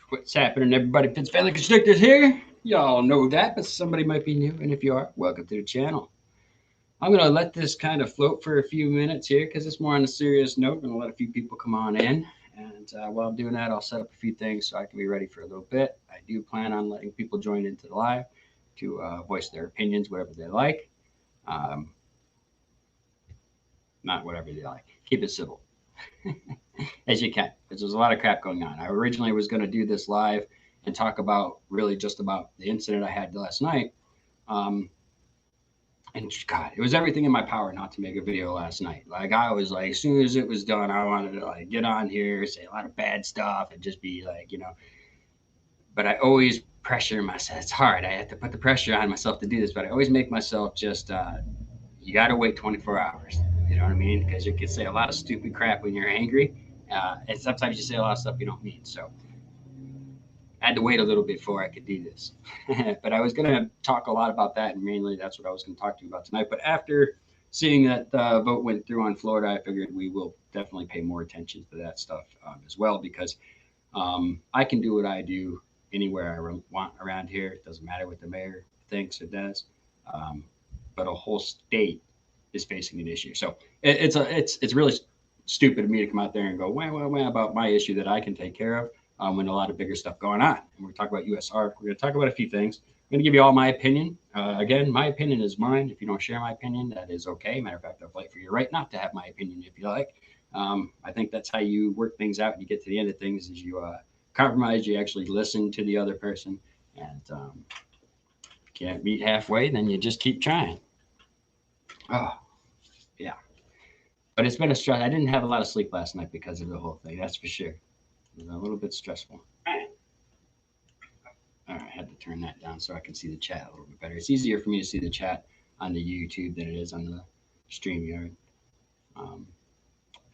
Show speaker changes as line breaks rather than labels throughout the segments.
What's happening, everybody? Fitz Family Constrictors here. Y'all know that, but somebody might be new. And if you are, welcome to the channel. I'm going to let this kind of float for a few minutes here because it's more on a serious note. I'm going to let a few people come on in. And while I'm doing that, I'll set up a few things so I can be ready for a little bit. I do plan on letting people join into the live to voice their opinions, whatever they like. Um, Not whatever they like. Keep it civil. As you can, because there's a lot of crap going on. I originally was going to do this live and talk about really just about the incident I had last night. Um, and God, it was everything in my power not to make a video last night. Like I was like, as soon as it was done, I wanted to like get on here, say a lot of bad stuff, and just be like, But I always pressure myself. It's hard. I have to put the pressure on myself to do this, but I always make myself just you got to wait 24 hours. You know what I mean? Because you can say a lot of stupid crap when you're angry. And sometimes you say a lot of stuff you don't mean. So I had to wait a little bit before I could do this. But I was going to talk a lot about that. And mainly that's what I was going to talk to you about tonight. But after seeing that the vote went through on Florida, I figured we will definitely pay more attention to that stuff as well. Because I can do what I do anywhere I want around here. It doesn't matter what the mayor thinks it does. Um, but a whole state is facing an issue. So it's really stupid of me to come out there and go wah about my issue that I can take care of when a lot of bigger stuff going on. And we're talking about USARK. We're going to talk about a few things. I'm going to give you all my opinion. Again, my opinion is mine. If you don't share my opinion, that is okay. Matter of fact, I'll fight for your right not to have my opinion if you like. I think that's how you work things out and you get to the end of things is you compromise, you actually listen to the other person. And can't meet halfway, then you just keep trying. Oh, yeah. But it's been a stress. I didn't have a lot of sleep last night because of the whole thing. That's for sure. It was a little bit stressful. All right, I had to turn that down so I can see the chat a little bit better. It's easier for me to see the chat on the YouTube than it is on the StreamYard. Um,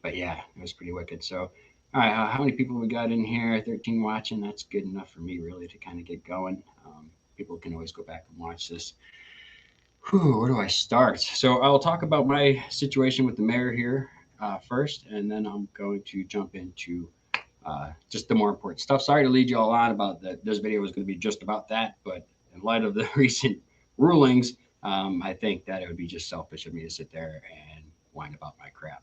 but yeah, it was pretty wicked. So, all right, how many people we got in here? 13 watching. That's good enough for me, really, to kind of get going. People can always go back and watch this. Whew, where do I start? So I'll talk about my situation with the mayor here first, and then I'm going to jump into just the more important stuff. Sorry to lead you all on about that. This video was going to be just about that, but in light of the recent rulings, I think that it would be just selfish of me to sit there and whine about my crap.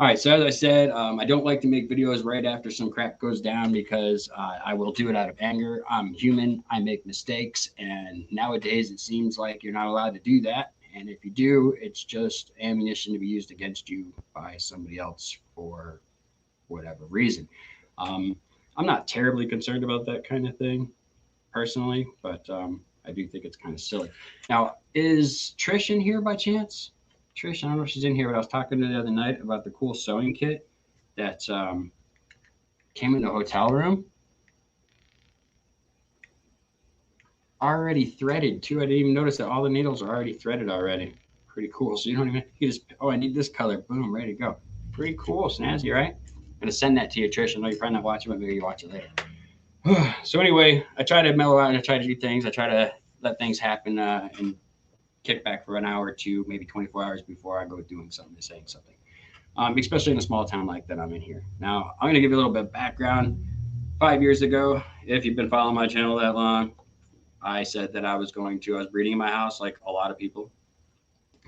All right, so as I said, I don't like to make videos right after some crap goes down because I will do it out of anger. I'm human, I make mistakes, and nowadays it seems like you're not allowed to do that. And if you do, it's just ammunition to be used against you by somebody else for whatever reason. I'm not terribly concerned about that kind of thing personally, but I do think it's kind of silly. Now, is Trish in here by chance? Trish, I don't know if she's in here, but I was talking to her the other night about the cool sewing kit that came in the hotel room. Already threaded too. I didn't even notice that all the needles are already threaded already. Pretty cool. So you don't even, you just, oh, I need this color. Boom, ready to go. Pretty cool, snazzy, right? I'm going to send that to you, Trish. I know you're probably not watching, but maybe you watch it later. So anyway, I try to mellow out and I try to do things. I try to let things happen and kick back for an hour or two, maybe 24 hours before I go doing something or saying something, especially in a small town like that I'm in here. Now, I'm going to give you a little bit of background. 5 years ago, if you've been following my channel that long, I said that I was breeding in my house like a lot of people.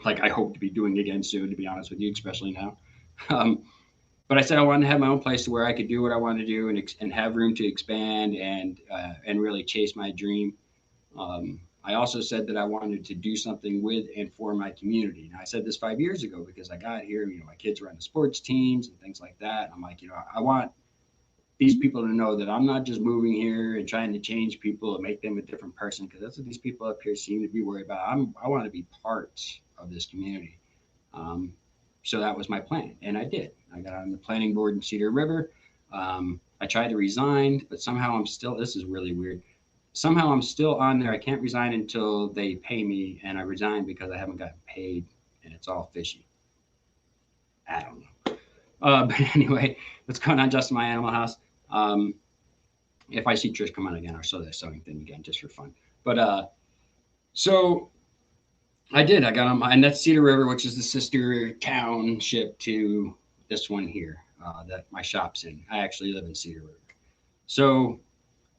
Like I hope to be doing again soon, to be honest with you, especially now. But I said I wanted to have my own place where I could do what I wanted to do and have room to expand and really chase my dream. I also said that I wanted to do something with and for my community. Now, I said this 5 years ago because I got here, my kids were on the sports teams and things like that. I'm like, I want these people to know that I'm not just moving here and trying to change people and make them a different person, because that's what these people up here seem to be worried about. I want to be part of this community. So that was my plan, and I did. I got on the planning board in Cedar River. I tried to resign, but somehow I'm still, this is really weird. Somehow I'm still on there. I can't resign until they pay me, and I resigned because I haven't gotten paid, and it's all fishy. I don't know. But anyway, what's going on just in my animal house? If I see Trish come on again, I'll show that sewing thing again just for fun. But so I did. I got on my, and that's Cedar River, which is the sister township to this one here that my shop's in. I actually live in Cedar River. So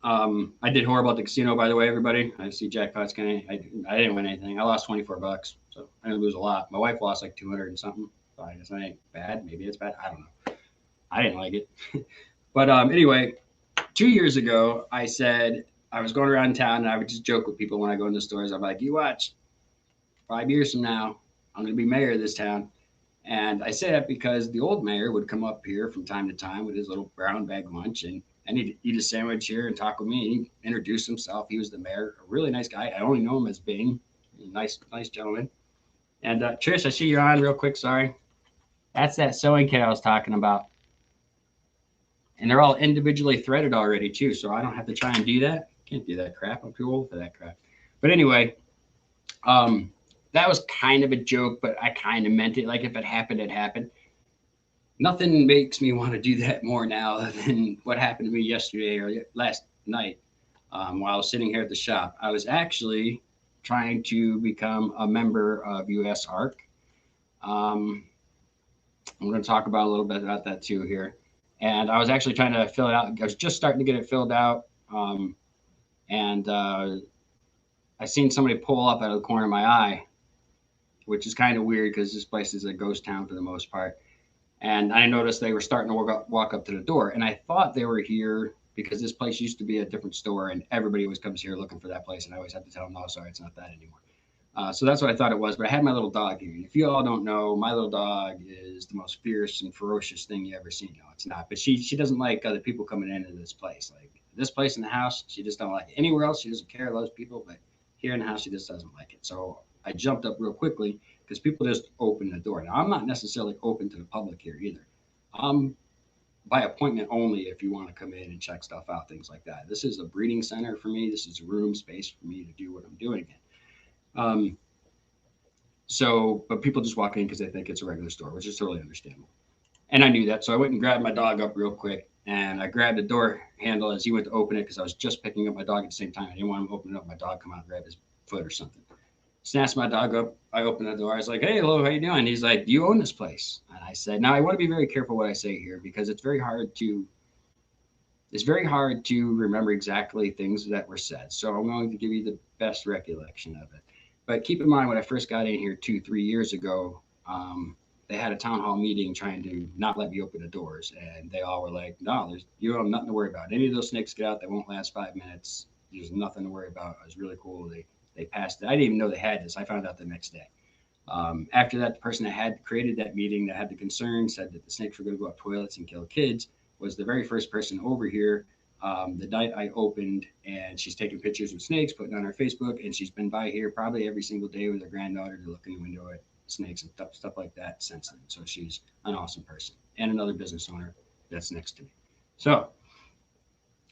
I did horrible at the casino, by the way, everybody. I see jackpots. I didn't win anything. I lost $24, so I didn't lose a lot. My wife lost like 200 and something. So I guess that ain't bad. Maybe it's bad. I don't know. I didn't like it. But anyway, 2 years ago, I said I was going around town and I would just joke with people when I go into stores. I'm like, you watch, 5 years from now, I'm going to be mayor of this town. And I say that because the old mayor would come up here from time to time with his little brown bag lunch and he'd eat a sandwich here and talk with me. And he'd introduce himself. He was the mayor, a really nice guy. I only know him as Bing. Nice gentleman. And Trish, I see you're on real quick. Sorry. That's that sewing kit I was talking about. And they're all individually threaded already too, so I don't have to try and do that. Can't do that crap. I'm too old for that crap. But anyway, that was kind of a joke, but I kind of meant it. Like if it happened, it happened. Nothing makes me want to do that more now than what happened to me yesterday or last night while I was sitting here at the shop. I was actually trying to become a member of USARK. I'm going to talk about a little bit about that too here. And I was actually trying to fill it out. I was just starting to get it filled out. And I seen somebody pull up out of the corner of my eye, which is kind of weird because this place is a ghost town for the most part. And I noticed they were starting to walk up to the door. And I thought they were here because this place used to be a different store and everybody always comes here looking for that place. And I always have to tell them, no, sorry, it's not that anymore. So that's what I thought it was. But I had my little dog here. And if you all don't know, my little dog is the most fierce and ferocious thing you ever seen. No, it's not. But she doesn't like other people coming into this place. Like this place in the house, she just don't like it. Anywhere else, she doesn't care, loves people. But here in the house, she just doesn't like it. So I jumped up real quickly because people just open the door. Now, I'm not necessarily open to the public here either. By appointment only if you want to come in and check stuff out, things like that. This is a breeding center for me. This is a room space for me to do what I'm doing in. But people just walk in because they think it's a regular store, which is totally understandable. And I knew that. So I went and grabbed my dog up real quick and I grabbed the door handle as he went to open it because I was just picking up my dog at the same time. I didn't want him to open it up. My dog come out and grab his foot or something. Snatched my dog up. I opened the door. I was like, hey, hello, how you doing? He's like, do you own this place? And I said, now I want to be very careful what I say here because it's very hard to remember exactly things that were said. So I'm going to give you the best recollection of it. But keep in mind, when I first got in here 2-3 years ago, they had a town hall meeting trying to not let me open the doors. And they all were like, no, you have nothing to worry about. Any of those snakes get out, they won't last 5 minutes. There's nothing to worry about. It was really cool. They passed it. I didn't even know they had this. I found out the next day. After that, the person that had created that meeting, that had the concern, said that the snakes were going to go up toilets and kill kids, was the very first person over here the night I opened, and she's taking pictures of snakes, putting on her Facebook, and she's been by here probably every single day with her granddaughter to look in the window at snakes and stuff like that since then. So she's an awesome person and another business owner that's next to me. So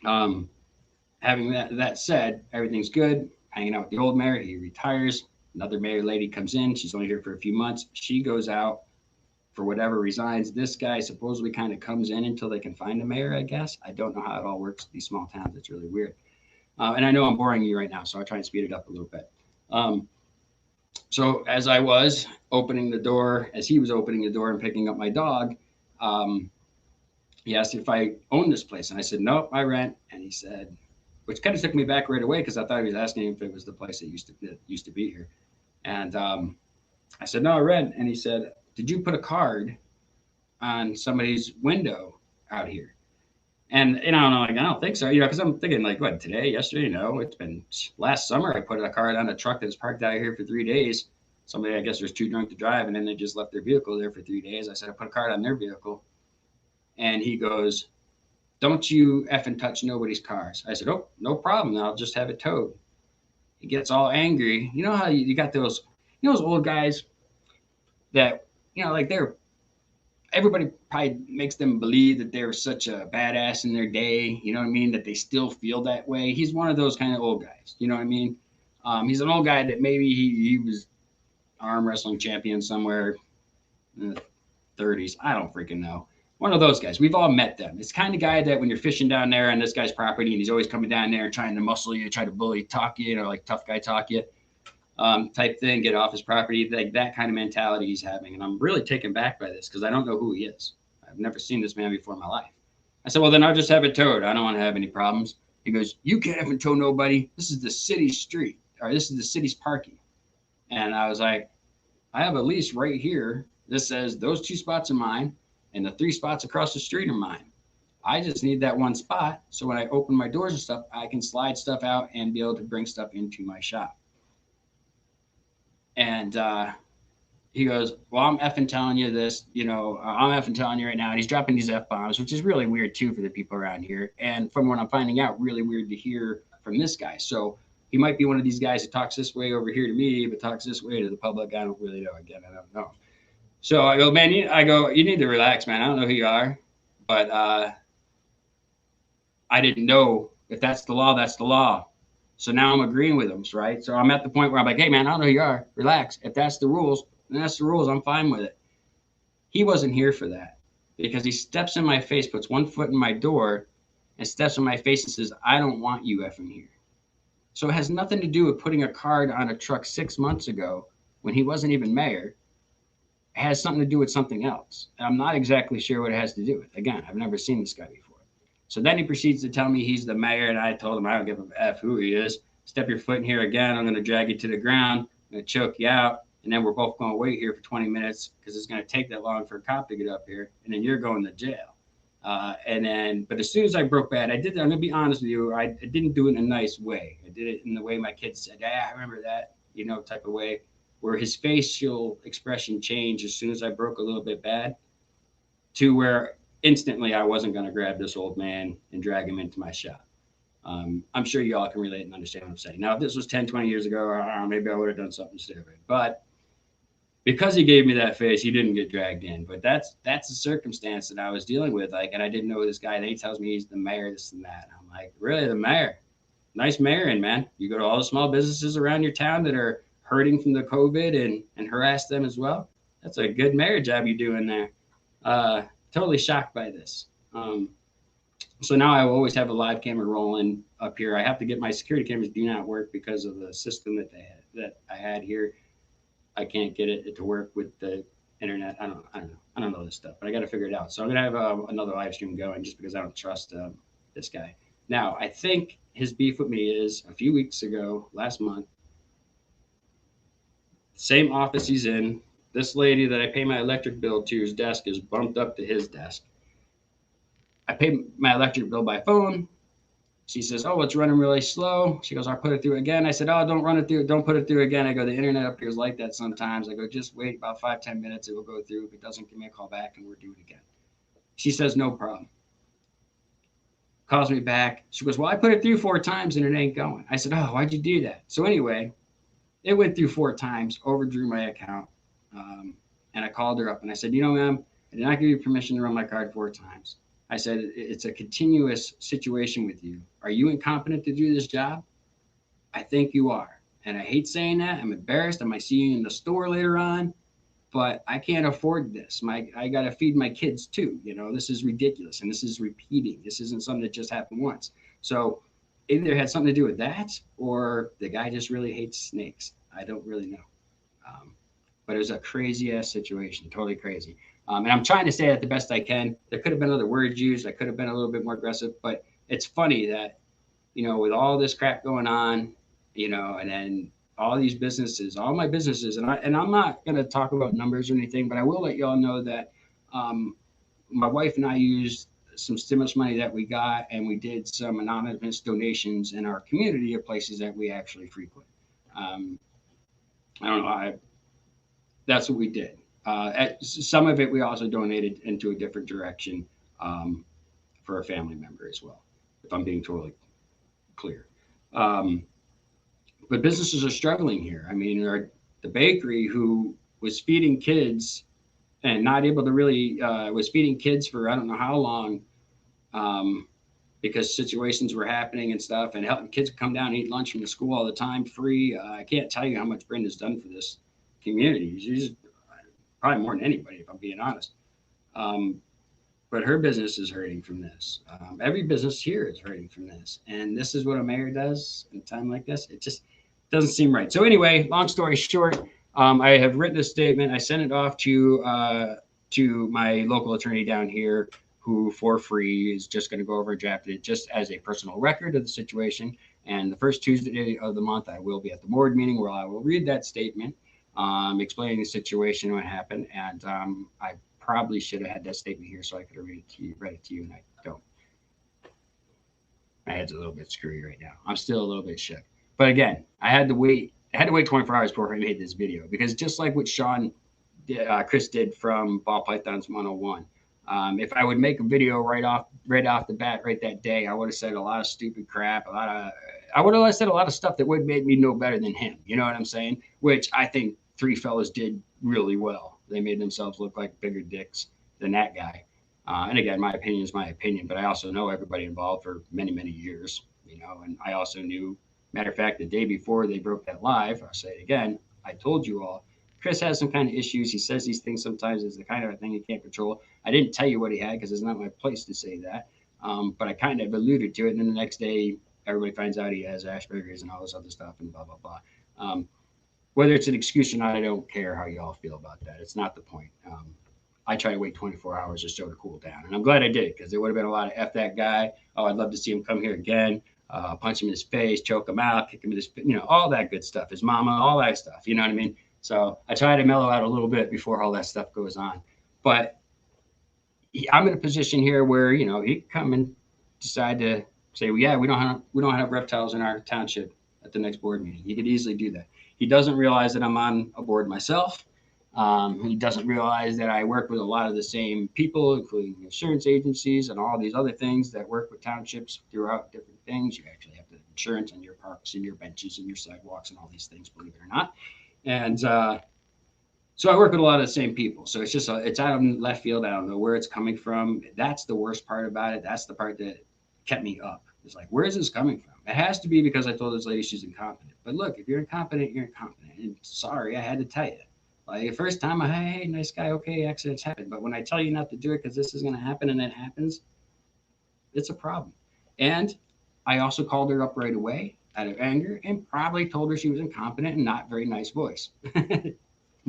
having that said, everything's good. Hanging out with the old mayor, he retires. Another mayor lady comes in. She's only here for a few months. She goes out for whatever, resigns. This guy supposedly kind of comes in until they can find a mayor, I guess. I don't know how it all works in these small towns. It's really weird. And I know I'm boring you right now, so I'll try and speed it up a little bit. So as I was opening the door, as he was opening the door and picking up my dog, he asked if I own this place. And I said, no, I rent. And he said, which kind of took me back right away because I thought he was asking if it was the place that used to be here. And I said, no, I rent. And he said, did you put a card on somebody's window out here? And I'm like, I don't think so, because I'm thinking like, what, today, yesterday? No, it's been last summer. I put a card on a truck that's parked out here for 3 days. Somebody, I guess, was too drunk to drive, and then they just left their vehicle there for 3 days. I said, I put a card on their vehicle. And he goes, don't you effing touch nobody's cars. I said, oh, no problem. I'll just have it towed. He gets all angry. You know how you got those old guys that, like everybody probably makes them believe that they're such a badass in their day, you know what I mean, that they still feel that way. He's one of those kind of old guys, you know what I mean? He's an old guy that maybe he was arm wrestling champion somewhere in the 30s. I don't freaking know. One of those guys. We've all met them. It's the kind of guy that when you're fishing down there on this guy's property and he's always coming down there and trying to muscle you, try to bully, talk you, like tough guy talk you. Type thing, get off his property, like that kind of mentality he's having. And I'm really taken back by this because I don't know who he is. I've never seen this man before in my life. I said, well, then I'll just have it towed. I don't want to have any problems. He goes, you can't have tow nobody. This is the city street, or this is the city's parking. And I was like, I have a lease right here. This says those 2 spots are mine, and the 3 spots across the street are mine. I just need that 1 spot. So when I open my doors and stuff, I can slide stuff out and be able to bring stuff into my shop. And he goes, well, I'm effing telling you this, I'm effing telling you right now. And he's dropping these F-bombs, which is really weird too for the people around here. And from what I'm finding out, really weird to hear from this guy. So he might be one of these guys that talks this way over here to me, but talks this way to the public. I don't really know. Again, I don't know. So I go, man, you need to relax, man. I don't know who you are, but I didn't know if that's the law, that's the law. So now I'm agreeing with him, right? So I'm at the point where I'm like, hey, man, I don't know who you are. Relax. If that's the rules, then that's the rules. I'm fine with it. He wasn't here for that because he steps in my face, puts 1 foot in my door, and steps in my face and says, I don't want you effing here. So it has nothing to do with putting a card on a truck 6 months ago when he wasn't even mayor. It has something to do with something else. And I'm not exactly sure what it has to do with. Again, I've never seen this guy before. So then he proceeds to tell me he's the mayor, and I told him I don't give a F who he is. Step your foot in here again, I'm going to drag you to the ground, I'm going to choke you out, and then we're both going to wait here for 20 minutes because it's going to take that long for a cop to get up here, and then you're going to jail. But as soon as I broke bad, I'm going to be honest with you, I didn't do it in a nice way. I did it in the way my kids said, yeah, I remember that, type of way, where his facial expression changed as soon as I broke a little bit bad to where instantly I wasn't going to grab this old man and drag him into my shop. I'm sure you all can relate and understand what I'm saying. Now, if this was 10, 20 years ago, maybe I would have done something stupid. But because he gave me that face, he didn't get dragged in. But that's the circumstance that I was dealing with. And I didn't know this guy. Then he tells me he's the mayor, this and that. And I'm like, really, the mayor? Nice mayoring, man. You go to all the small businesses around your town that are hurting from the COVID and harass them as well. That's a good mayor job you're doing there. Totally shocked by this. So now I will always have a live camera rolling up here. I have to get my security cameras do not work because of the system that I had here. I can't get it to work with the internet. I don't know this stuff, but I got to figure it out. So I'm gonna have another live stream going just because I don't trust this guy. Now I think his beef with me is a few weeks ago, last month. Same office he's in. This lady that I pay my electric bill to's desk is bumped up to his desk. I pay my electric bill by phone. She says, oh, it's running really slow. She goes, I'll put it through again. I said, oh, don't run it through. Don't put it through again. I go, the internet up here is like that sometimes. I go, just wait about 5-10 minutes. It will go through. If it doesn't, give me a call back and we'll do it again. She says, no problem. Calls me back. She goes, well, I put it through 4 times and it ain't going. I said, oh, why'd you do that? So anyway, it went through 4 times, overdrew my account. And I called her up and I said, ma'am, I did not give you permission to run my card 4 times. I said, it's a continuous situation with you. Are you incompetent to do this job? I think you are. And I hate saying that. I'm embarrassed. I might see you in the store later on, but I can't afford this. I got to feed my kids too. This is ridiculous. And this is repeating. This isn't something that just happened once. So either it had something to do with that or the guy just really hates snakes. I don't really know. But it was a crazy ass situation, totally crazy. And I'm trying to say that the best I can. There could have been other words used. I could have been a little bit more aggressive, but it's funny that, with all this crap going on, and then all these businesses, all my businesses, and I'm not going to talk about numbers or anything, but I will let y'all know that my wife and I used some stimulus money that we got, and we did some anonymous donations in our community of places that we actually frequent. I don't know. That's what we did. Some of it we also donated into a different direction for a family member as well, if I'm being totally clear. But businesses are struggling here. I mean, the bakery who was feeding kids and not able to really, was feeding kids for I don't know how long because situations were happening and stuff, and helping kids come down and eat lunch from the school all the time free. I can't tell you how much Brenda's done for this community. She's probably more than anybody, if I'm being honest. But her business is hurting from this. Every business here is hurting from this. And this is what a mayor does in a time like this. It just doesn't seem right. So anyway, long story short, I have written a statement. I sent it off to my local attorney down here. who for free is just going to go over and draft it just as a personal record of the situation. And the first Tuesday of the month, I will be at the board meeting where I will read that statement, explaining the situation, what happened. And I probably should have had that statement here so I could have read it to you, and I don't. My head's a little bit screwy right now. I'm still a little bit shook. But again, I had to wait 24 hours before I made this video, because just like what Chris did from Ball Pythons 101, if I would make a video right off the bat, right that day, I would have said a lot of stupid crap, I would have said a lot of stuff that would have made me know better than him. You know what I'm saying? Which I think three fellas did really well. They made themselves look like bigger dicks than that guy. And again, my opinion is my opinion, but I also know everybody involved for many, many years, and I also knew, matter of fact, the day before they broke that live, I'll say it again, I told you all, Chris has some kind of issues. He says these things sometimes is the kind of thing he can't control. I didn't tell you what he had because it's not my place to say that. But I kind of alluded to it. And then the next day, everybody finds out he has Asperger's and all this other stuff and blah, blah, blah. Whether it's an excuse or not, I don't care how you all feel about that. It's not the point. I try to wait 24 hours or so to cool down. And I'm glad I did it, because there would have been a lot of F that guy. Oh, I'd love to see him come here again, punch him in his face, choke him out, kick him in his, all that good stuff. His mama, all that stuff. You know what I mean? So I try to mellow out a little bit before all that stuff goes on. But I'm in a position here where, he could come and decide to say, well, yeah, we don't have reptiles in our township at the next board meeting. He could easily do that. He doesn't realize that I'm on a board myself. He doesn't realize that I work with a lot of the same people, including insurance agencies and all these other things that work with townships throughout different things. You actually have to have insurance on your parks and your benches and your sidewalks and all these things, believe it or not. And so I work with a lot of the same people. So it's out of left field. I don't know where it's coming from. That's the worst part about it. That's the part that kept me up. It's like, where is this coming from? It has to be because I told this lady she's incompetent. But look, if you're incompetent, you're incompetent. And sorry, I had to tell you. Like the first time, hey, nice guy, okay, accidents happen. But when I tell you not to do it because this is going to happen and it happens, it's a problem. And I also called her up right away out of anger and probably told her she was incompetent and not very nice voice.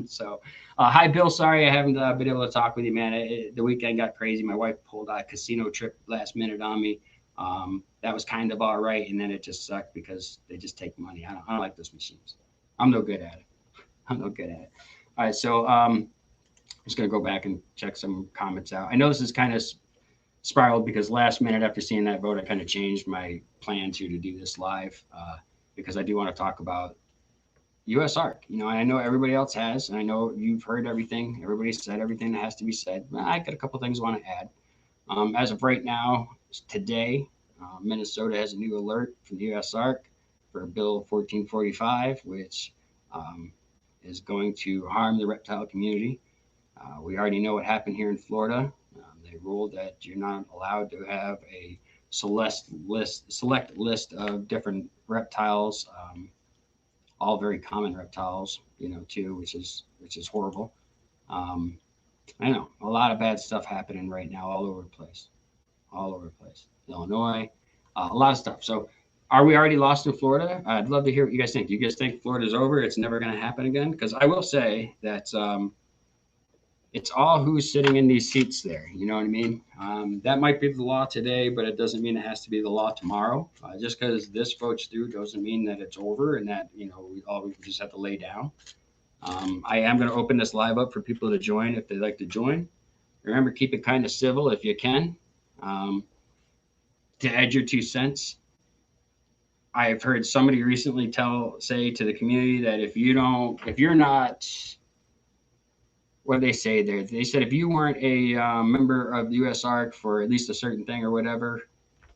So, hi, Bill. Sorry I haven't been able to talk with you, man. The weekend got crazy. My wife pulled a casino trip last minute on me. That was kind of all right. And then it just sucked because they just take money. I don't like those machines. I'm no good at it. All right, so I'm just going to go back and check some comments out. I know this is kind of spiraled because last minute after seeing that vote, I kind of changed my plan to do this live because I do want to talk about USARK. I know everybody else has, and I know you've heard everything. Everybody said everything that has to be said. I got a couple things I want to add. As of right now, today, Minnesota has a new alert from the USARK for Bill 1445, which is going to harm the reptile community. We already know what happened here in Florida. They ruled that you're not allowed to have a select list of different reptiles, all very common reptiles, too, which is horrible. I know a lot of bad stuff happening right now all over the place. Illinois, a lot of stuff. So are we already lost in Florida? I'd love to hear what you guys think. Do you guys think Florida's over? It's never going to happen again? Because I will say that it's all who's sitting in these seats there. You know what I mean? That might be the law today, but it doesn't mean it has to be the law tomorrow. Just because this votes through doesn't mean that it's over and that, we just have to lay down. I am going to open this live up for people to join if they'd like to join. Remember, keep it kind of civil if you can. To add your 2 cents. I've heard somebody recently say to the community that if you're not, what they say there, they said if you weren't a member of the USARK for at least a certain thing or whatever,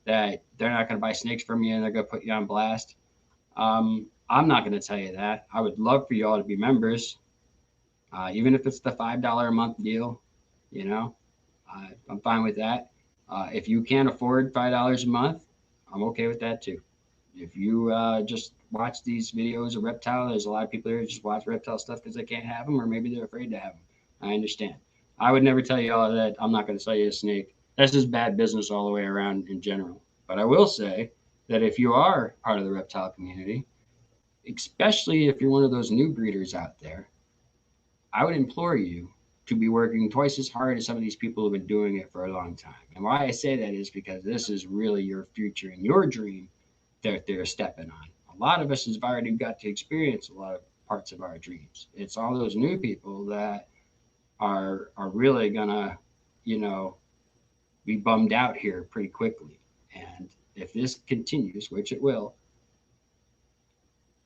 that they're not going to buy snakes from you and they're going to put you on blast. I'm not going to tell you that. I would love for you all to be members, even if it's the $5 a month deal. I'm fine with that. If you can't afford $5 a month, I'm okay with that too. If you just watch these videos of reptile, there's a lot of people here who just watch reptile stuff because they can't have them, or maybe they're afraid to have them. I understand. I would never tell you all that I'm not going to sell you a snake. That's just bad business all the way around in general. But I will say that if you are part of the reptile community, especially if you're one of those new breeders out there, I would implore you to be working twice as hard as some of these people who have been doing it for a long time. And why I say that is because this is really your future and your dream that they're stepping on. A lot of us have already got to experience a lot of parts of our dreams. It's all those new people that are really gonna, you know, be bummed out here pretty quickly. And if this continues, which it will,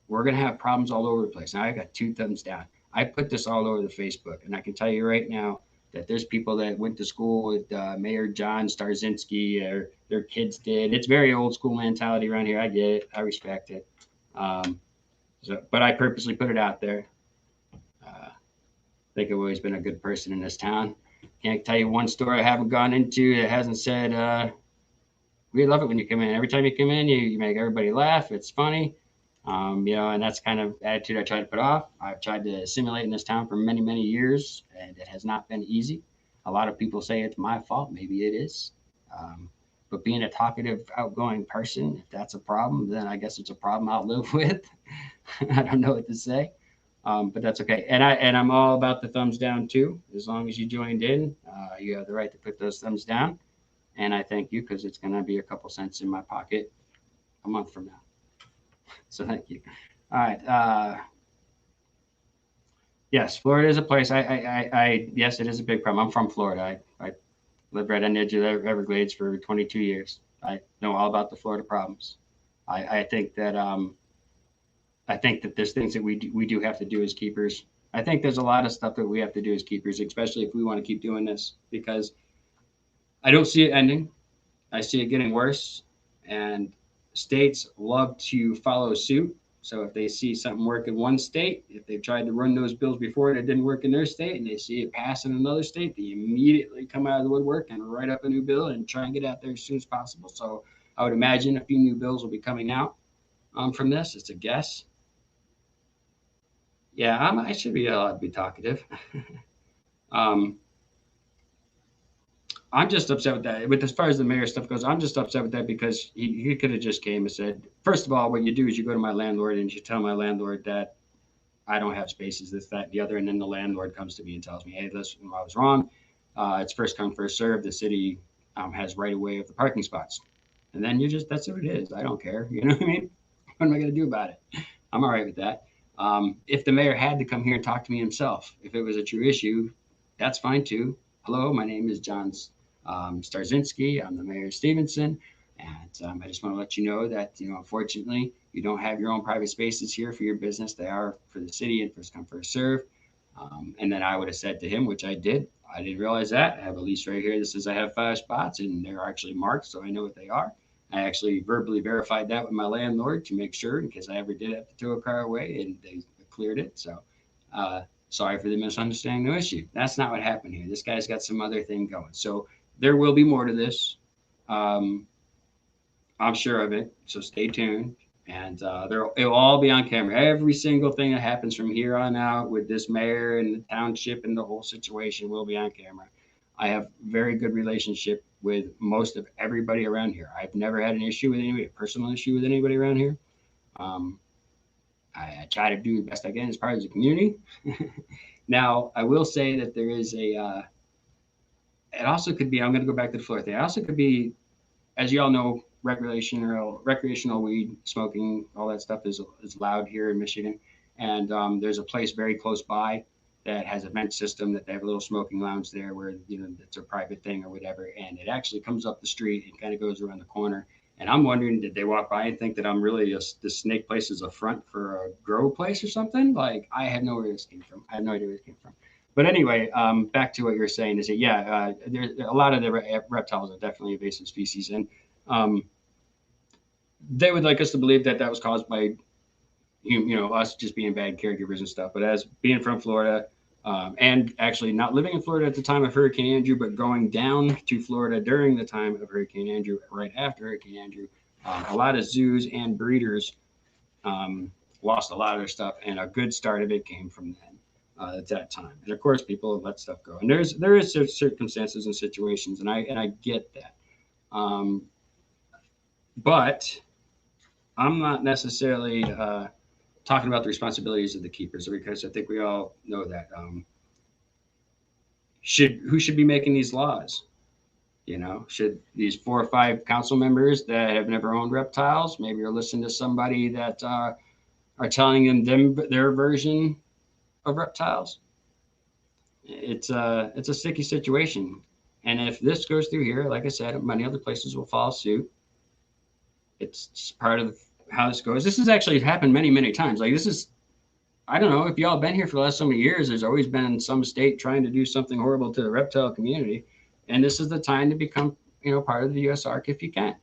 we're going to have problems all over the place. Now, I got 2 thumbs down. I put this all over the Facebook, and I can tell you right now that there's people that went to school with Mayor John Starzinski, or their kids did. It's very old school mentality around here. I get it. I respect it. But I purposely put it out there. I think I've always been a good person in this town. Can't tell you one store I haven't gone into that hasn't said, we love it when you come in. Every time you come in, you make everybody laugh. It's funny. And that's kind of attitude I try to put off. I've tried to assimilate in this town for many, many years, and it has not been easy. A lot of people say it's my fault. Maybe it is. But being a talkative, outgoing person, if that's a problem, then I guess it's a problem I'll live with. I don't know what to say, but that's okay. And I'm all about the thumbs down too. As long as you joined in, you have the right to put those thumbs down. And I thank you, because it's going to be a couple cents in my pocket a month from now. So thank you. All right. Yes, Florida is a place. Yes, it is a big problem. I'm from Florida. I lived right on the edge of the Everglades for 22 years. I know all about the Florida problems. I think that there's things that we do have to do as keepers. I think there's a lot of stuff that we have to do as keepers, especially if we want to keep doing this, because I don't see it ending. I see it getting worse, and states love to follow suit. So if they see something work in one state, if they've tried to run those bills before and it didn't work in their state, and they see it pass in another state, they immediately come out of the woodwork and write up a new bill and try and get out there as soon as possible. So I would imagine a few new bills will be coming out from this. It's a guess. Yeah, I should be allowed to be talkative. I'm just upset with that. With as far as the mayor stuff goes, I'm just upset with that because he could have just came and said, first of all, what you do is you go to my landlord and you tell my landlord that I don't have spaces, this, that, and the other, and then the landlord comes to me and tells me, hey, listen, I was wrong. It's first come, first served. The city has right of way of the parking spots, and then that's what it is. I don't care. You know what I mean? What am I going to do about it? I'm all right with that. If the mayor had to come here and talk to me himself, if it was a true issue, that's fine too. Hello, my name is John Starzinski. I'm the mayor of Stephenson, and I just want to let you know that, unfortunately, you don't have your own private spaces here for your business. They are for the city and first come, first serve. And then I would have said to him, which I did. I didn't realize that. I have a lease right here that says I have 5 spots, and they're actually marked, so I know what they are. I actually verbally verified that with my landlord to make sure, in case I ever did have to tow a car away, and they cleared it. So sorry for the misunderstanding, no issue. That's not what happened here. This guy's got some other thing going. So there will be more to this. I'm sure of it. So stay tuned. And it'll all be on camera. Every single thing that happens from here on out with this mayor and the township and the whole situation will be on camera. I have very good relationship with most of everybody around here. I've never had an issue with anybody, a personal issue with anybody around here. I try to do the best I can as part of the community. Now, I will say that there is it also could be, I'm going to go back to the floor thing. It also could be, as you all know, recreational weed smoking, all that stuff is loud here in Michigan. And there's a place very close by that has a vent system that they have a little smoking lounge there where, it's a private thing or whatever. And it actually comes up the street and kind of goes around the corner. And I'm wondering, did they walk by and think that I'm really the snake place is a front for a grow place or something? Like, I have no idea where this came from. I have no idea where it came from. But anyway, back to what you're saying is that, yeah, there's a lot of the reptiles are definitely invasive species. And they would like us to believe that was caused by, us just being bad caregivers and stuff. But as being from Florida, and actually not living in Florida at the time of Hurricane Andrew, but going down to Florida during the time of Hurricane Andrew, right after Hurricane Andrew, a lot of zoos and breeders lost a lot of their stuff, and a good start of it came from then at that time. And of course, people let stuff go. And there is circumstances and situations, and I get that. But I'm not necessarily talking about the responsibilities of the keepers, because I think we all know that. who should be making these laws? You know, should these 4 or 5 council members that have never owned reptiles, maybe you're listening to somebody that are telling them their version of reptiles? It's a sticky situation. And if this goes through here, like I said, many other places will follow suit. It's just part of how this goes. This has actually happened many, many times. Like this is, I don't know if y'all been here for the last so many years. There's always been some state trying to do something horrible to the reptile community, and this is the time to become, part of the USARK if you can,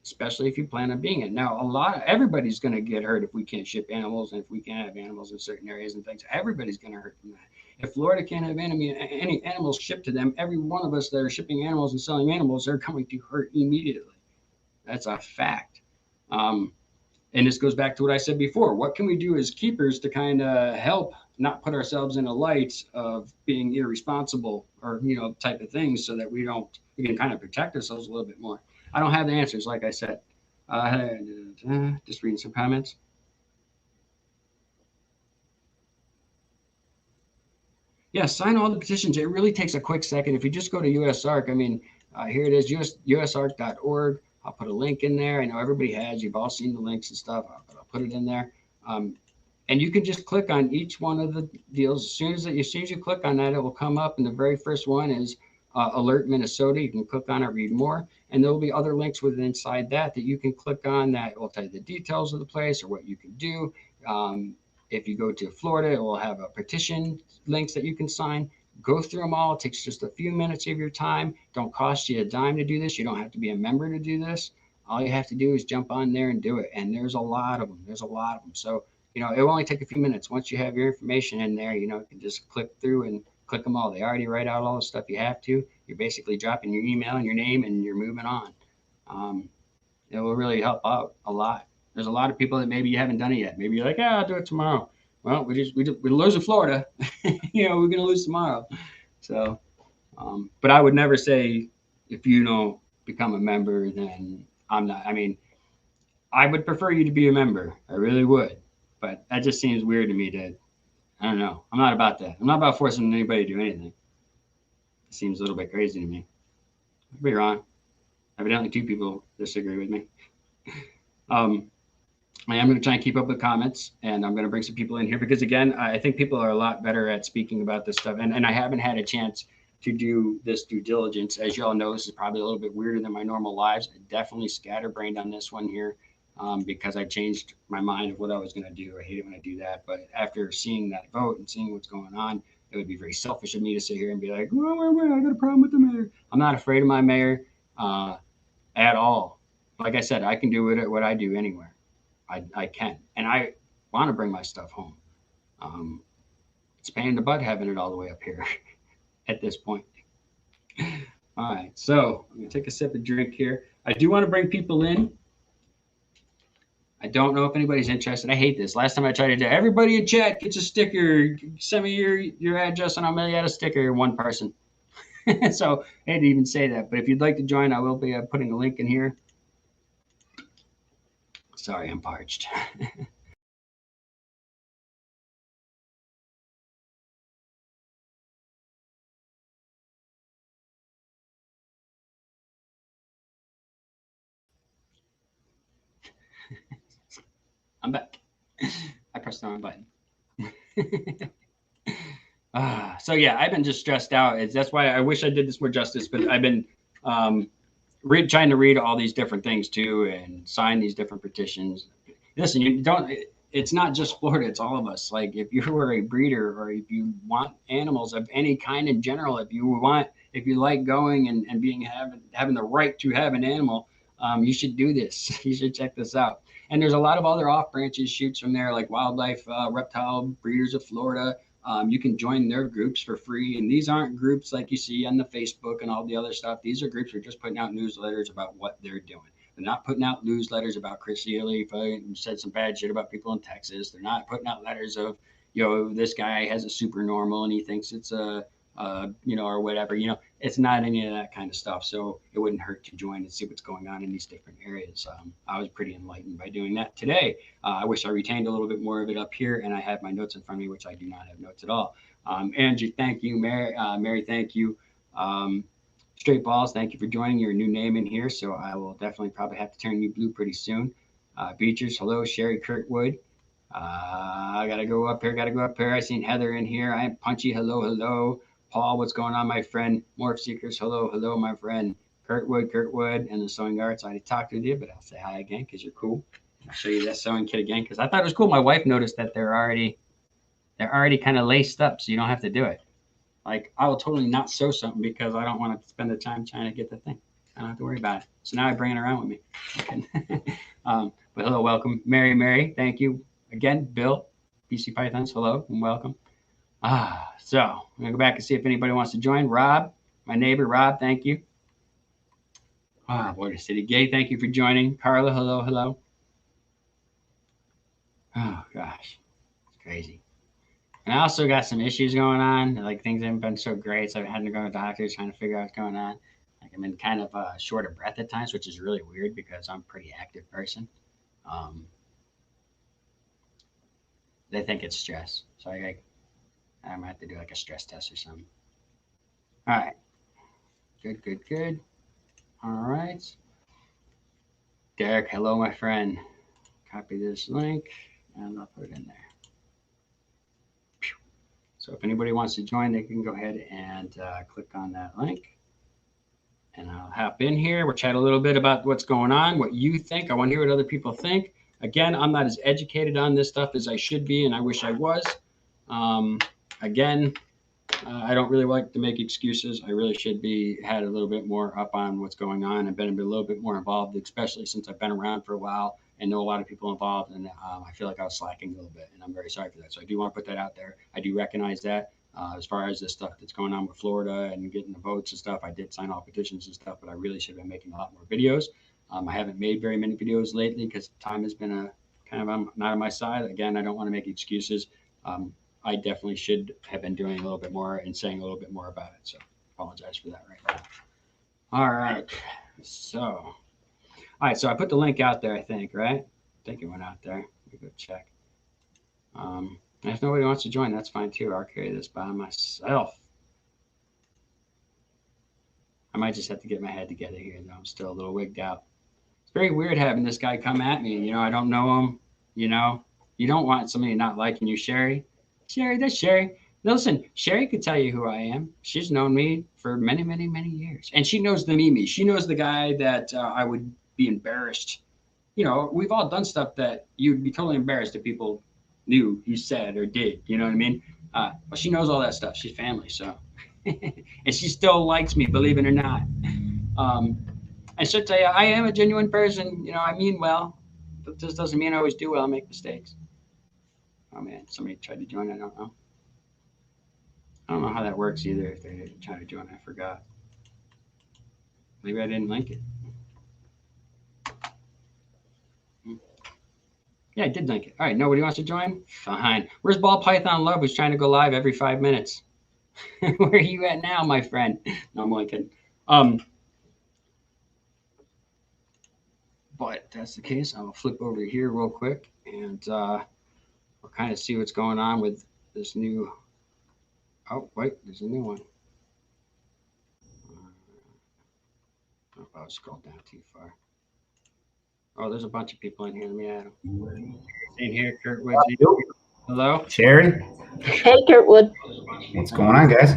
especially if you plan on being it. Now, everybody's going to get hurt if we can't ship animals and if we can't have animals in certain areas and things. Everybody's going to hurt from that. If Florida can't have any animals shipped to them, every one of us that are shipping animals and selling animals are going to hurt immediately. That's a fact. And this goes back to what I said before. What can we do as keepers to kind of help not put ourselves in a light of being irresponsible or, type of things so that we can kind of protect ourselves a little bit more. I don't have the answers, like I said. Just reading some comments. Yeah, sign all the petitions. It really takes a quick second. If you just go to USARK, here it is, USARK.org. I'll put a link in there. I know everybody has. You've all seen the links and stuff. I'll put it in there. And you can just click on each one of the deals. As soon as you click on that, it will come up. And the very first one is Alert Minnesota. You can click on it, read more. And there will be other links within inside that you can click on that will tell you the details of the place or what you can do. If you go to Florida, it will have a petition links that you can sign. Go through them all. It takes just a few minutes of your time. Don't cost you a dime to do this. You don't have to be a member to do this. All you have to do is jump on there and do it. And there's a lot of them. So, it will only take a few minutes. Once you have your information in there, you can just click through and click them all. They already write out all the stuff you have to. You're basically dropping your email and your name and you're moving on. It will really help out a lot. There's a lot of people that maybe you haven't done it yet. Maybe you're like, I'll do it tomorrow. Well, we're losing Florida. We're going to lose tomorrow. So, but I would never say if you don't become a member, then I'm not. I would prefer you to be a member. I really would. But that just seems weird to me I don't know. I'm not about that. I'm not about forcing anybody to do anything. It seems a little bit crazy to me. I could be wrong. Evidently, 2 people disagree with me. I am going to try and keep up with comments, and I'm going to bring some people in here because, again, I think people are a lot better at speaking about this stuff, and I haven't had a chance to do this due diligence. As you all know, this is probably a little bit weirder than my normal lives. I definitely scatterbrained on this one here because I changed my mind of what I was going to do. I hate it when I do that, but after seeing that vote and seeing what's going on, it would be very selfish of me to sit here and be like, I got a problem with the mayor. I'm not afraid of my mayor at all. Like I said, I can do what I do anywhere. I can, and I want to bring my stuff home. It's a pain in the butt having it all the way up here at this point. All right, so I'm gonna take a sip of drink here. I do want to bring people in. I don't know if anybody's interested. I hate this. Last time I tried to do everybody in chat gets a sticker. Send me your address and I'll mail you out a sticker. One person. So I didn't even say that. But if you'd like to join, I will be putting a link in here. Sorry, I'm parched. I'm back. I pressed the wrong button. So yeah, I've been just stressed out. That's why I wish I did this more justice, but I've been trying to read all these different things too and sign these different petitions. Listen, it's not just Florida, it's all of us. Like if you were a breeder or if you want animals of any kind in general, if you like going and having the right to have an animal, you should do this. You should check this out. And there's a lot of other off branches shoots from there, like Wildlife Reptile Breeders of Florida. You can join their groups for free. And these aren't groups like you see on the Facebook and all the other stuff. These are groups who are just putting out newsletters about what they're doing. They're not putting out newsletters about Chris Ely said some bad shit about people in Texas. They're not putting out letters of, this guy has a super normal and he thinks it's a you know, or whatever. You know, it's not any of that kind of stuff. So it wouldn't hurt to join and see what's going on in these different areas. I was pretty enlightened by doing that today. I wish I retained a little bit more of it up here, and I have my notes in front of me, which I do not have notes at all. Angie, thank you. Mary, thank you. Straight Balls, thank you for joining. Your new name in here, so I will definitely probably have to turn you blue pretty soon. Beachers, hello. Sherry Kirkwood. I gotta go up here. I seen Heather in here. I am Punchy. Hello. Paul, what's going on, my friend? Morph Seekers, hello, my friend. Kurtwood, and the Sewing Arts. I already talked with you, but I'll say hi again because you're cool. I'll show you that sewing kit again because I thought it was cool. My wife noticed that they're already kind of laced up, so you don't have to do it. Like, I will totally not sew something because I don't want to spend the time trying to get the thing. I don't have to worry about it. So now I bring it around with me. But hello, welcome. Mary, thank you. Again, Bill, BC Pythons, hello and welcome. So I'm going to go back and see if anybody wants to join. Rob, my neighbor, Rob, thank you. Border City Gay, thank you for joining. Carla, hello. Oh, gosh, it's crazy. And I also got some issues going on. Like, things haven't been so great, so I've had to go to doctors trying to figure out what's going on. Like, I'm in kind of short of breath at times, which is really weird because I'm a pretty active person. They think it's stress, so I'm gonna have to do like a stress test or something. All right, good. All right, Derek, hello, my friend. Copy this link and I'll put it in there. So if anybody wants to join, they can go ahead and click on that link. And I'll hop in here. We'll chat a little bit about what's going on, what you think. I want to hear what other people think. Again, I'm not as educated on this stuff as I should be, and I wish I was. I don't really like to make excuses. I really should be had a little bit more up on what's going on. I've been a little bit more involved, especially since I've been around for a while and know a lot of people involved. And I feel like I was slacking a little bit, and I'm very sorry for that. So I do want to put that out there. I do recognize that. As far as the stuff that's going on with Florida and getting the votes and stuff, I did sign all petitions and stuff, but I really should have been making a lot more videos. I haven't made very many videos lately because time has been kind of not on my side. Again, I don't want to make excuses. I definitely should have been doing a little bit more and saying a little bit more about it. So apologize for that right now. All right. So I put the link out there, I think, right? I think it went out there. Let me go check. If nobody wants to join, that's fine too. I'll carry this by myself. I might just have to get my head together here, though. I'm still a little wigged out. It's very weird having this guy come at me. You know, I don't know him. You know, you don't want somebody not liking you, Sherry. That's Sherry. Listen, Sherry could tell you who I am. She's known me for many, many, many years. And she knows the Mimi. She knows the guy that I would be embarrassed. You know, we've all done stuff that you'd be totally embarrassed if people knew you said or did. You know what I mean? Well, she knows all that stuff. She's family, so. And she still likes me, believe it or not. And she'll tell you, I am a genuine person. You know, I mean well. But this doesn't mean I always do well. I make mistakes. Oh, man, somebody tried to join. I don't know. I don't know how that works either. If they tried to join, I forgot. Maybe I didn't link it. Yeah, I did link it. All right, nobody wants to join? Fine. Where's Ball Python Love, who's trying to go live every 5 minutes? Where are you at now, my friend? No, I'm only kidding. But if that's the case, I'll flip over here real quick and we'll kind of see what's going on with this new. Oh, wait, there's a new one. Oh, I'll scroll down too far. Oh, there's a bunch of people in here. Let me add them. In here, Kurtwood. Hello?
Sherry?
Hey, Kurtwood.
What's going on, guys?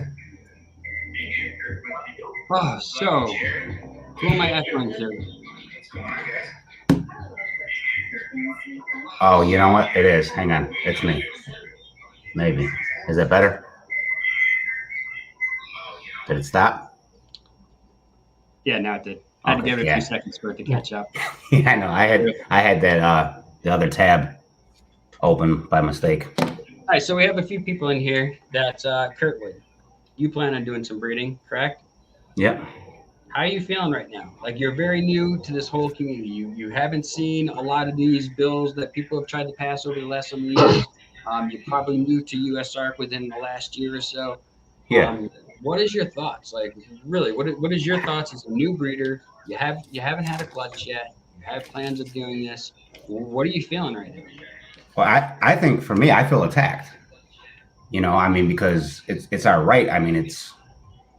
Oh, so, who am I echoing to?
Oh, you know what? It is. Hang on. It's me. Maybe. Is it better? Did it stop?
Yeah, now it did. I had to give it a few seconds for it to catch up.
Yeah, I know. I had that the other tab open by mistake.
All right, so we have a few people in here. That's Kurtwood. You plan on doing some breeding, correct?
Yep.
How are you feeling right now? Like, you're very new to this whole community. You haven't seen a lot of these bills that people have tried to pass over the last some years. You're probably new to USARK within the last year or so.
Yeah.
what is your thoughts? Like, really, what is your thoughts as a new breeder? You haven't had a clutch yet. You have plans of doing this. What are you feeling right now?
Well, I think for me, I feel attacked. I mean, because it's our right. I mean, it's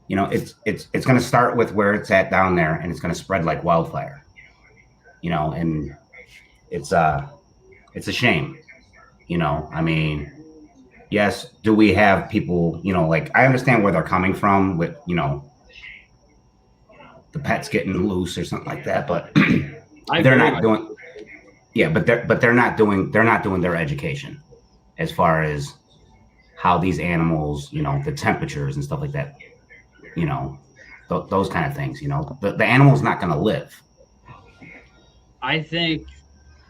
going to start with where it's at down there, and it's going to spread like wildfire. And it's it's a shame. I mean, yes, do we have people? Like I understand where they're coming from with the pets getting loose or something like that, but they're not doing. Yeah, but they're not doing their education as far as how these animals, the temperatures and stuff like that, those kind of things. The animal's not going to live.
I think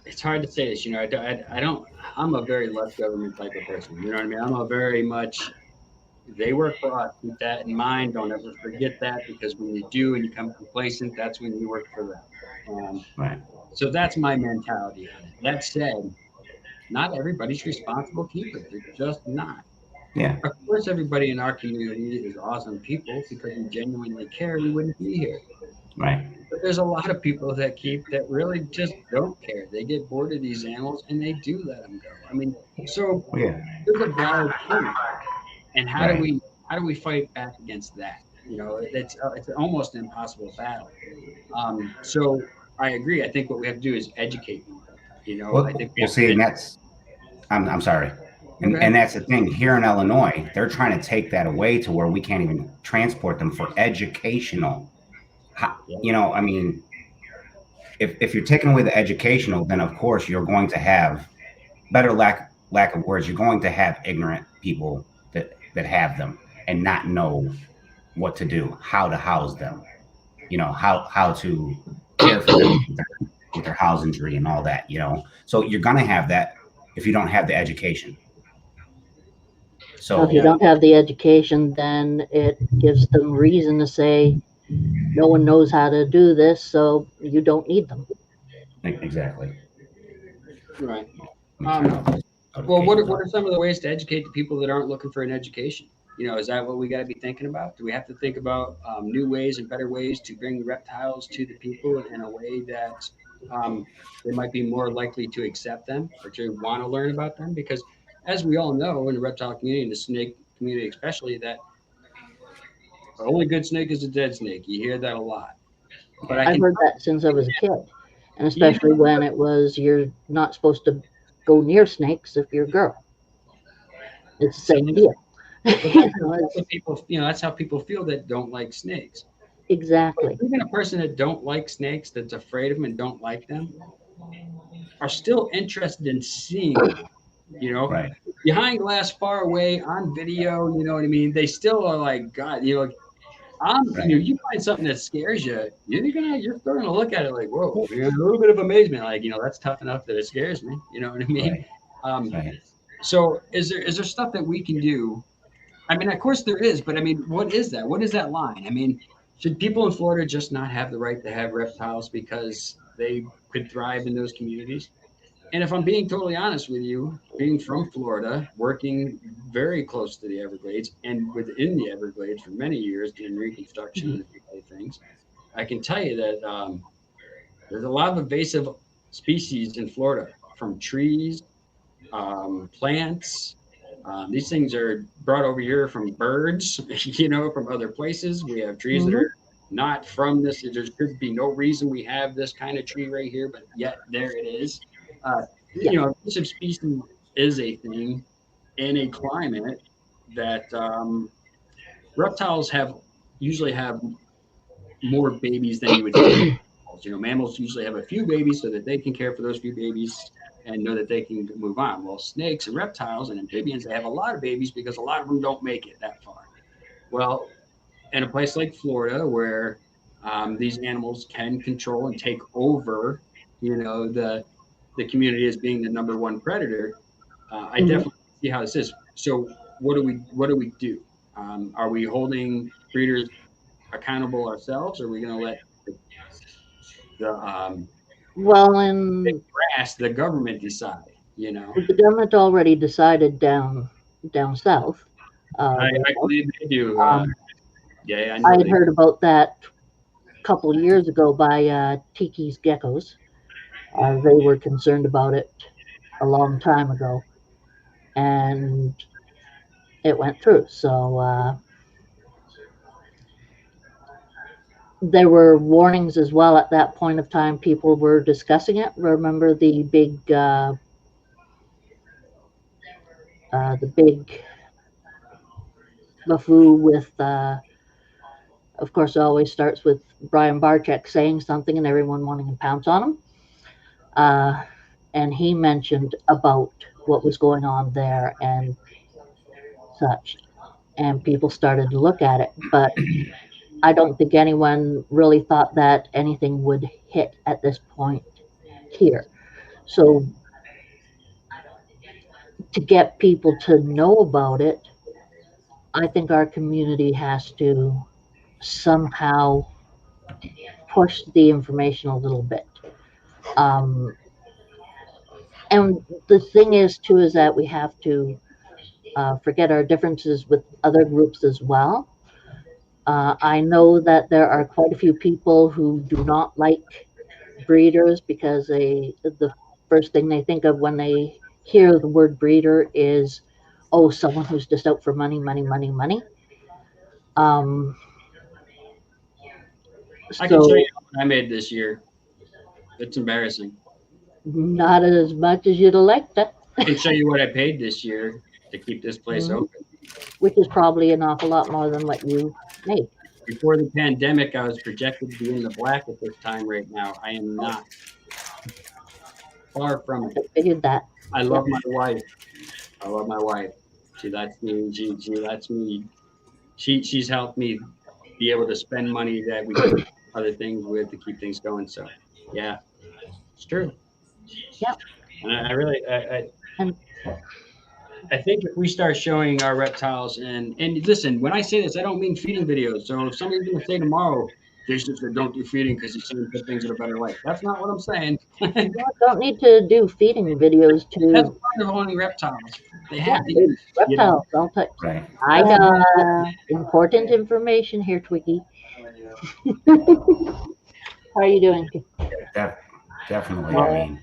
it's hard to say this. I don't. I'm a very left government type of person. You know what I mean? I'm a very much. They work for us. Keep that in mind. Don't ever forget that, because when you do and you become complacent, that's when you work for them.
Right.
So that's my mentality on it. That said, not everybody's responsible keepers. They're just not.
Yeah.
Of course, everybody in our community is awesome people because we genuinely care. We wouldn't be here.
Right.
But there's a lot of people that keep that really just don't care. They get bored of these animals and they do let them go. I mean, so
Well, yeah.
there's a valid point. And
Right.
how do we fight back against that? It's almost an impossible battle. So I agree. I think what we have to do is educate more. I
Well,
think we
we'll
have
see,
to
and that's. I'm sorry, and
educate.
that's the thing here in Illinois. They're trying to take that away to where we can't even transport them for educational.
Yeah.
I mean, if you're taking away the educational, then of course you're going to have better lack of words. You're going to have ignorant people that have them and not know what to do, how to house them, how to care for them with their husbandry and all that. So you're gonna have that if you don't have the education.
Well, if
So
you
Yeah.
don't have the education, then it gives them reason to say, no one knows how to do this, so you don't need them.
exactly.
Right.
Let me turn
Um,
all those
well,
notifications
what
off.
are some of the ways to educate the people that aren't looking for an education? Is that what we got to be thinking about? Do we have to think about new ways and better ways to bring reptiles to the people in a way that um, they might be more likely to accept them or to want to learn about them? Because as we all know in the reptile community, in the snake community especially, that the only good snake is a dead snake. You hear that a lot. But I
Yeah.
I've
can
heard that since I was a kid, and especially
even
when it was you're not supposed to go near snakes if you're a girl. It's the
so
same deal.
but that's
It's
what people that's how people feel that don't like snakes. But
exactly.
even a person that don't like snakes, that's afraid of them and don't like them, are still interested in seeing them. You know,
Right.
behind glass, far away, on video. You know what I mean? They still are like, God.
Right.
You find something that scares you, you're still gonna look at it like, whoa, a little bit of amazement. Like, that's tough enough that it scares me. You know what I mean?
Right.
Um,
Right.
so is there stuff that we can do? I mean, of course there is, but I mean, what is that? What is that line? I mean, should people in Florida just not have the right to have reptiles because they could thrive in those communities? And if I'm being totally honest with you, being from Florida, working very close to the Everglades and within the Everglades for many years doing reconstruction and a few other things, I can tell you that there's a lot of invasive species in Florida, from trees, plants. These things are brought over here from birds, from other places. We have trees that
Hmm.
are not from this. There could be no reason we have this kind of tree right here, but yet there it is. Uh,
Yeah,
invasive species is a thing in a climate that reptiles usually have more babies than you would think. Mammals usually have a few babies so that they can care for those few babies and know that they can move on. Well, snakes and reptiles and amphibians, they have a lot of babies because a lot of them don't make it that far. Well, in a place like Florida, where these animals can control and take over, the community as being the number one predator, I
hmm,
definitely see how this is. So, what do we do? Are we holding breeders accountable ourselves? Or are we going to let the
well,
big
and
brass, the government decide?
the government already decided down south,
I,
where
I believe they do.
um,
Yeah, I
I
know
had heard about that a couple of years ago by Tiki's Geckos. They were concerned about it a long time ago, and it went through. So there were warnings as well at that point of time. People were discussing it. Remember the big buffoo with, of course, it always starts with Brian Barczyk saying something and everyone wanting to pounce on him. And he mentioned about what was going on there and such, and people started to look at it. But I don't think anyone really thought that anything would hit at this point here. So to get people to know about it, I think our community has to somehow push the information a little bit. Um, and the thing is, too, is that we have to forget our differences with other groups as well. I know that there are quite a few people who do not like breeders because the first thing they think of when they hear the word breeder is, oh, someone who's just out for money, money, money, money. Um,
I can show you
so
what I made this year. It's embarrassing.
not as much as you'd like to,
I can show you what I paid this year to keep this place
Mhm.
open.
Which is probably an awful lot more than what you made.
Before the pandemic, I was projected to be in the black at this time right now. I am not. Far from it.
I figured that.
I
Yep.
love my wife. I love my wife. She lets me. She lets me. She's helped me be able to spend money that we could do other things with to keep things going. So, yeah, it's true.
Yep.
And I really,
And
I think if we start showing our reptiles and listen, when I say this, I don't mean feeding videos. So if somebody's going to say tomorrow, Jason said don't do feeding because he's saying put things in a better light. That's not what I'm saying. That's
you don't need to do feeding videos
part
to,
of owning reptiles. They
yeah,
have to eat, you know.
reptiles, all types.
Right.
I got important information here, Twiggy. How are you doing?
That definitely. I
Yeah.
mean,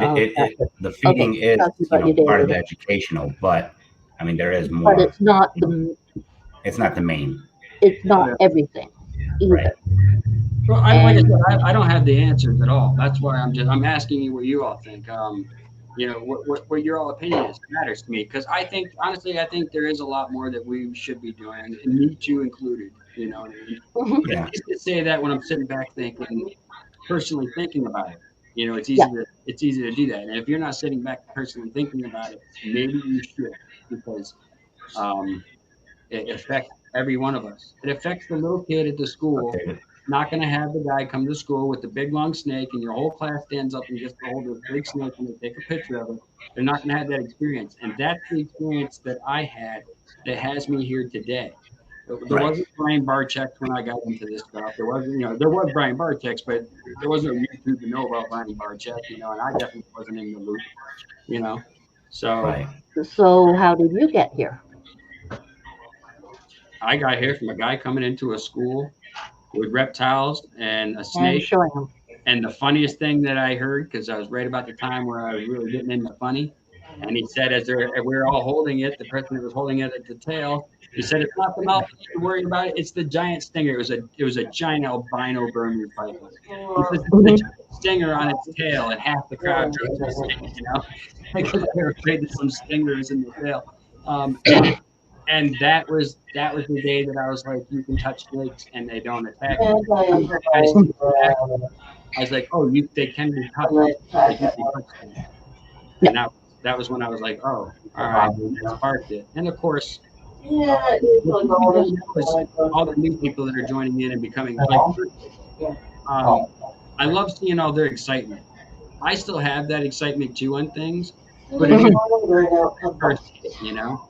Oh,
the
okay.
feeding is,
Talking about your
part of
daily,
the educational, but I mean, there is
but
more.
it's not the,
It's not the main.
it's not everything
Right.
either.
Well, like I
And
said, I don't have the answers at all. That's why I'm asking you what you all think. You know what your all opinion is. It matters to me because I think honestly I think there is a lot more that we should be doing, and me too included. You know what I mean?
mhm,
But
Yeah.
it's easy to say that when I'm sitting back thinking, personally thinking about it. You know,
yeah,
it's easy to do that. And if you're not sitting back personally thinking about it, maybe you should because um, it affects every one of us. It affects the little kid at the school.
Okay.
Not going to have the guy come to school with the big long snake and your whole class stands up and gets to hold this big snake and they take a picture of it. They're not going to have that experience. And that's the experience that I had that has me here today. There
Right.
wasn't Brian Barczyk when I got into this stuff. There wasn't, there was Brian Barczyk, but there wasn't no YouTube to know about Brian Barczyk, and I definitely wasn't in the loop, you know. So
Right.
so how did you get here?
I got here from a guy coming into a school with reptiles and a
And
snake.
showing them.
And the funniest thing that I heard, because I was right about the time where I was really getting into funny, and he said, as we were all holding it, the person that was holding it at the tail, he said, "It's not the mouth that you worry about it; it's the giant stinger." It was a giant albino Burmese python. He says, "It's the
Mhm.
giant stinger on its tail," and half the crowd dropped their seats, because they were afraid of some stingers in the tail. And that was the day that I was like, you can touch snakes and they don't attack you. I was like, oh, they can be touched. Like you can touch them.
Yeah.
And that was when I was like, oh, all right, that sparked it. And of course, what people don't know is all the new people that are joining in and becoming like. Um, I love seeing all their excitement. I still have that excitement too on things, but it is first, you know.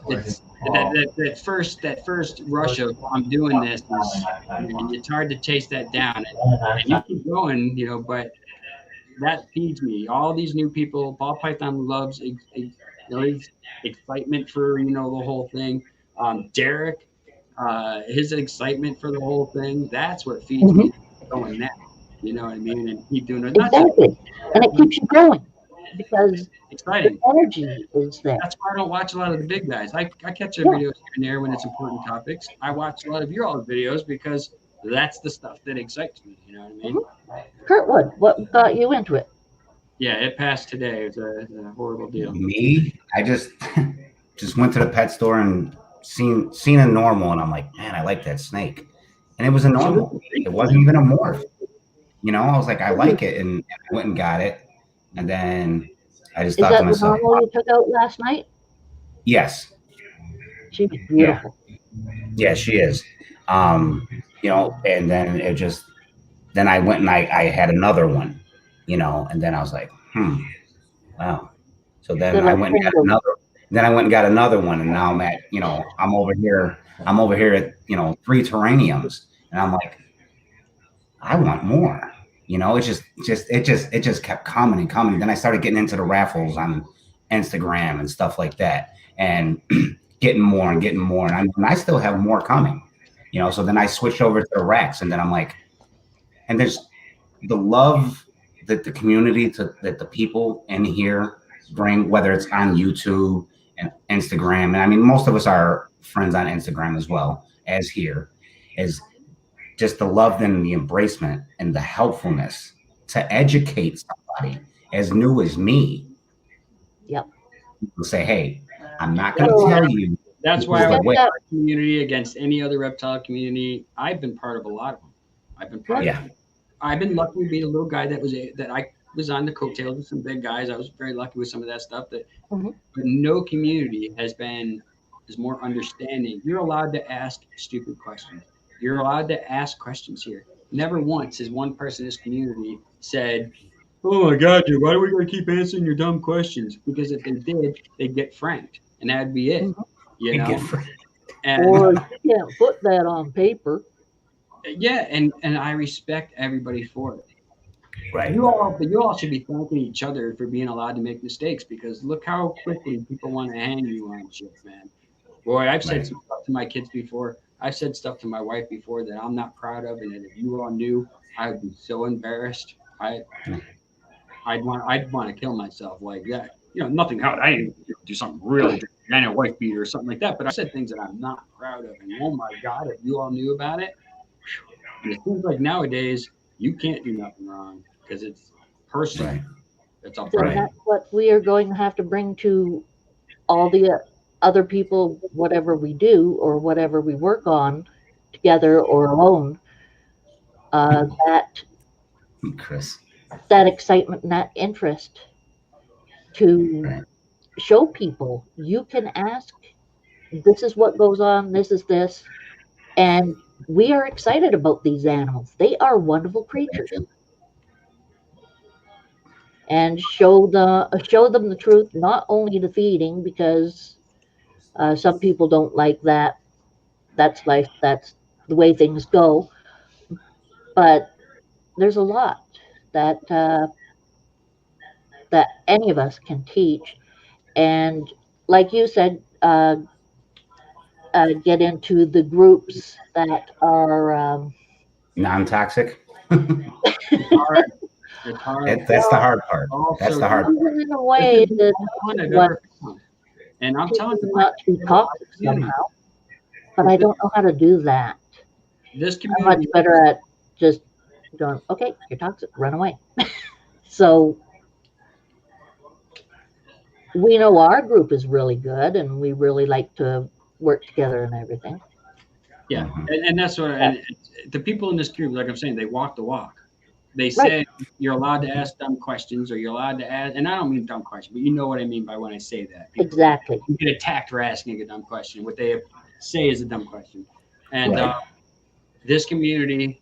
It's that first rush of I'm doing this is it's hard to chase that down and you keep going, but that feeds me. All these new people, Ball Python loves his excitement for the whole thing. Derek, his excitement for the whole thing, that's what feeds me going now. You know what I mean? And keep doing it. Not just
Exactly. And it keeps you going because the
exciting.
energy is there.
That's why I don't watch a lot of the big guys. I catch their
Yeah.
videos here and there when it's important topics. I watch a lot of your all videos because that's the stuff that excites me. You know what I mean?
Kurtwood, what got you into it?
Yeah, it passed today. It was a horrible deal.
Me, I just just went to the pet store and seen a normal, and I'm like, man, I like that snake, and it was a normal. It wasn't even a morph. You know, I was like, I like it, and I went and got it, and then I just
Is
thought to
that the
myself,
normal you took out last night?
yes,
She was
yeah,
beautiful.
yeah, she is. You know, and then it just then I went and I had another one, you know, and then I was like, wow. So then
They're
I
like
went and got
penguins.
another. Then I went and got another one, and now I'm at, you know, I'm over here. I'm over here at, you know, 3 terraniums, and I'm like, I want more. You know, it just kept coming and coming. Then I started getting into the raffles on Instagram and stuff like that, and getting more and getting more, and I still have more coming. You know, so then I switched over to the racks, and then I'm like, and there's the love that the community that the people in here bring, whether it's on YouTube and Instagram, and I mean most of us are friends on Instagram as well as here, is just the love and the embracement and the helpfulness to educate somebody as new as me.
Yep.
To say, hey, I'm not going to
So
tell you
That's
this
why
is
I
the
would
way.
put our community against any other reptile community. I've been part of a lot of them. I've been part
Yeah,
of. I've been lucky to be a little guy that I was on the coattails of some big guys. I was very lucky with some of that stuff.
Mhm.
But no community is more understanding. You're allowed to ask stupid questions. You're allowed to ask questions here. Never once has one person in this community said, "Oh my God, dude, why do we gotta keep answering your dumb questions?" Because if they did, they'd get franked, and that'd be it.
Mhm.
You
it get
know.
fr-
And
Or you can't put that on paper.
yeah, and I respect everybody for it.
right,
But you all should be thanking each other for being allowed to make mistakes because look how quickly people want to hang you on shit, man. Boy, I've said
right,
some stuff to my kids before. I've said stuff to my wife before that I'm not proud of, and that if you all knew, I would be so embarrassed. I'd want to kill myself like that. You know, nothing. I didn't do something really, I didn't wife beater or something like that. But I said things that I'm not proud of, and oh my God, if you all knew about it. And it seems like nowadays you can't do nothing wrong because it's personal.
right,
It's up
Then
front.
right,
that's what we are going to have to bring to all the other people, whatever we do or whatever we work on together or alone, that
Chris,
excitement and that interest to
right,
show people you can ask, this is what goes on, this is this, and we are excited about these animals. They are wonderful creatures, and show them the truth, not only the feeding, because some people don't like that. That's life. That's the way things go. But there's a lot that that any of us can teach, and like you said, get into the groups that are
non-toxic.
It's hard. It's hard.
That's the
well,
hard part. That's
Also,
the hard part.
even in a
this is
way
the
that
most fun I've
what
ever found. And I'm
teaches
telling you,
them
my
not to be
favorite
toxic
community.
somehow. But I don't know how to do that.
This
I'm much
community,
better at just going, okay, you're toxic, run away. So we know our group is really good and we really like to work together and everything.
yeah,
Mhm.
and that's what.
Yeah.
And the people in this group, like I'm saying, they walk the walk. They
Right.
say you're allowed to ask dumb questions, or you're allowed to ask. And I don't mean dumb questions, but you know what I mean by when I say that. People
Exactly.
you get attacked for asking a dumb question. What they say is a dumb question, and
Right.
this community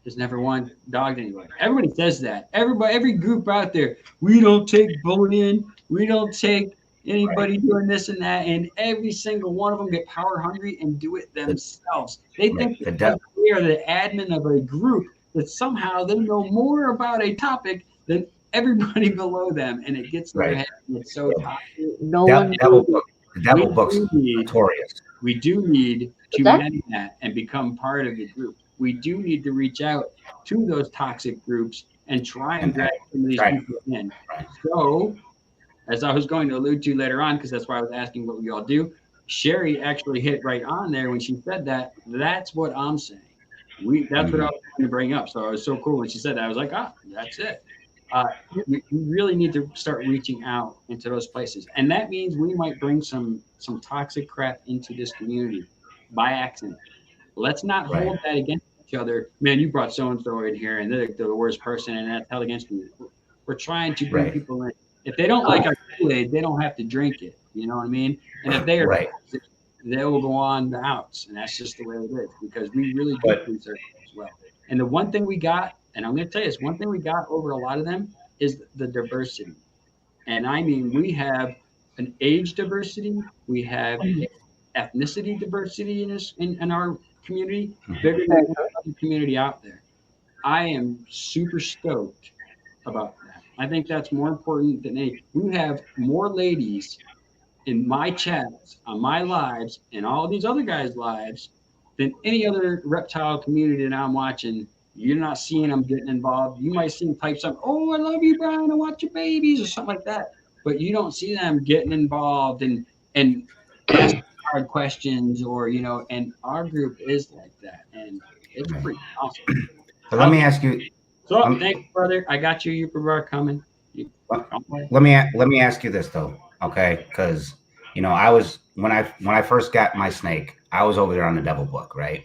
has never once dogged anybody. Everybody says that. Every group out there, we don't take bullying. We don't take anybody doing this and that. And every single one of them get power hungry and do it
The,
themselves. They think
right. The
because they are the admin of a group that somehow they know more about a topic than everybody below them, and it gets to their
right.
head. And it's so toxic.
No one
Devil
knows.
book. The
We
devil book's
do need
notorious.
We do need to
that?
mend that and become part of the group. We do need to reach out to those toxic groups and try and drag some of these
Right.
people in.
Right.
So, as I was going to allude to later on, because that's why I was asking what we all do, Sherry actually hit right on there when she said that. That's what I'm saying. That's what I was going to bring up. So it was so cool when she said that. I was like, ah, that's it. We really need to start reaching out into those places, and that means we might bring some toxic crap into this community by accident. Let's not
Right.
hold that against each other. Man, you brought so and so in here, and they're the worst person, and that's held against you. We're trying to bring
Right.
people in. If they don't like our Kool-Aid, they don't have to drink it. You know what I mean? And if they are,
Right.
they will go on the outs, and that's just the way it is because we really do
But-
police ourselves as well. And the one thing we got, and I'm going to tell you, this one thing we got over a lot of them is the diversity. And I mean, we have an age diversity, we have ethnicity diversity in our community, bigger than any other community out there. I am super stoked about that. I think that's more important than any. We have more ladies in my chats, on my lives, and all these other guys' lives than any other reptile community that I'm watching. You're not seeing them getting involved. You might see them type something, oh, I love you, Brian, I watch your babies, or something like that. But you don't see them getting involved and asking hard questions or, and our group is like that. And it's
Right.
pretty awesome.
But let me ask you.
So, thanks, brother. I got you. You are coming.
Let me ask you this though, okay? Because I was when I first got my snake, I was over there on the Devil Book, right?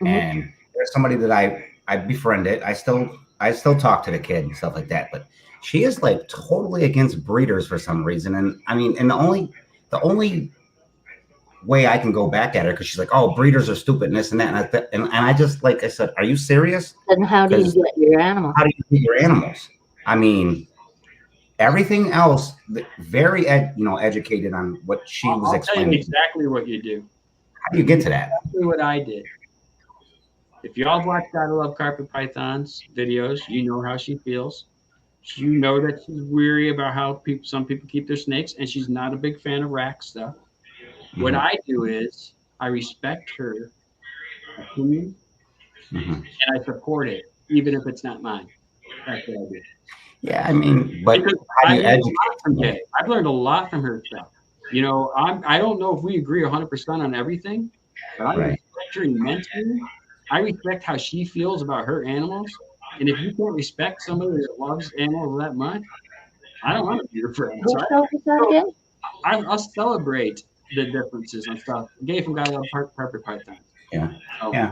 And there's somebody that I befriended. I still talk to the kid and stuff like that, but she is like totally against breeders for some reason. And I mean, and the only way I can go back at her because she's like, oh, breeders are stupid and this and that, and I just, like I said, are you serious?
Then how do you get your animal?
How do you get your animals? I mean, everything else, very educated on what she was explaining.
Tell you exactly what you do.
How do you get to that?
Exactly what I did. If y'all watch Gotta Love Carpet Python's videos, you know how she feels. You know that she's weary about how some people keep their snakes, and she's not a big fan of rack stuff. What I do is I respect her opinion and I support it, even if it's not mine. That's what I do.
Yeah, I mean, but how do you educate?
I've learned a lot from her stuff. I don't know if we agree 100% on everything, but I respect her immensely. I respect how she feels about her animals. And if you can't respect somebody that loves animals that much, I don't want to be your friend.
Who show is that again?
I'll celebrate the differences and stuff. Gay from Gotta Love Carpet Python.
Yeah.
So,
yeah.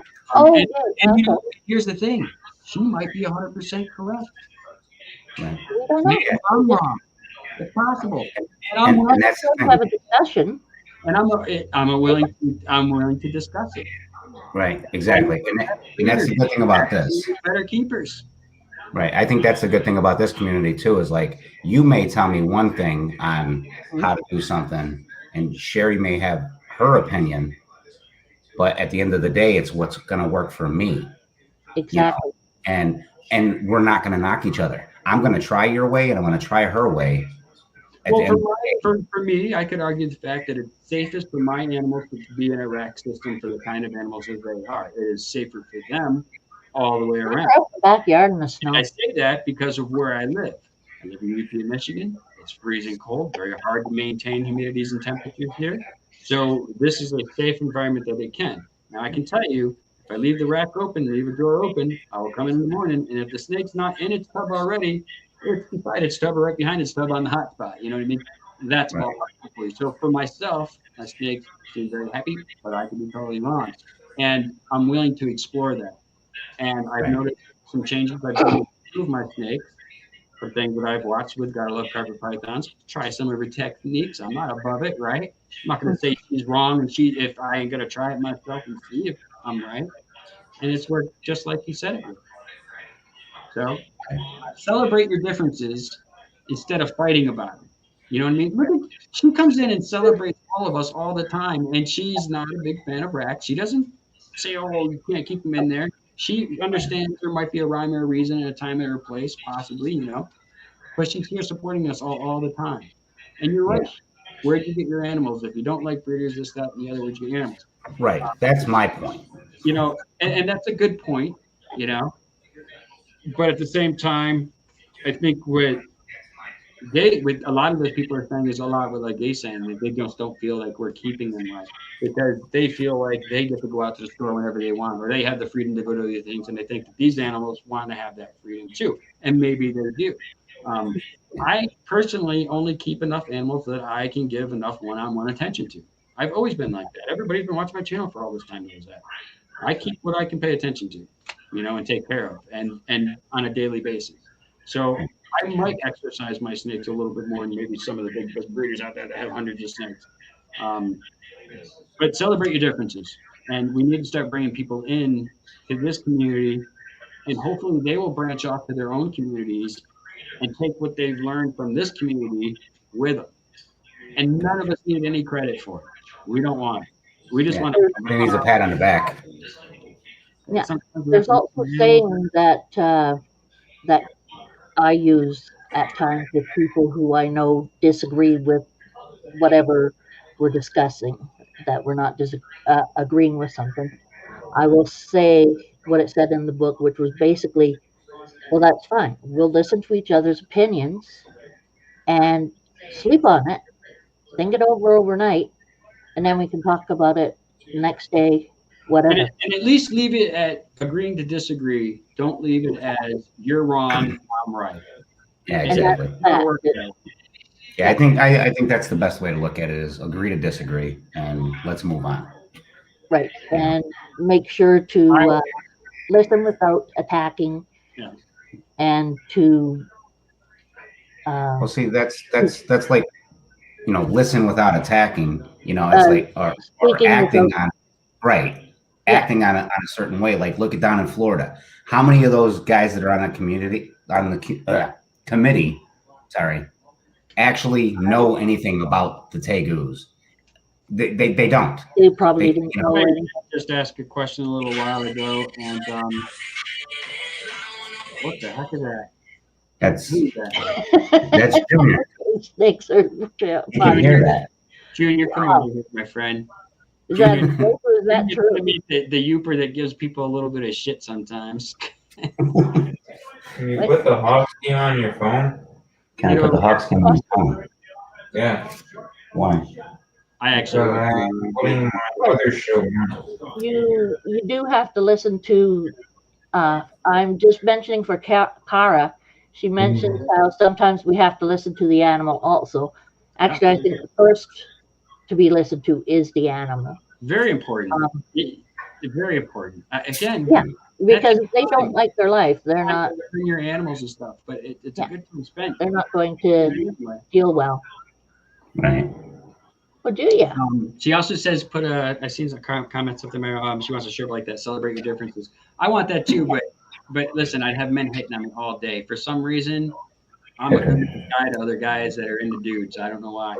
And here's the thing. She might be 100% correct.
Right.
We don't know.
I'm wrong. It's possible.
And that's the
Let's have a
thing.
discussion.
And I'm willing to discuss it.
Right, exactly. And that's the good thing about this.
Better keepers.
Right. I think that's the good thing about this community too, is like you may tell me one thing on how to do something, and Sherry may have her opinion, but at the end of the day, it's what's going to work for me.
Exactly.
And we're not going to knock each other. I'm going to try your way, and I'm going to try her way.
For me, I could argue the fact that it's safest for my animals to be in a rack system for the kind of animals as they are. It is safer for them all the way around.
Backyard in the snow.
I say that because of where I live. I live in UP, Michigan. It's freezing cold, very hard to maintain humidities and temperatures here. So this is a safe environment that they can. Now I can tell you, if I leave the rack open, leave a door open, I will come in the morning, and if the snake's not in its tub already, it's beside its tub or right behind its tub on the hot spot. You know what I mean? That's all. So for myself, my snakes seem very happy, but I could be totally wrong. And I'm willing to explore that. And I've noticed some changes I've done to improve my snakes from things that I've watched with Gotta Love Carpet Pythons. Try some of her techniques. I'm not above it, right? I'm not going to say she's wrong and if I ain't going to try it myself and see if I'm right. And it's worked just like you said it would. So celebrate your differences instead of fighting about it. You know what I mean? Look, she comes in and celebrates all of us all the time, and she's not a big fan of racks. She doesn't say, "Oh, you can't keep them in there." She understands there might be a rhyme or a reason and a time and a place, possibly, but she's here supporting us all the time. And you're right. Where'd you get your animals? If you don't like breeders, this, that, and the other, where'd you get your animals?
Right. That's my point.
You know, and that's a good point, you know. But at the same time, I think with a lot of those people are saying is a lot with like they saying that they just don't feel like we're keeping them right because they feel like they get to go out to the store whenever they want or they have the freedom to go to these things and they think that these animals want to have that freedom too, and maybe they do. I personally only keep enough animals that I can give enough one-on-one attention to. I've always been like that. Everybody's been watching my channel for all this time. Knows that I keep what I can pay attention to, you know, and take care of, and on a daily basis. So I might exercise my snakes a little bit more than maybe some of the big breeders out there that have hundreds of snakes. But celebrate your differences, and we need to start bringing people in to this community, and hopefully they will branch off to their own communities and take what they've learned from this community with them. And none of us need any credit for it. We don't want it. We just want to.
He needs a pat on the back.
Yeah. There's also saying that that I use at times with people who I know disagree with whatever we're discussing, that we're not agreeing with something. I will say what it said in the book, which was basically, well, that's fine. We'll listen to each other's opinions and sleep on it, think it over overnight, and then we can talk about it next day, whatever.
And at least leave it at agreeing to disagree. Don't leave it as you're wrong, I'm right.
Yeah, exactly. Yeah, I think that's the best way to look at it is agree to disagree and let's move on.
Right. And make sure to listen without attacking.
Yeah.
And to
well, see, that's like, you know, listen without attacking, you know, it's like or acting on acting on a certain way. Like look at down in Florida. How many of those guys that are on the committee, actually know anything about the tegus? They don't.
They probably didn't know anything.
Just asked a question a little while ago, and what the heck is that?
That's Junior.
Snakes are
You can hear that.
Junior, come over here, my friend.
Is that true or is that true?
The youper that gives people a little bit of shit sometimes.
Can you put the hawk ski on your phone?
Can I put the hawk ski on my phone?
Yeah.
Why?
I actually.
I'm putting my other show on.
You do have to listen to. I'm just mentioning for Kara. She mentioned how sometimes we have to listen to the animal also. Actually, I think the first to be listened to is the animal.
Very important. Very important. Again.
Yeah, because if they don't like their life, they're not.
Bring your animals and stuff, but it's a good time spent.
They're not going to feel well.
Right.
Well, do you?
She also says, I've seen some comments up there. She wants a shirt like that. Celebrate your differences. I want that too, but listen, I'd have men hitting on me all day. For some reason, I'm a good guy to other guys that are into dudes. I don't know why.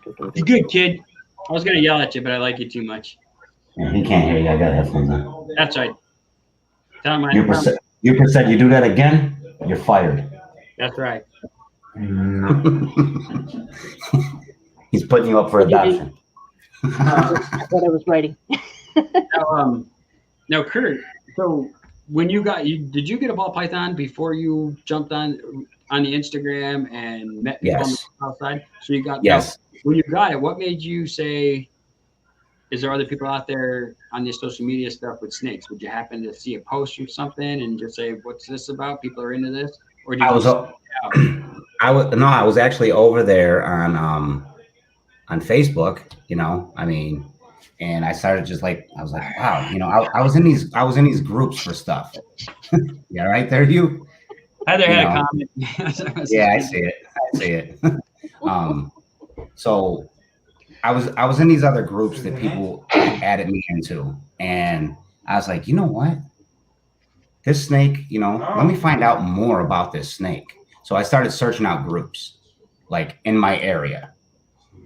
It's good, kid. I was gonna yell at you, but I like you too much.
Yeah, he can't hear you. I got headphones on.
That's right. Tell him
you said you do that again, you're fired.
That's right.
He's putting you up for adoption.
That's what I was writing.
Now, Kurt. So when did you get a ball python before you jumped on the Instagram and met people on the outside? So you got when you got it, what made you say, is there other people out there on this social media stuff with snakes? Would you happen to see a post or something and just say, what's this about? People are into this? Or did
I was actually over there on Facebook, you know, I mean, and I started just like, I was like, wow, you know, I was in these groups for stuff. Yeah, right there, you.
Heather had a comment.
Yeah, I see it. So I was in these other groups that people added me into, and I was like, you know what? This snake, you know, let me find out more about this snake. So I started searching out groups, like in my area,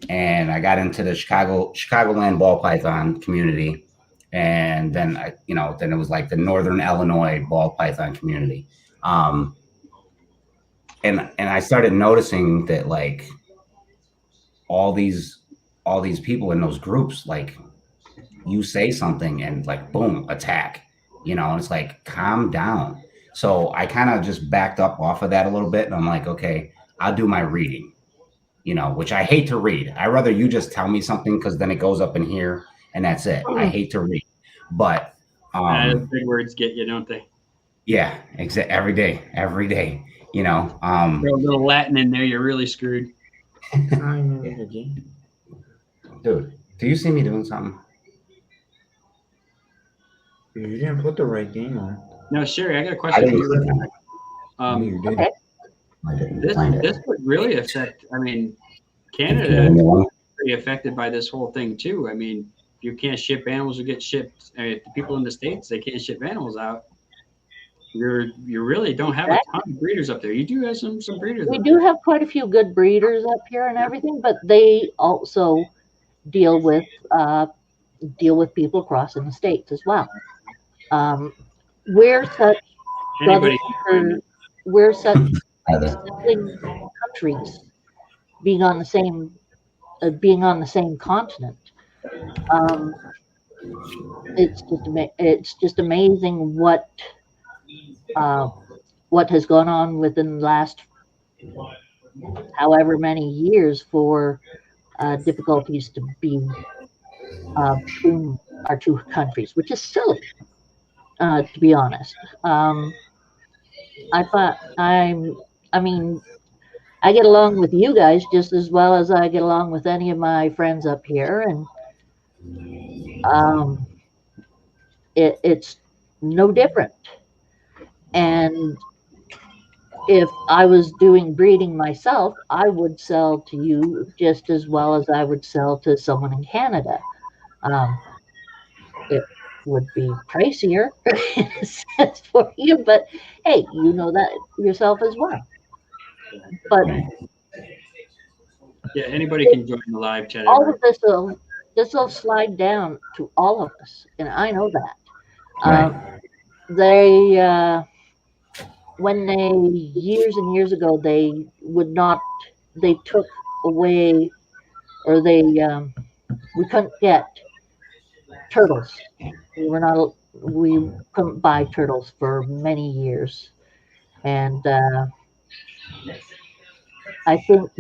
and I got into the Chicagoland ball python community, and then then it was like the Northern Illinois ball python community. and I started noticing that like all these people in those groups, like you say something and like boom, attack, you know, and it's like calm down. So I kind of just backed up off of that a little bit, and I'm like, okay, I'll do my reading, you know, which I hate to read. I rather you just tell me something because then it goes up in here and that's it. I hate to read, but
big words get you, don't they?
yeah, every day, you know.
Throw a little Latin in there, you're really screwed.
Dude, do you see me doing something?
You didn't put the right game on.
No, Sherry, I got a question for you.
You did.
Okay.
This would really affect, I mean, Canada is pretty affected by this whole thing too. I mean, if you can't ship animals or get shipped, I mean, if the people in the States, they can't ship animals out, you really don't have a ton of breeders up there. You do have some breeders.
We do have quite a few good breeders up here and everything, but they also deal with people crossing the states as well. We're such we're such sibling countries, being on the same continent. It's just amazing what has gone on within the last however many years for difficulties to be between our two countries, which is silly, to be honest. I mean, I get along with you guys just as well as I get along with any of my friends up here, and it's no different. And if I was doing breeding myself, I would sell to you just as well as I would sell to someone in Canada. It would be pricier in a sense for you, but hey, you know that yourself as well. But
yeah, anybody can join the live chat.
All of this will slide down to all of us, and I know that. They when they years and years ago they took away, or we couldn't get turtles. We couldn't buy turtles for many years, and I think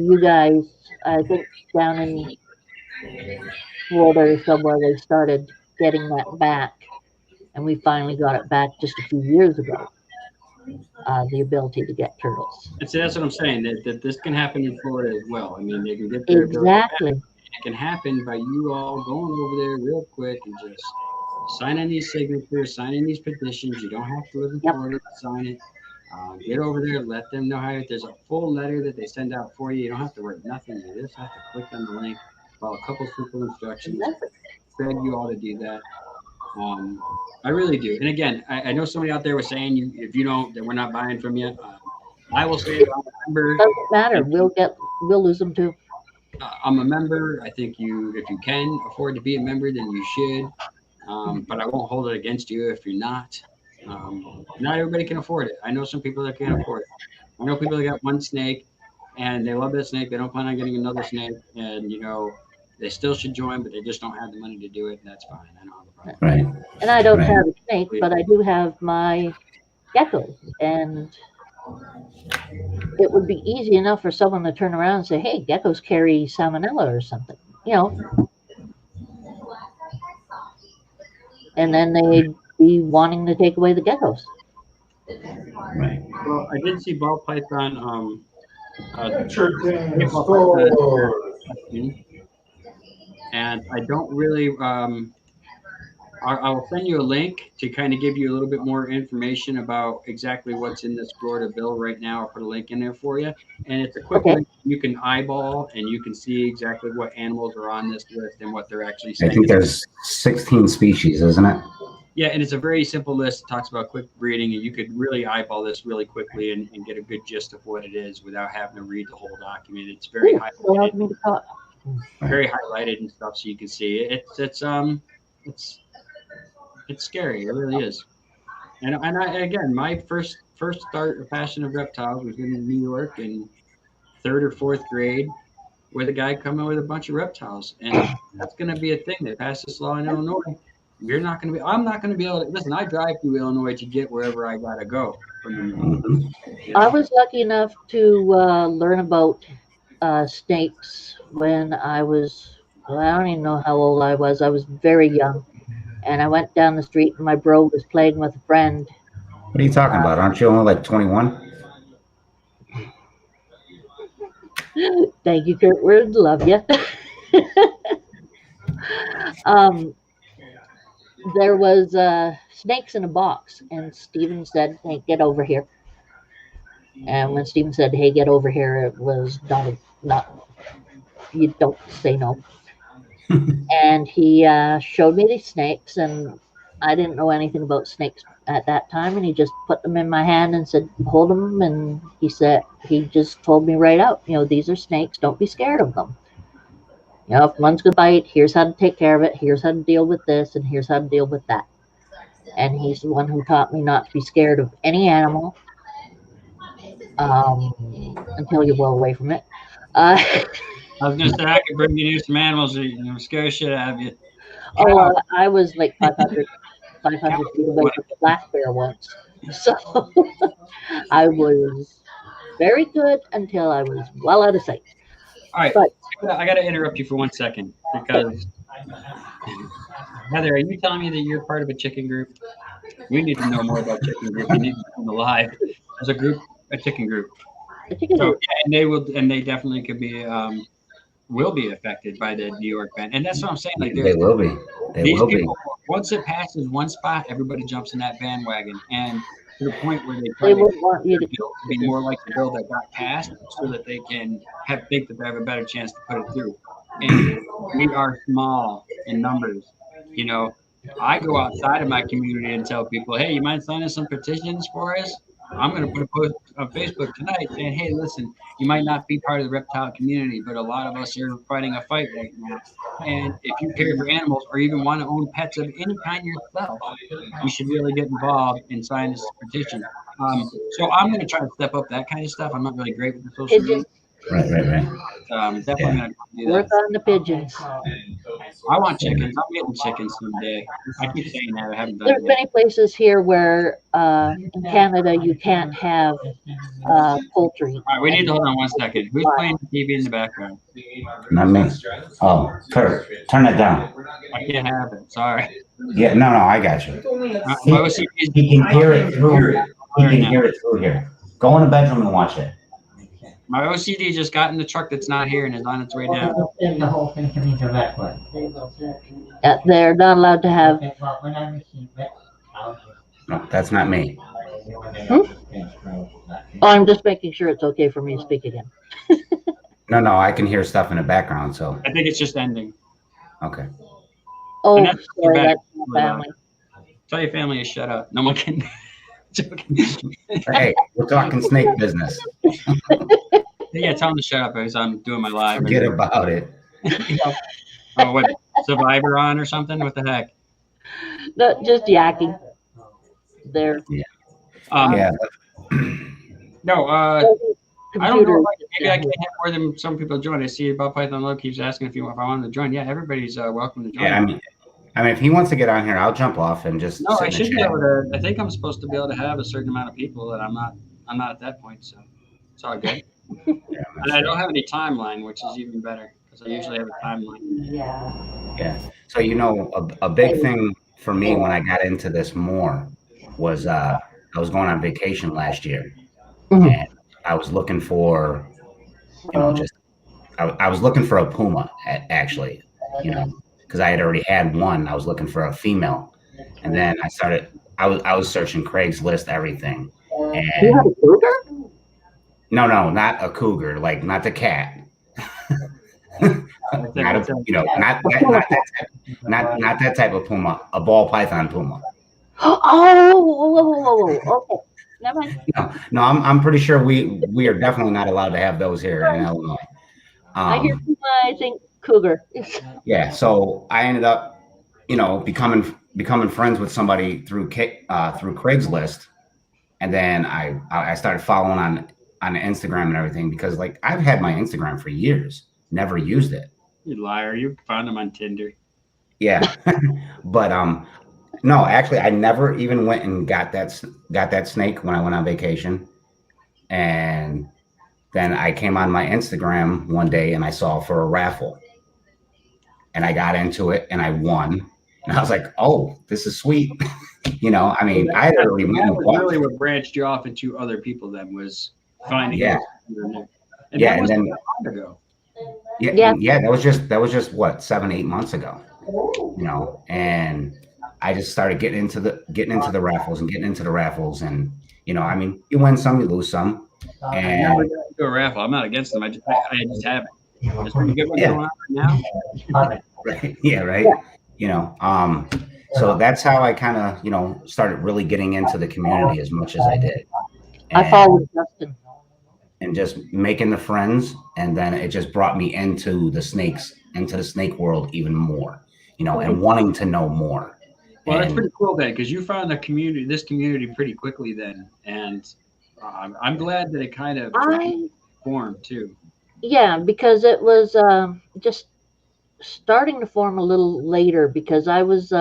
down in Florida or somewhere they started getting that back, and we finally got it back just a few years ago. The ability to get turtles.
So that's what I'm saying. That this can happen in Florida as well. I mean, they can get
their exactly.
It can happen by you all going over there real quick and just signing these signatures, signing these petitions. You don't have to live in Florida to sign it. Get over there, let them know how. There's a full letter that they send out for you. You don't have to write nothing. You just have to click on the link, follow a couple simple instructions. Beg you all to do that. I really do. And again, I know somebody out there was saying, if you don't, then we're not buying from you. I will say, I'm a member.
Doesn't matter. We'll lose them too.
I'm a member. I think if you can afford to be a member, then you should. But I won't hold it against you if you're not. Not everybody can afford it. I know some people that can't afford it. I know people that got one snake and they love that snake. They don't plan on getting another snake, and they still should join, but they just don't have the money to do it, and that's fine. I don't have a problem.
Right.
And I don't have a snake, but I do have my gecko, and it would be easy enough for someone to turn around and say, "Hey, geckos carry salmonella or something," and then they'd be wanting to take away the geckos.
Right.
Well, I did see ball python. And I don't really. I will send you a link to kind of give you a little bit more information about exactly what's in this Florida bill right now. I'll put a link in there for you, and it's a quick link you can eyeball, and you can see exactly what animals are on this list and what they're actually saying.
I think there's 16 species, isn't it?
Yeah, and it's a very simple list. It talks about quick breeding, and you could really eyeball this really quickly and get a good gist of what it is without having to read the whole document. It's very highlighted, very highlighted and stuff, so you can see it. It's scary. It really is. And I, again, my first start passion of reptiles was in New York in third or fourth grade with a guy coming with a bunch of reptiles. And that's going to be a thing. They passed this law in Illinois. I'm not going to be able to, listen, I drive through Illinois to get wherever I got to go from New York. You
I
know?
was lucky enough to learn about snakes when I was, well, I don't even know how old I was. I was very young. And I went down the street and my bro was playing with a friend.
What are you talking about? Aren't you only like 21?
Thank you, Kurt Word. Love you. There was snakes in a box, and Steven said, "Hey, get over here." And when Steven said, "Hey, get over here," it was not you don't say no. And he showed me these snakes, and I didn't know anything about snakes at that time. And he just put them in my hand and said, "Hold them." And he just told me right out, these are snakes. Don't be scared of them. If one's gonna bite, here's how to take care of it. Here's how to deal with this, and here's how to deal with that. And he's the one who taught me not to be scared of any animal until you're well away from it.
I was going to say, I could bring you some animals that scare shit out of you.
I was like 500 feet away from the black bear once. So I was very good until I was well out of sight.
All right,
But
I got to interrupt you for 1 second because Heather, are you telling me that you're part of a chicken group? We need to know more about chicken group. You need to come alive as a group, a chicken group. So yeah, and they definitely could be will be affected by the New York ban, and that's what I'm saying. Like
They will be. They will be.
Once it passes one spot, everybody jumps in that bandwagon, and to the point where they
would want you to
be more like the bill that got passed, so that they can think that they have a better chance to put it through. And we are small in numbers. I go outside of my community and tell people, "Hey, you mind signing some petitions for us?" I'm going to put a post on Facebook tonight saying, "Hey, listen, you might not be part of the reptile community, but a lot of us are fighting a fight right now. And if you care for animals or even want to own pets of any kind yourself, you should really get involved and sign this petition." So I'm going to try to step up that kind of stuff. I'm not really great with the social media.
Right.
Definitely going to do that.
work on the pigeons.
I want chickens. I'm getting chickens someday. I keep saying that. I haven't done
There's
it yet.
many places here where in Canada you can't have poultry.
All right, we need to hold on 1 second. Who's playing the TV in the background?
Not me. Oh, Kurt, turn it down.
I can't have it. Sorry.
Yeah, no, I got you.
My OCD is
He can hear it through. He can hear it through here. Go in the bedroom and watch it.
My OCD just got in the truck that's not here and is on its way down.
The whole thing to me directly.
They're not allowed to have.
Okay, well, when I receive it, I'll just.
No, that's not me.
I'm just making sure it's okay for me to speak again.
No, I can hear stuff in the background, so.
I think it's just ending.
Okay.
Oh,
And that's
sorry,
back.
that's my family.
Tell your family to shut up. No one can. Joking.
Hey, we're talking snake business.
Yeah, tell them to shut up because I'm doing my live.
Forget about it.
Oh, what? Survivor on or something? What the heck?
No, just yakking. There.
Yeah.
No, I don't know. Maybe I
Computer.
can't have more than some people join. I see about Python Love keeps asking if I wanted to join. Yeah, everybody's welcome to join.
Yeah, I mean, if he wants to get on here, I'll jump off and just.
No,
sit
I
in the
should be
chat.
able to. I think I'm supposed to be able to have a certain amount of people that I'm not at that point, so it's all good.
Yeah,
And I don't have any timeline, which is even better because I usually have a timeline.
Yeah. So a big thing for me when I got into this more was I was going on vacation last year, and I was looking for, I was looking for a puma actually, because I had already had one. I was looking for a female, and then I was searching Craigslist, everything, and
You have a cougar?
no, not a cougar, like not the cat. not that type of puma, a ball python puma.
Oh, okay. Never mind.
No, I'm pretty sure we are definitely not allowed to have those here in Illinois.
I hear I think cougar.
Yeah, so I ended up, becoming becoming friends with somebody through Craigslist, and then I started following on Instagram and everything, because like I've had my Instagram for years, never used it.
You liar! You found them on Tinder.
Yeah, but no, actually, I never even went and got that snake when I went on vacation, and then I came on my Instagram one day and I saw for a raffle, and I got into it and I won, and I was like, oh, this is sweet. I mean, I had already went
That
and
was
bought.
really what branched you off into other people. Then was finding
Yeah.
and
Yeah,
that
and
wasn't
then
that long ago.
yeah, that was just what, 7-8 months ago, and I just started getting into the raffles and getting into the raffles, and I mean, you win some, you lose some,
I never
and
got into a raffle. I'm not against them. I just haven't. There's pretty good ones
Yeah.
going on right now.
right, yeah, right, so that's how I kind of started really getting into the community as much as I did,
I
and,
followed Justin.
and just making the friends, and then it just brought me into the snake world even more, and wanting to know more.
Well, that's
And
pretty cool then, because you found this community pretty quickly then, and I'm glad that it kind of formed too.
Yeah, because it was just starting to form a little later, because I was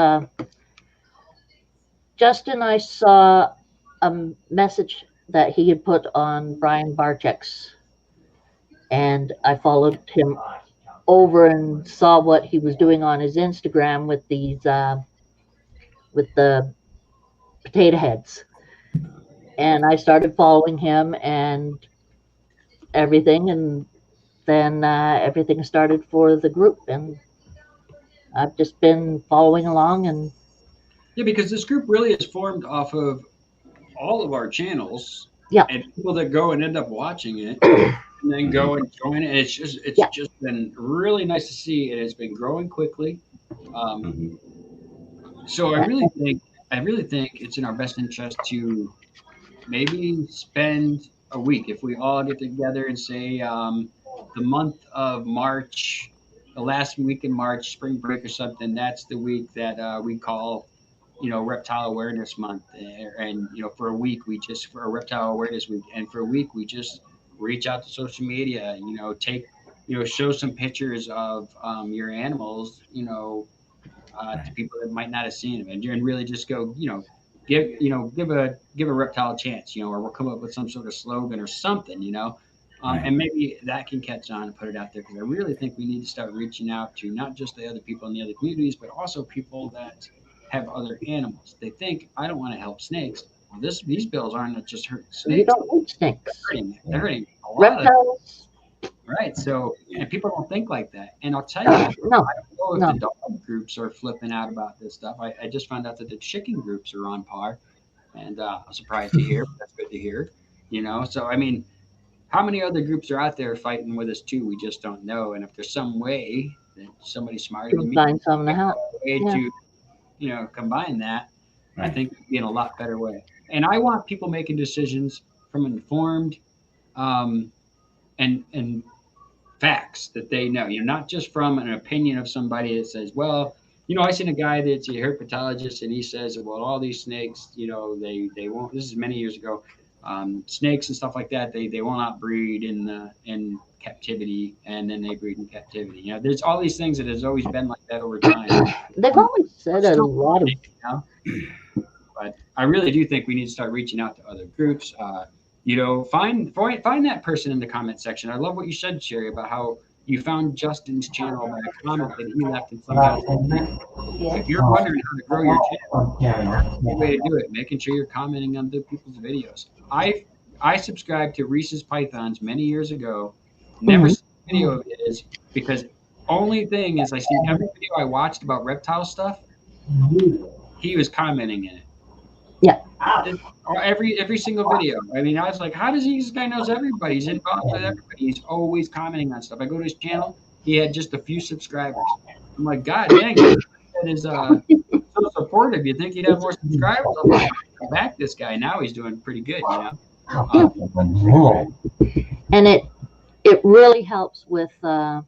Justin. I saw a message that he had put on Brian Barczyk's, and I followed him over and saw what he was doing on his Instagram with these with the potato heads, and I started following him and everything, and then everything started for the group, and I've just been following along. And
Yeah, because this group really is formed off of all of our channels.
Yeah.
And people that go and end up watching it and then go and join it. And it's
Yeah.
just been really nice to see. It has been growing quickly.
mhm,
So I really think it's in our best interest to maybe spend a week if we all get together and say the month of March, the last week in March, spring break or something. That's the week that we call, Reptile Awareness Month, and for a week for a Reptile Awareness Week, and for a week we just reach out to social media. Show some pictures of your animals. To people that might not have seen them, and really just go, give a reptile a chance, or we'll come up with some sort of slogan or something,
Right.
and maybe that can catch on and put it out there, because I really think we need to start reaching out to not just the other people in the other communities, but also people that have other animals. They think I don't want to help snakes. Well, these bills aren't just hurting
you
snakes;
don't need snakes.
they're hurting a lot of
Reptiles,
right. So, and people don't think like that. And I'll tell you, I
no.
don't know if
No.
the dog groups are flipping out about this stuff. I just found out that the chicken groups are on par, and I'm surprised to hear. But that's good to hear. So I mean, how many other groups are out there fighting with us too? We just don't know. And if there's some way that somebody smarter than
Can
me
find something to
figure
help.
out a way
Yeah.
to, combine that, I
Right.
think we'd be in a lot better way. And I want people making decisions from informed, um, and facts that they know. Not just from an opinion of somebody that says, well, I seen a guy that's a herpetologist and he says, well, all these snakes, they won't. This is many years ago. Snakes and stuff like that, they will not breed in captivity, and then they breed in captivity. There's all these things that has always been like that over time.
They've always said a lot of.
But I really do think we need to start reaching out to other groups. Find that person in the comment section. I love what you said, Sherry, about how you found Justin's channel by a comment that he left in somebody else's. If you're wondering how to grow your channel, that's the way to do it. Making sure you're commenting on other people's videos. I subscribed to Reese's Pythons many years ago. Never seen a video of his, because only thing is I see every video I watched about reptile stuff, he was commenting in it.
Yeah.
Or every single video. I mean, I was like, how does this guy knows everybody? He's involved with everybody. He's always commenting on stuff. I go to his channel, he had just a few subscribers. I'm like, God dang, that is so supportive. You'd think he'd have more subscribers. I'm like, back this guy. Now he's doing pretty good,
And it really helps with I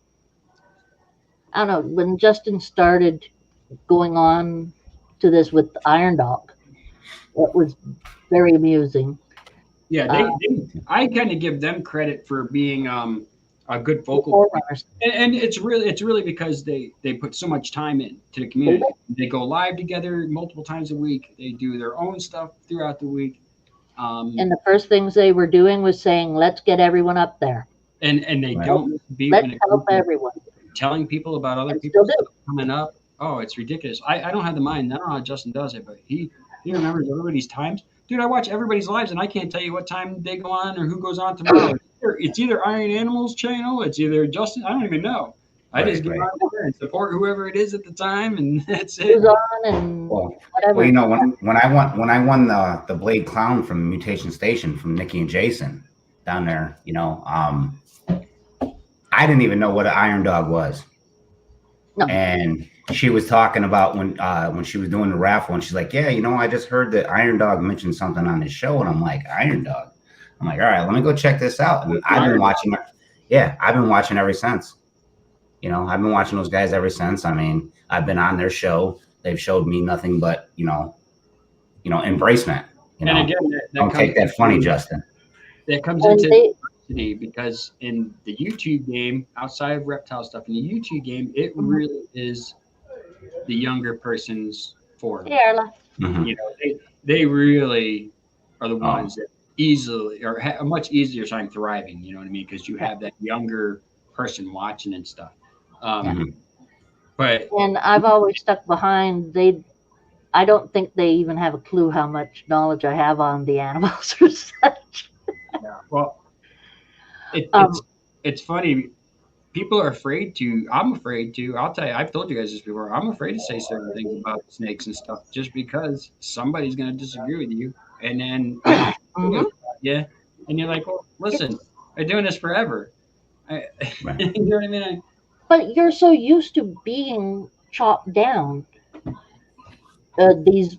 don't know, when Justin started going on to this with Iron Dog. It was very amusing.
Yeah, I kind of give them credit for being a good focal point.
Forerunners.
And it's really because they put so much time into the community. They go live together multiple times a week. They do their own stuff throughout the week.
And the first things they were doing was saying, let's get everyone up there.
And they
Right.
don't be
Let's
in a
help
group of
everyone.
telling people about other
And
people
still do.
coming up. Oh, it's ridiculous. I don't have the mind. I don't know how Justin does it, but he remembers everybody's times. Dude, I watch everybody's lives, and I can't tell you what time they go on or who goes on tomorrow. It's either Iron Animals channel, it's either Justin. I don't even know. I just get
Right.
on there and support whoever it is at the time, and that's it.
Who's on and
Well,
whatever.
well, you know, when I won the Blade Clown from Mutation Station from Nikki and Jason down there, you know, I didn't even know what an Iron Dog was.
No.
And she was talking about when she was doing the raffle, and she's like, "Yeah, you know, I just heard that Iron Dog mentioned something on his show," and I'm like, "Iron Dog." I'm like, "All right, let me go check this out." And I've been watching. Yeah, I've been watching ever since. You know, I've been watching those guys ever since. I mean, I've been on their show. They've showed me nothing but embracement. You know,
And again,
don't take that funny, Justin.
That comes
And
into
they,
diversity because in the YouTube game, outside of reptile stuff, in the YouTube game, it really is the younger person's form.
yeah,
Mhm.
You know, they really are the
Oh.
ones that easily or have a much easier time thriving. You know what I mean? Because you have that younger person watching and stuff.
Mhm.
But
and I've always stuck behind. I don't think they even have a clue how much knowledge I have on the animals or such.
yeah, well,
Um,
it's funny. People are afraid to. I'm afraid to. I'll tell you. I've told you guys this before. I'm afraid to say certain things about snakes and stuff, just because somebody's going to disagree with you, and then
Mhm.
yeah, and you're like, well, listen, I'm doing this forever.
Right.
You know what I mean?
But you're so used to being chopped down. These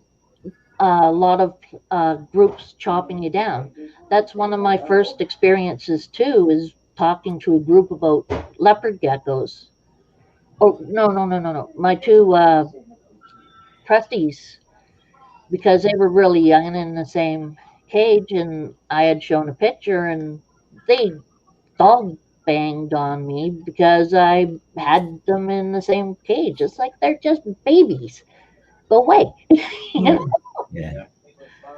a lot of groups chopping you down. That's one of my first experiences too. Is talking to a group about leopard geckos. Oh no! My two trustees, because they were really young and in the same cage, and I had shown a picture, and they dog banged on me because I had them in the same cage. It's like they're just babies. Go away. You know?
Yeah.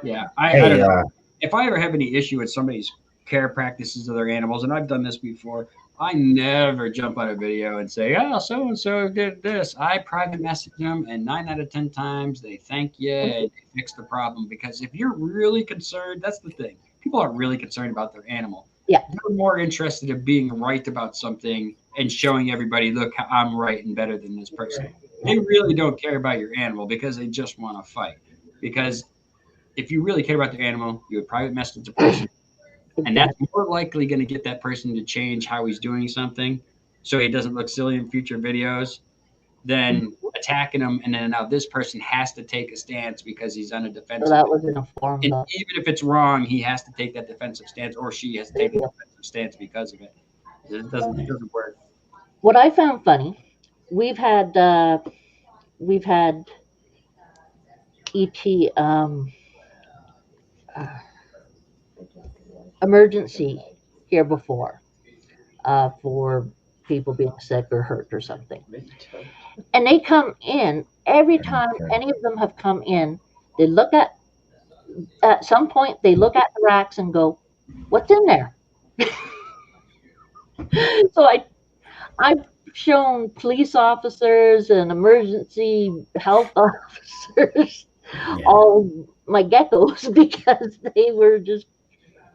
Yeah, I
Hey,
don't know. If I ever have any issue with somebody's care practices of their animals, and I've done this before, I never jump on a video and say, "Oh, so and so did this." I private message them, and 9 out of 10 times they thank you and they fix the problem. Because if you're really concerned, that's the thing. People aren't really concerned about their animal.
Yeah.
They're more interested in being right about something and showing everybody, "Look, I'm right and better than this person." They really don't care about your animal because they just want to fight. Because if you really care about the animal, you would private message the person, and that's more likely going to get that person to change how he's doing something, so he doesn't look silly in future videos, than attacking him. And then now this person has to take a stance because he's on a
So
defensive.
that was in a form.
And
Though.
even if it's wrong, he has to take that defensive stance, or she has to take a defensive stance because of it. It doesn't work.
What I found funny, we've had ET uh, emergency here before for people being sick or hurt or something, and they come in every time. Any of them have come in, they look at some point they look at the racks and go, "What's in there?" So I've shown police officers and emergency health officers all my geckos because they were just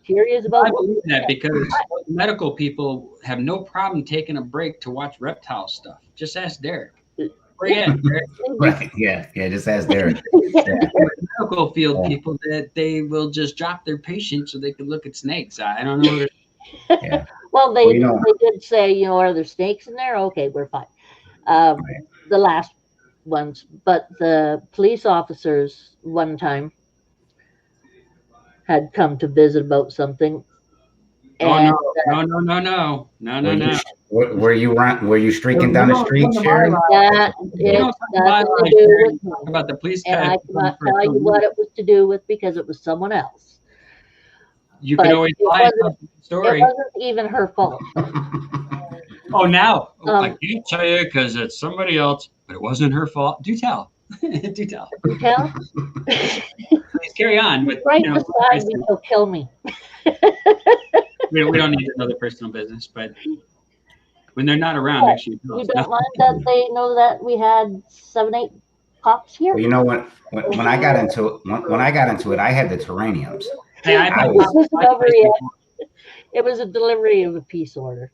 curious about
I believe that because medical people have no problem taking a break to watch reptile stuff. Just ask Derek. Where you at, Derek?
Right. Yeah. Just ask Derek.
Medical field people that they will just drop their patient so they can look at snakes. I don't know.
Yeah.
Well, they
Well,
did say, are there snakes in there? Okay, we're fine. The last ones, but the police officers one time had come to visit about something, And
No.
Were you streaking down the street,
Welcome to my
Sherry?
life.
that
You
it
don't talk about
nothing
my
to do
life,
with
talk
me.
about the police
And I
cut.
cannot tell you what it was to do with because it was someone else.
You
But
can always
it
lie
wasn't,
a
it
story.
wasn't even her fault.
Oh, now I
Um,
can't tell you because it's somebody else, but it wasn't her fault. Do tell. Do tell.
you tell?
Please carry on. But
Right
you know,
beside me, he'll kill me.
we don't need to know the personal business, but when they're not around, make sure you tell
You
us.
don't mind that they know that we had 7, 8 cops here?
Well, you know what? When I got into it, I had the terraniums.
Hey,
I
It
was-
was an overreaction. It was a delivery of a peace order.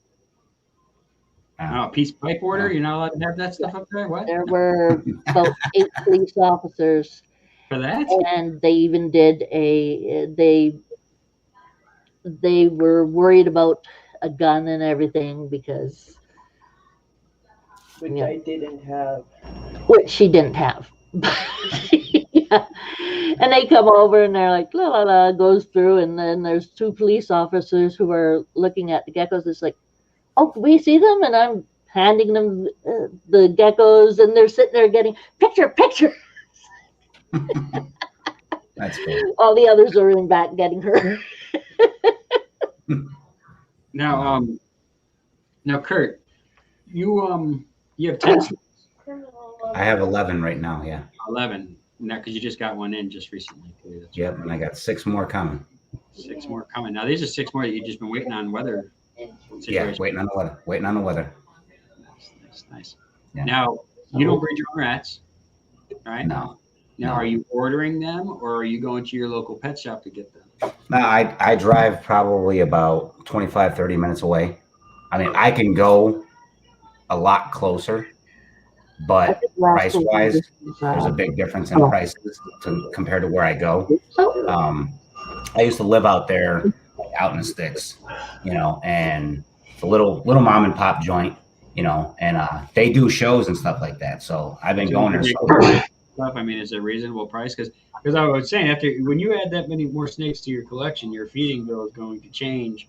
Oh, peace pipe order. You're not allowed to have that stuff up there. What
There were about 8 police officers,
for that?
and they even did they were worried about a gun and everything because
Which
Yeah.
I didn't have.
which she didn't have. Yeah. And they come over and they're like, la la la, goes through, and then there's 2 police officers who are looking at the geckos. It's like, oh, can we see them? And I'm handing them the geckos, and they're sitting there getting picture.
That's cool.
All the others are in back getting her.
Now, Kurt, you have 10,
I have 11 right now. Yeah.
11. Now, because you just got one in just recently. Too. That's
Yep. And I got 6 more coming.
6 more coming. Now, these are 6 more that you've just been waiting on weather.
Yeah.
Situation.
Waiting on the weather. Waiting on the weather.
Nice.
Yeah.
Now, you don't breed your own rats, right?
No.
Now,
No.
are you ordering them, or are you going to your local pet shop to get them?
No, I drive probably about 25, 30 minutes away. I mean, I can go a lot closer, but price-wise, there's a big difference in prices compared to where I go. I used to live out there, out in the sticks, you know, and it's a little mom and pop joint, you know, and they do shows and stuff like that. So I've been going there.
Stuff. I mean, is it a reasonable price? Because I was saying, when you add that many more snakes to your collection, your feeding bill is going to change.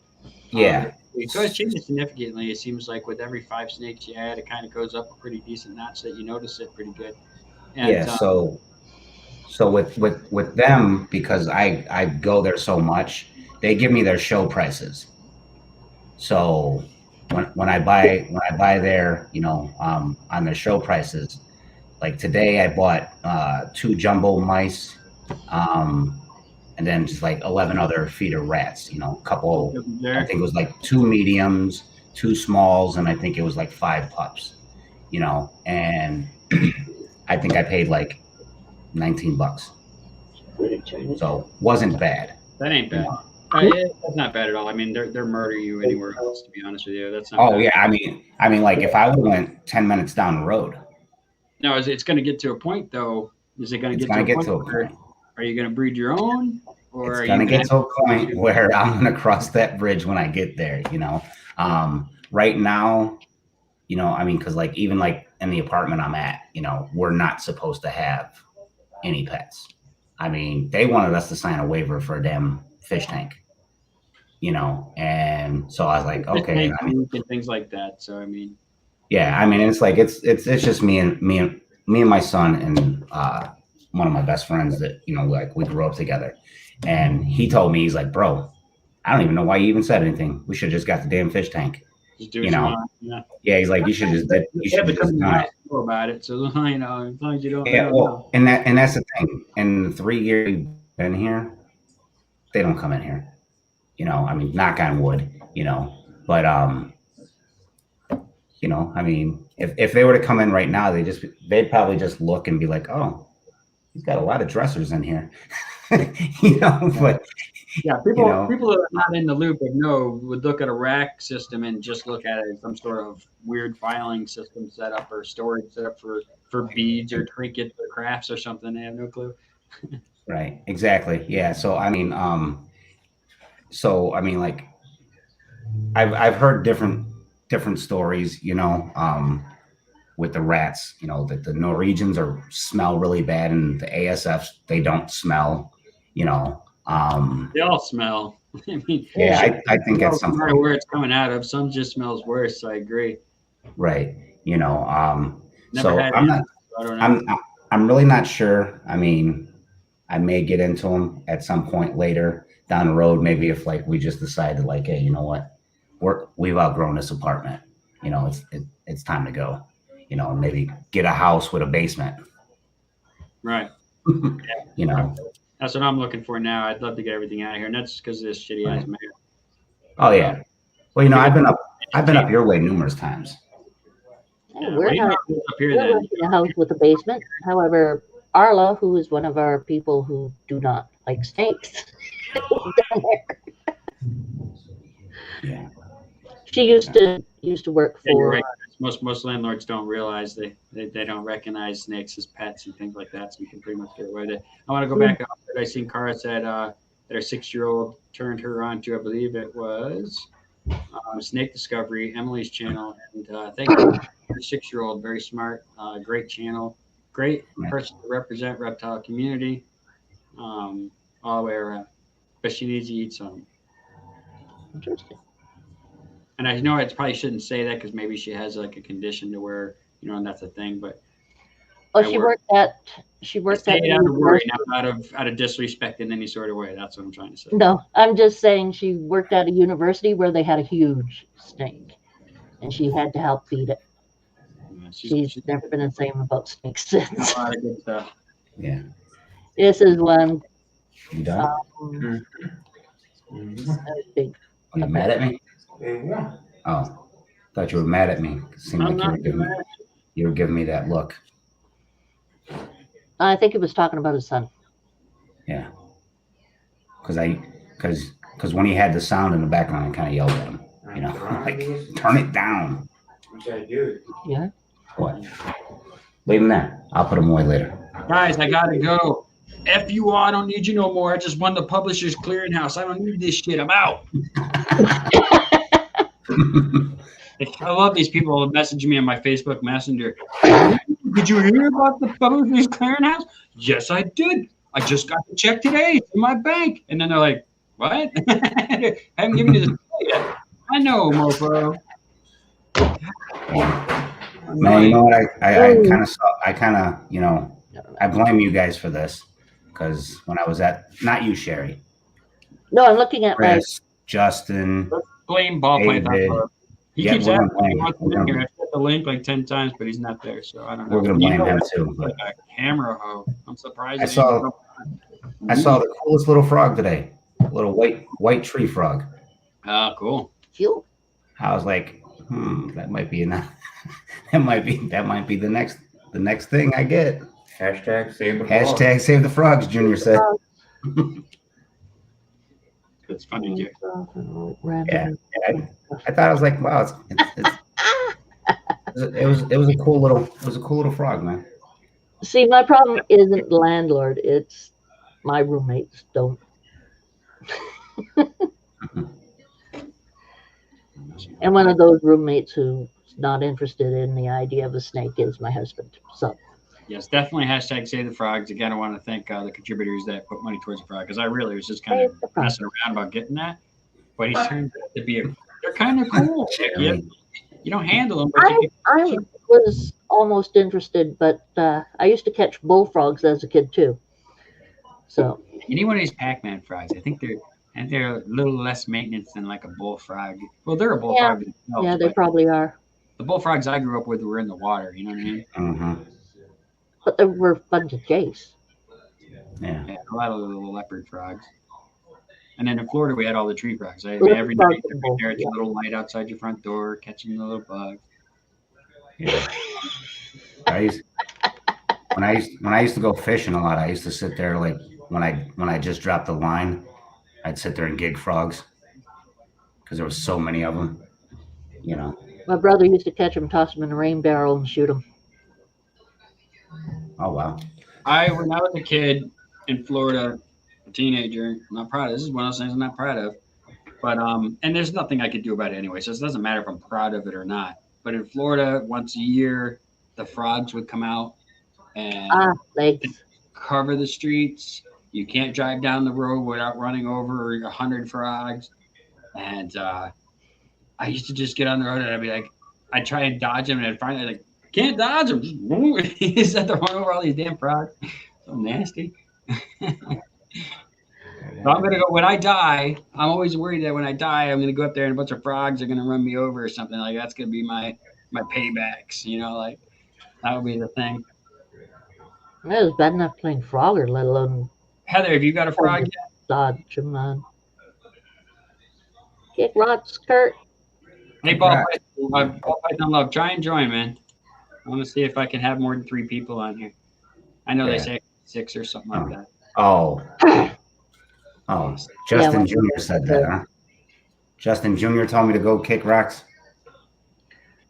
Yeah.
It goes changing significantly. It seems like with every 5 snakes you add, it kind of goes up a pretty decent notch that you notice it pretty good. And,
yeah. So with them, because I go there so much, they give me their show prices. So when I buy there, you know, on their show prices, like today I bought 2 jumbo mice, and then just like 11 other feeder rats, you know, a couple, I think it was like 2 mediums, 2 smalls, and I think it was like 5 pups, you know, and I think I paid like $19. So wasn't bad.
That ain't bad. That's not bad at all. I mean, they're murder you anywhere else, to be honest with you. That's not
Oh
bad.
yeah, I mean, like if I would have went 10 minutes down the road.
No, it's going to get to a point though. Is it going to
It's
get
gonna
to a
get
point?
to a point.
Are you going to breed your own, or
It's
are
gonna
you
get to a point where I'm gonna cross that bridge when I get there. You know, right now, you know, I mean, because like even like in the apartment I'm at, you know, we're not supposed to have any pets. I mean, they wanted us to sign a waiver for a damn fish tank. You know, and so I was like, okay, I mean,
and things like that. So I mean,
yeah, I mean, it's like it's just me and my son and one of my best friends that, you know, like we grew up together. And he told me, he's like, bro, I don't even know why you even said anything. We should have just got the damn fish tank.
just do what
You know,
want. Yeah.
Yeah, he's like, you should just done it.
Know about it. So you know, as long as you don't.
Yeah, well, and that's the thing. In the 3 years we've been here, they don't come in here. You know, I mean, knock on wood. You know, but you know, I mean, if they were to come in right now, they'd probably just look and be like, oh, he's got a lot of dressers in here. You know, but
yeah, people that are not in the loop would look at a rack system and just look at it as some sort of weird filing system set up or storage set up for beads or trinkets or crafts or something. They have no clue.
Right, exactly. Yeah. So I mean, like I've heard different stories, you know, with the rats, you know, that the Norwegians smell really bad, and the ASFs, they don't smell, you know.
They all smell. I mean,
Yeah, I think
no
at some
matter
point,
where it's coming out of, some just smells worse. I agree.
right? You know,
Never
so
had
I'm not,
animals, so I don't know.
I'm really not sure. I mean, I may get into them at some point later down the road. Maybe if like we just decided like, hey, you know what, we've outgrown this apartment. You know, it's time to go. You know, maybe get a house with a basement.
Right.
You know.
That's what I'm looking for now. I'd love to get everything out of here, and that's because of this shitty ass
Right.
mayor.
Oh yeah. Well, you know, I've been
Change.
up your way numerous times.
Yeah,
Well, you know, up here
we're
then.
renting a house with a basement. However, Arla, who is one of our people who do not like snakes, down there.
Yeah.
She used to work
Yeah, you're
for
right. Most landlords don't realize they don't recognize snakes as pets and things like that, so you can pretty much get away with it. I want to go back. I seen Cara said that her 6-year-old turned her on to, I believe it was Snake Discovery, Emily's channel, and thank you. Her 6-year-old, very smart, great channel, great person to represent reptile community, all the way around. But she needs to eat some.
Interesting.
And I know I probably shouldn't say that because maybe she has like a condition to where, and that's a thing. But
Oh,
I
she
work-
worked
I
at
say
the
it out of worry,
university.
not out of disrespect in any sort of way. That's what I'm trying to say.
No, I'm just saying she worked at a university where they had a huge snake, and she had to help feed it.
Yeah,
She's never been the same about snakes since.
a lot of good stuff.
Yeah.
This is one
You done?
big.
Are you mad at me?
They won.
Oh, thought you were mad at me. It seemed
I'm
like
not mad.
you were giving me that look.
I think he was talking about his son.
Yeah. Because when he had the sound in the background, I kind of yelled at him. You know, like turn it down.
Which I do.
Yeah.
What? Leave him there. I'll put him away later.
Guys, I gotta go. F you all, I don't need you no more. I just won the Publishers Clearinghouse. I don't need this shit. I'm out. I love these people messaging me on my Facebook Messenger. Did you hear about the Publishers Clearinghouse? Yes, I did. I just got the check today from my bank. And then they're like, what? I haven't given you the yet. I know, mofo.
No, you know what? I kind of, you know, I blame you guys for this because when I was not you, Sherry,
No, I'm looking at my.
Chris, Justin,
Blame ball plant.
David.
He
Yeah,
keeps
we're
asking
gonna blame-
me what's
we're
in
gonna-
here. I set the link like 10 times, but he's not there, so I don't know.
we're gonna
You
blame
know
him
what?
too. But
A camera hoe. I'm surprised.
I saw the coolest little frog today, a little white tree frog.
Oh, cool.
Cute.
I was like, that might be enough. that might be the next thing I get.
Hashtag save the frog.
Hashtag save the frogs, Junior said.
It's funny, Jay.
Yeah, I thought I was like, wow, it was a cool little frog, man.
See, my problem isn't landlord. It's my roommates don't. And one of those roommates who's not interested in the idea of a snake is my husband. So
Yes, definitely hashtag save the frogs. Again, I want to thank the contributors that put money towards the frog because I really was just kind of messing around about getting that. But he's turned out to be they're kind of cool. You don't handle them, but
I was almost interested, but I used to catch bullfrogs as a kid too. So
you need one of these Pac-Man frogs. I think they're a little less maintenance than like a bullfrog. Well, they're a bullfrog. themselves,
yeah, they
but
probably are.
the bullfrogs I grew up with were in the water. You know what I mean?
Mm-hmm.
But they were fun to chase.
Yeah.
Yeah, a lot of little leopard frogs. And then in Florida, we had all the tree frogs. Every night, there at your little light outside your front door, catching the little bugs.
Yeah. When I used to go fishing a lot, I used to sit there like when I just dropped the line, I'd sit there and gig frogs because there was so many of them. You know.
My brother used to catch them, toss them in a rain barrel, and shoot them.
Oh wow.
When I was a kid in Florida, a teenager, I'm not proud of this. Is one of those things I'm not proud of. But and there's nothing I could do about it anyway, so it doesn't matter if I'm proud of it or not. But in Florida, once a year, the frogs would come out and
Legs.
cover the streets. You can't drive down the road without running over 100 frogs. And I used to just get on the road and I'd be like, I'd try and dodge them, and I'd finally like, can't dodge them. Just woo. He just had to run over all these damn frogs. So nasty. So I'm gonna go when I die. I'm always worried that when I die, I'm gonna go up there and a bunch of frogs are gonna run me over or something. Like that's gonna be my paybacks. Like that would be the thing.
It was bad enough playing Frogger, let alone
Heather, have you got a frog yet?
dodge them. Kick rock skirt.
Hey, Ball Python Love, try and join, man. I want to see if I can have more than 3 people on here. I know they say 6 or something like that.
Oh, Justin Jr. said that, huh? Justin Jr. told me to go kick rocks.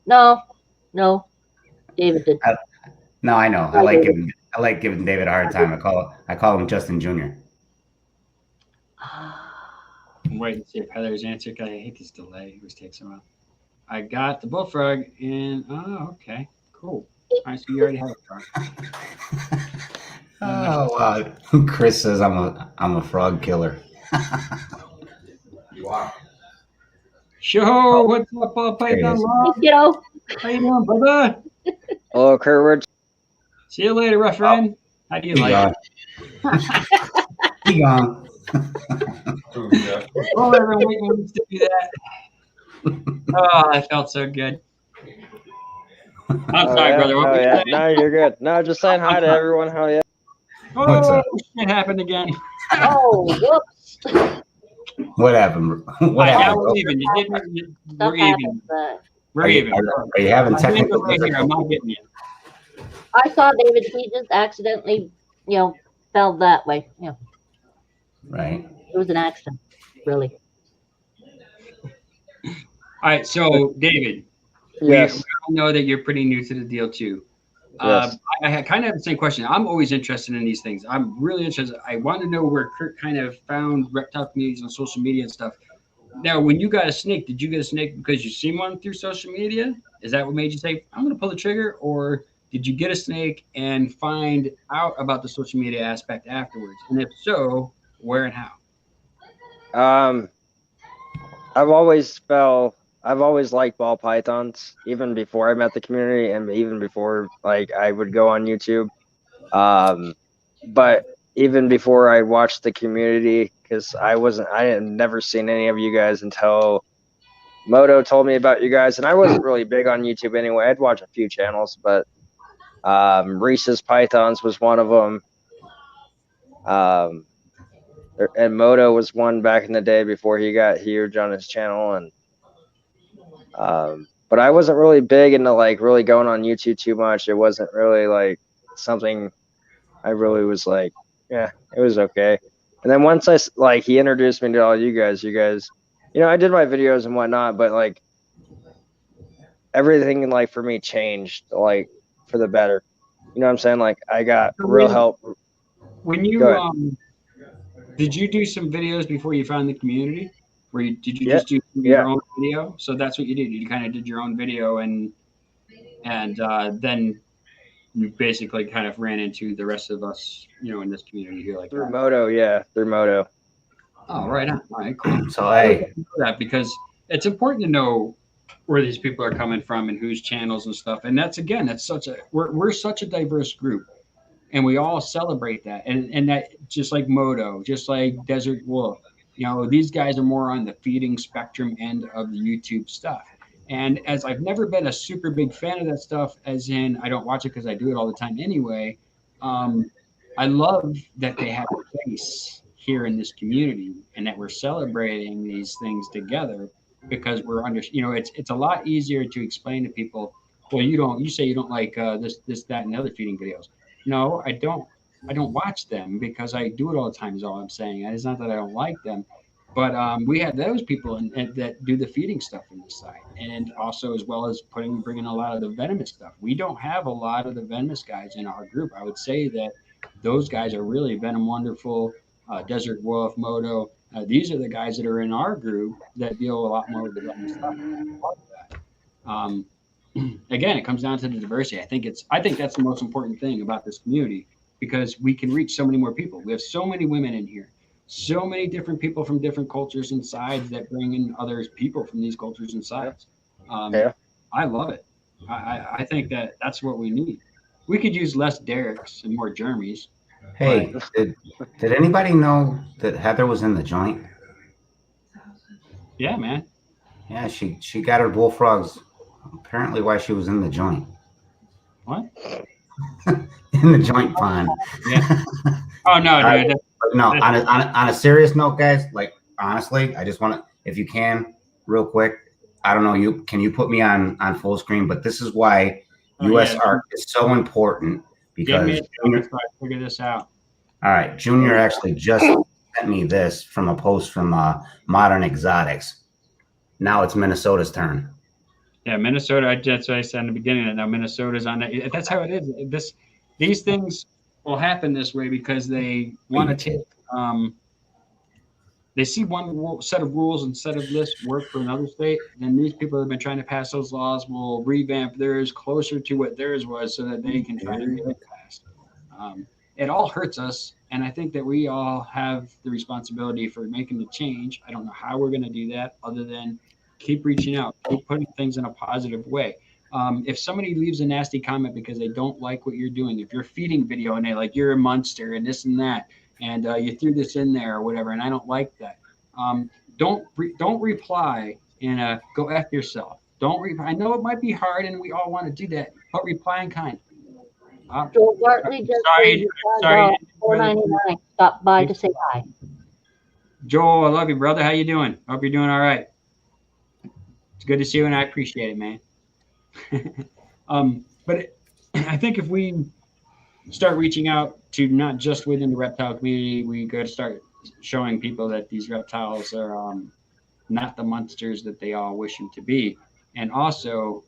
No, David did.
No, I know. I like giving David a hard time. I call him Justin Jr.
I'm waiting to see if Heather's answered because I hate this delay. It always takes a while. I got the bullfrog and okay, cool. All right, so you already have a frog.
Oh wow! Chris says I'm a frog killer.
You are.
Show, what's up, Ball Python Love? How you doing, brother?
Hello, Kurtwood.
See you later, rough friend. How do you like it?
He gone.
Oh, I've been waiting to do that. Oh, that felt so good. I'm sorry, brother. What were you saying?
No, you're good. No, just saying hi to everyone. Hell yeah.
What's up?
Shit happened again.
Oh, whoops.
What happened? What
Now
happened?
we're even. We're even. We're even.
Are you having technical
right here. I'm
difficulties?
not getting you.
I saw David. He just accidentally, fell that way.
Right.
It was an accident, really.
All right, so David,
Yes.
we all know that you're pretty new to the deal too.
Yes.
I had kind of the same question. I'm always interested in these things. I'm really interested. I want to know where Kurt kind of found reptile communities on social media and stuff. Now, when you got a snake, did you get a snake because you seen one through social media? Is that what made you say, I'm going to pull the trigger? Or did you get a snake and find out about the social media aspect afterwards? And if so, where and how?
I've always liked ball pythons, even before I met the community and even before I would go on YouTube. But even before I watched the community, because I had never seen any of you guys until Moto told me about you guys, and I wasn't really big on YouTube anyway. I'd watch a few channels, but Reese's Pythons was one of them. And Moto was one back in the day before he got huge on his channel, and but I wasn't really big into really going on YouTube too much. It wasn't really something I really was yeah, it was okay. And then once he introduced me to all you guys, I did my videos and whatnot, but everything for me changed for the better. You know what I'm saying? I got real help.
When you did you do some videos before you found the community? Did you just do your own video? So that's what you did. You kind of did your own video, and then you basically kind of ran into the rest of us, in this community here,
Through Moto, through Moto.
Oh, right on. All right, cool.
So hey,
that because it's important to know where these people are coming from and whose channels and stuff. And that's we're such a diverse group. And we all celebrate that. And that just like Moto, just like Desert Wolf, these guys are more on the feeding spectrum end of the YouTube stuff. And as I've never been a super big fan of that stuff, as in I don't watch it because I do it all the time anyway, I love that they have a place here in this community and that we're celebrating these things together because we're it's a lot easier to explain to people, well, you say you don't like this, that, and other feeding videos. No, I don't watch them because I do it all the time is all I'm saying. It's not that I don't like them, but we have those people that do the feeding stuff on this side, and also as well as bringing a lot of the venomous stuff. We don't have a lot of the venomous guys in our group. I would say that those guys are really Venom Wonderful, Desert Wolf, Moto. These are the guys that are in our group that deal a lot more with the venomous stuff. Again, it comes down to the diversity. I think that's the most important thing about this community because we can reach so many more people. We have so many women in here, so many different people from different cultures and sides that bring in other people from these cultures and sides.
Yeah.
I love it. I think that that's what we need. We could use less Derek's and more Jeremys.
Hey, did anybody know that Heather was in the joint?
Yeah, man.
Yeah, she got her bullfrogs. Apparently, why she was in the joint.
What?
In the joint pond.
Yeah. Oh no, dude.
But no, on a serious note, guys, like honestly, I just want to, if you can, real quick, I don't know, can you put me on full screen? But this is why USARK is so important, because
Junior, figure this out.
All right, Junior actually just sent me this from a post from Modern Exotics. Now it's Minnesota's turn.
Yeah, Minnesota. That's what I said in the beginning. That now Minnesota's on that. That's how it is. These things will happen this way because they want to take. They see one set of rules and set of lists work for another state. Then these people that have been trying to pass those laws will revamp theirs closer to what theirs was, so that they can try to get it passed. It all hurts us, and I think that we all have the responsibility for making the change. I don't know how we're going to do that, other than keep reaching out, keep putting things in a positive way. If somebody leaves a nasty comment because they don't like what you're doing, if you're feeding video and they're like, you're a monster and this and that, and you threw this in there or whatever, and I don't like that, don't reply and go F yourself. Don't reply. I know it might be hard and we all want to do that, but reply in kind.
Joel Bartley just
sorry.
$4.99. Stop by to say hi.
Joel, I love you, brother. How you doing? Hope you're doing all right. It's good to see you, and I appreciate it, man. I think if we start reaching out to not just within the reptile community, we got to start showing people that these reptiles are not the monsters that they all wish them to be, and also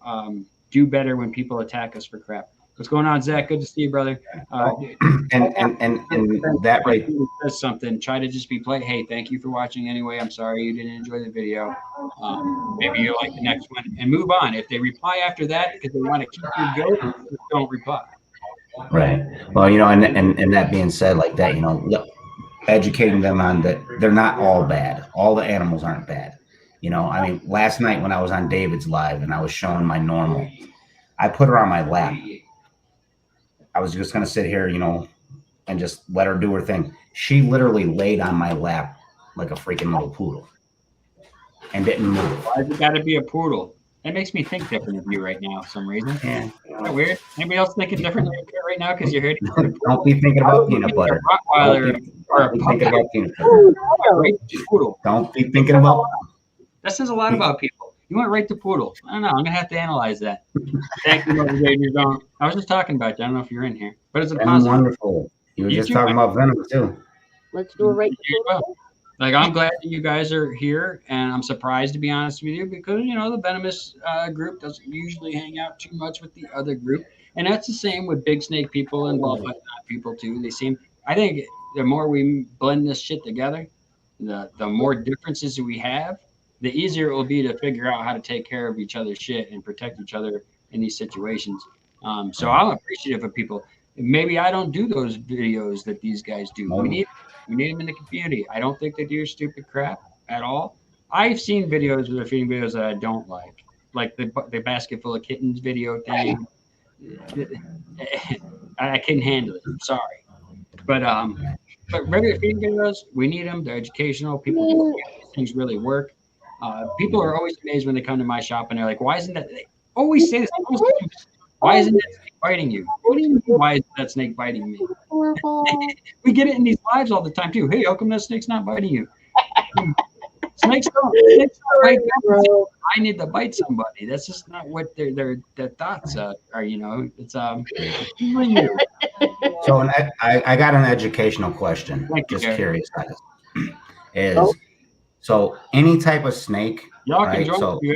do better when people attack us for crap. What's going on, Zach? Good to see you, brother.
And that right
says something. Try to just be polite. Hey, thank you for watching anyway. I'm sorry you didn't enjoy the video. Maybe you like the next one, and move on. If they reply after that because they want to keep your goat, don't reply.
Right. Well, and that being said, like that, educating them on that they're not all bad. All the animals aren't bad. I mean, last night when I was on David's live and I was showing my normal, I put her on my lap. I was just going to sit here, and just let her do her thing. She literally laid on my lap like a freaking little poodle and didn't move.
Why's it got to be a poodle? That makes me think different of you right now for some reason.
Yeah.
Is that weird? Anybody else thinking differently right now because you're hurting?
Don't be thinking about peanut butter.
Don't be
thinking about peanut butter.
Poodle.
Don't be thinking about.
That says a lot about people. You went right to poodle. I don't know. I'm going to have to analyze that. Thank you, I was just talking about you. I don't know if you're in here, but it's a positive.
Wonderful. You were just talking about venom too.
Let's do a right to poodle.
Like, I'm glad that you guys are here, and I'm surprised, to be honest with you, because, the venomous group doesn't usually hang out too much with the other group. And that's the same with big snake people and ball python people, too. I think the more we blend this shit together, the more differences we have, the easier it will be to figure out how to take care of each other's shit and protect each other in these situations. So I'm appreciative of people. Maybe I don't do those videos that these guys do. We need them in the community. I don't think they do stupid crap at all. I've seen videos where they're feeding videos that I don't like the basket full of kittens video thing. I couldn't handle it. I'm sorry, but regular feeding videos, we need them. They're educational. People, these things really work. People are always amazed when they come to my shop and they're like, "Why isn't that?" They always say this. Why isn't that snake biting you? What do you mean? Why is that snake biting me? We get it in these lives all the time too. Hey, how come that snake's not biting you? Snakes don't bite. I need to bite somebody. That's just not what their thoughts are. It's
So I got an educational question. Just curious. So any type of snake,
y'all
right?
can join.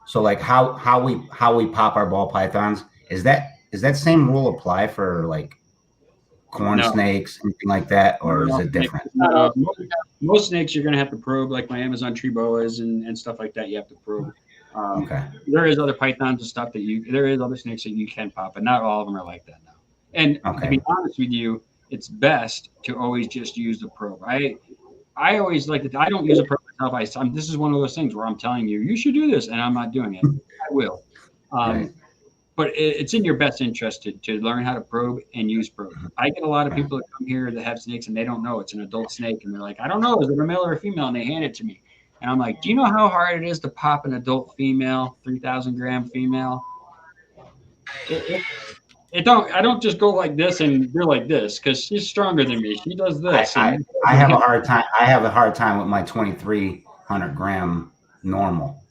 So like how we pop our ball pythons, is that same rule apply for like corn snakes, anything like that, or is it different?
Most snakes you're gonna have to probe, like my Amazon tree boas and stuff like that. You have to probe.
Okay.
There is other pythons and stuff there is other snakes that you can pop, but not all of them are like that now. And to
Okay.
be honest with you, it's best to always just use the probe. I always like to. I don't use a probe myself. This is one of those things where I'm telling you, you should do this, and I'm not doing it. I will.
Right.
But it's in your best interest to learn how to probe and use probe. I get a lot of people that come here that have snakes and they don't know it's an adult snake, and they're like, I don't know, is it a male or a female? And they hand it to me, and I'm like, do you know how hard it is to pop an adult female, 3,000 gram female? I don't just go like this and do like this because she's stronger than me. She does this.
I have a hard time. I have a hard time with my 2,300 gram normal.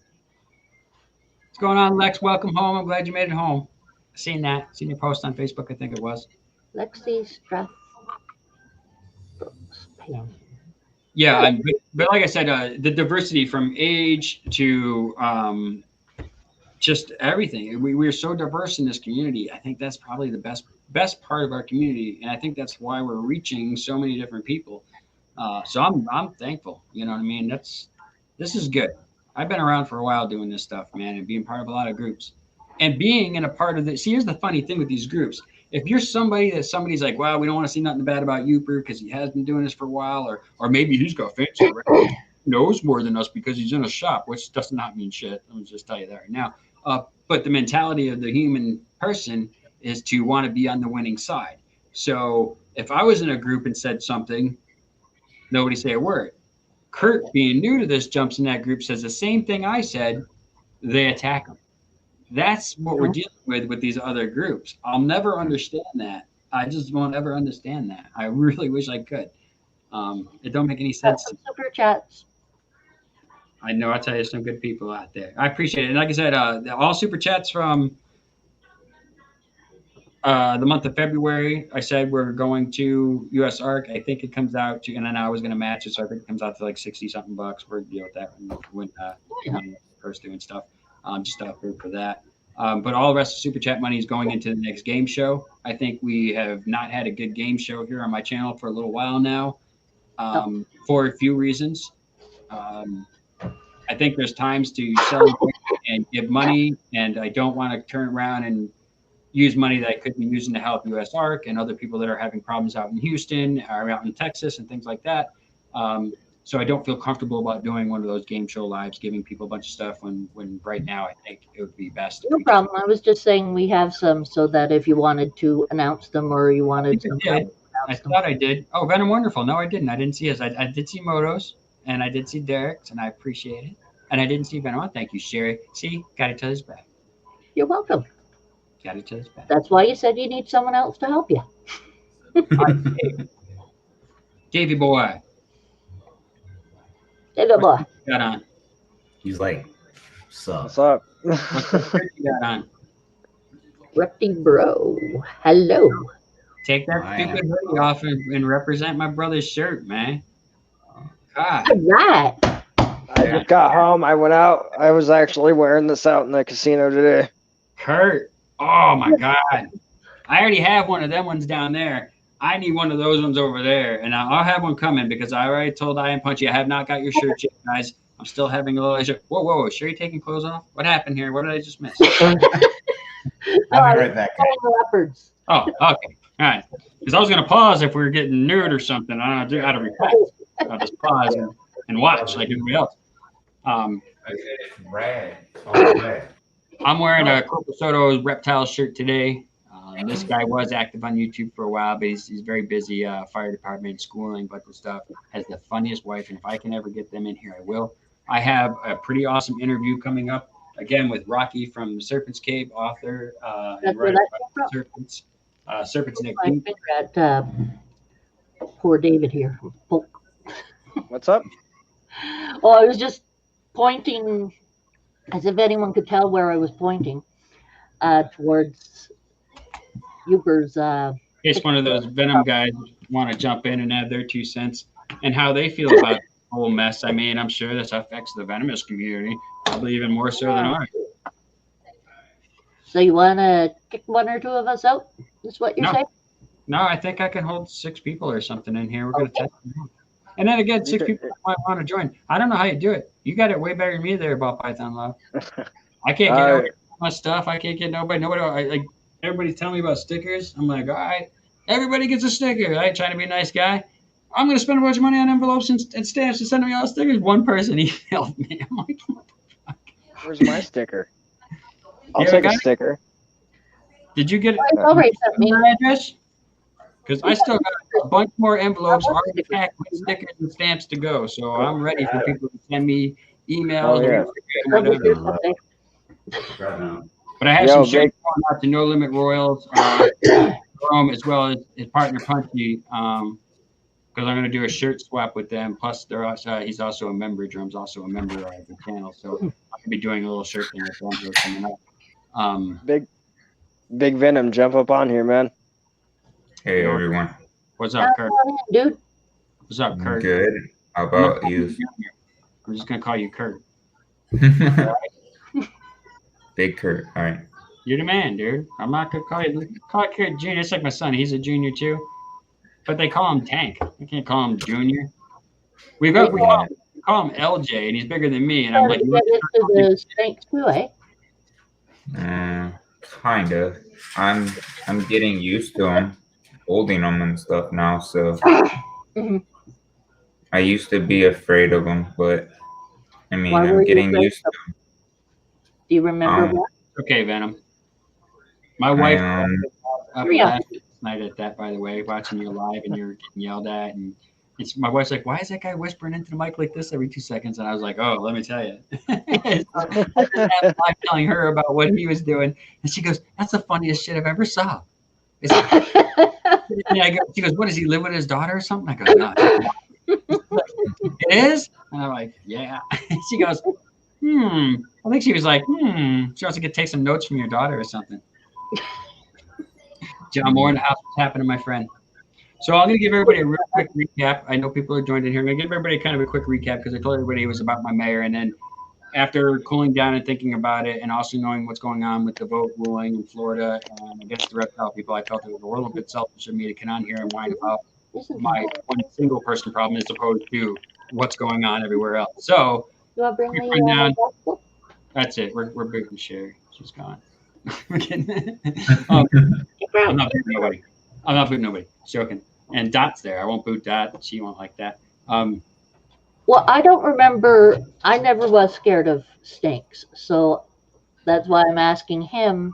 What's going on, Lex? Welcome home. I'm glad you made it home. Seen that. Seen your post on Facebook, I think it was.
Lexi Strath.
Yeah, but like I said, the diversity from age to just everything. We're so diverse in this community. I think that's probably the best part of our community, and I think that's why we're reaching so many different people. So I'm thankful. You know what I mean? This is good. I've been around for a while doing this stuff, man, and being part of a lot of groups, and being in a part of the. See, here's the funny thing with these groups. If you're somebody's like, wow, we don't want to see nothing bad about you, because he has been doing this for a while, or maybe he's got fancy, right? Knows more than us because he's in a shop, which does not mean shit. Let me just tell you that right now. But the mentality of the human person is to want to be on the winning side. So if I was in a group and said something, nobody say a word. Kurt, being new to this, jumps in that group, says the same thing I said, they attack him. That's what we're dealing with these other groups. I'll never understand that. I just won't ever understand that. I really wish I could. It don't make any sense.
Super chats.
I know, I'll tell you, some good people out there. I appreciate it. And like I said, all super chats from the month of February, I said we're going to USARK. I think it comes out to, and then I was going to match it, so I think it comes out to like 60 something bucks. We're deal with that when first doing stuff. Just for that. But all the rest of super chat money is going into the next game show. I think we have not had a good game show here on my channel for a little while now, for a few reasons. I think there's times to celebrate and give money, and I don't want to turn around and use money that I could be using to help USARK and other people that are having problems out in Houston or out in Texas and things like that. So I don't feel comfortable about doing one of those game show lives, giving people a bunch of stuff when right now I think it would be best.
No problem. I was just saying we have some so that if you wanted to announce them or you wanted some.
I thought I did. Oh, Venom Wonderful. No, I didn't. I didn't see his. I did see Moto's, and I did see Derek's, and I appreciate it. And I didn't see Venom. Oh, thank you, Sherry. See, got each other's back.
You're welcome.
Got each other's back.
That's why you said you need someone else to help you.
Davey boy.
David boy.
Got on.
He's like,
What's up?
What's you got on?
Reptile bro. Hello.
Take that stupid hoodie off and represent my brother's shirt, man. God.
All right.
I just got home. I went out. I was actually wearing this out in the casino today.
Kurt. Oh my God. I already have one of them ones down there. I need one of those ones over there, and I'll have one coming because I already told I Am Punchy I have not got your shirt yet, guys. I'm still having a little issue. Whoa. Sure, you taking clothes off? What happened here? What did I just miss?
I'll be right back.
Leopards.
Oh, okay. All right. Because I was going to pause if we were getting nude or something. I don't know, out of respect. I'll just pause and watch like everybody else.
It's rad. All rad.
I'm wearing a Corporal Soto's Reptile shirt today. This guy was active on YouTube for a while, but he's very busy, fire department, schooling, bunch of stuff. Has the funniest wife, and if I can ever get them in here, I will. I have a pretty awesome interview coming up, again, with Rocky from Serpent's Cave, author, and writer about Serpents. Serpent's Neck.
My finger at poor David here.
What's up?
Oh, I was just pointing, as if anyone could tell where I was pointing, towards Uber's. In
case one of those Venom guys want to jump in and add their 2 cents and how they feel about the whole mess. I mean, I'm sure this affects the venomous community, probably even more so than ours.
So you want to kick one or two of us out? Is what you're saying?
No, I think I can hold 6 people or something in here. We're going to test them out. And then again, 6 people might want to join. I don't know how you do it. You got it way better than me there about Python Love. I can't get my stuff. I can't get nobody. everybody's telling me about stickers. I'm like, all right, everybody gets a sticker. Right? Trying to be a nice guy. I'm gonna spend a bunch of money on envelopes and stamps and sending me all stickers. One person emailed me. I'm like,
Where's my sticker? I'll
You
take a
got it?
sticker.
did you get
It's already sent me.
my address? Because I still got a bunch more envelopes already packed with stickers and stamps to go. So I'm ready for people to send me emails.
Oh, yeah.
and whatever. But I have
Yo,
some
big-
shirts going out to No Limit Royals, as well as his partner Punchy, because I'm going to do a shirt swap with them. Plus, they're also, he's also a member. Drum's also a member of the channel, so I'm going to be doing a little shirt thing with them here coming up.
Big Venom, jump up on here, man.
Hey everyone.
What's up, Kurt?
Dude,
What's up, Kurt?
Good. How about you?
I'm just going to call you Kurt.
Big Kurt. All right.
You're the man, dude. I'm not going to call it Kurt Jr. It's like my son. He's a junior too. But they call him Tank. I can't call him Junior. We call him LJ, and he's bigger than me. And I'm like,
you get into the snakes too, eh?
Kind of. I'm getting used to them, holding them and stuff now. So
Mhm.
I used to be afraid of them, but I mean,
Why were
I'm
you
getting
afraid
used to them.
Do you remember what?
okay, Venom. My wife up
Yeah.
last night at that, by the way, watching you live, and you're getting yelled at, and my wife's like, "Why is that guy whispering into the mic like this every 2 seconds?" And I was like, "Oh, let me tell you." I'm telling her about what he was doing, and she goes, "That's the funniest shit I've ever saw." And she goes, "What does he live with his daughter or something?" I go, "No." It is? And I'm like, "Yeah." She goes, I think she was like, she wants to take some notes from your daughter or something. John Moore in the house. What's happening, my friend? So I'm going to give everybody a real quick recap. I know people are joined in here. I'm going to give everybody kind of a quick recap because I told everybody it was about my mayor. And then after cooling down and thinking about it and also knowing what's going on with the vote ruling in Florida and against the reptile people, I felt it was a little bit selfish of me to come on here and whine about my one single person problem as opposed to what's going on everywhere else. So
You want to bring me
down.
book?
That's it. We're booting Sherry. She's gone. We're kidding. I'm not booting nobody. I'm not booting nobody. Joking. And Dot's there. I won't boot Dot. She won't like that.
Well, I don't remember. I never was scared of snakes, so that's why I'm asking him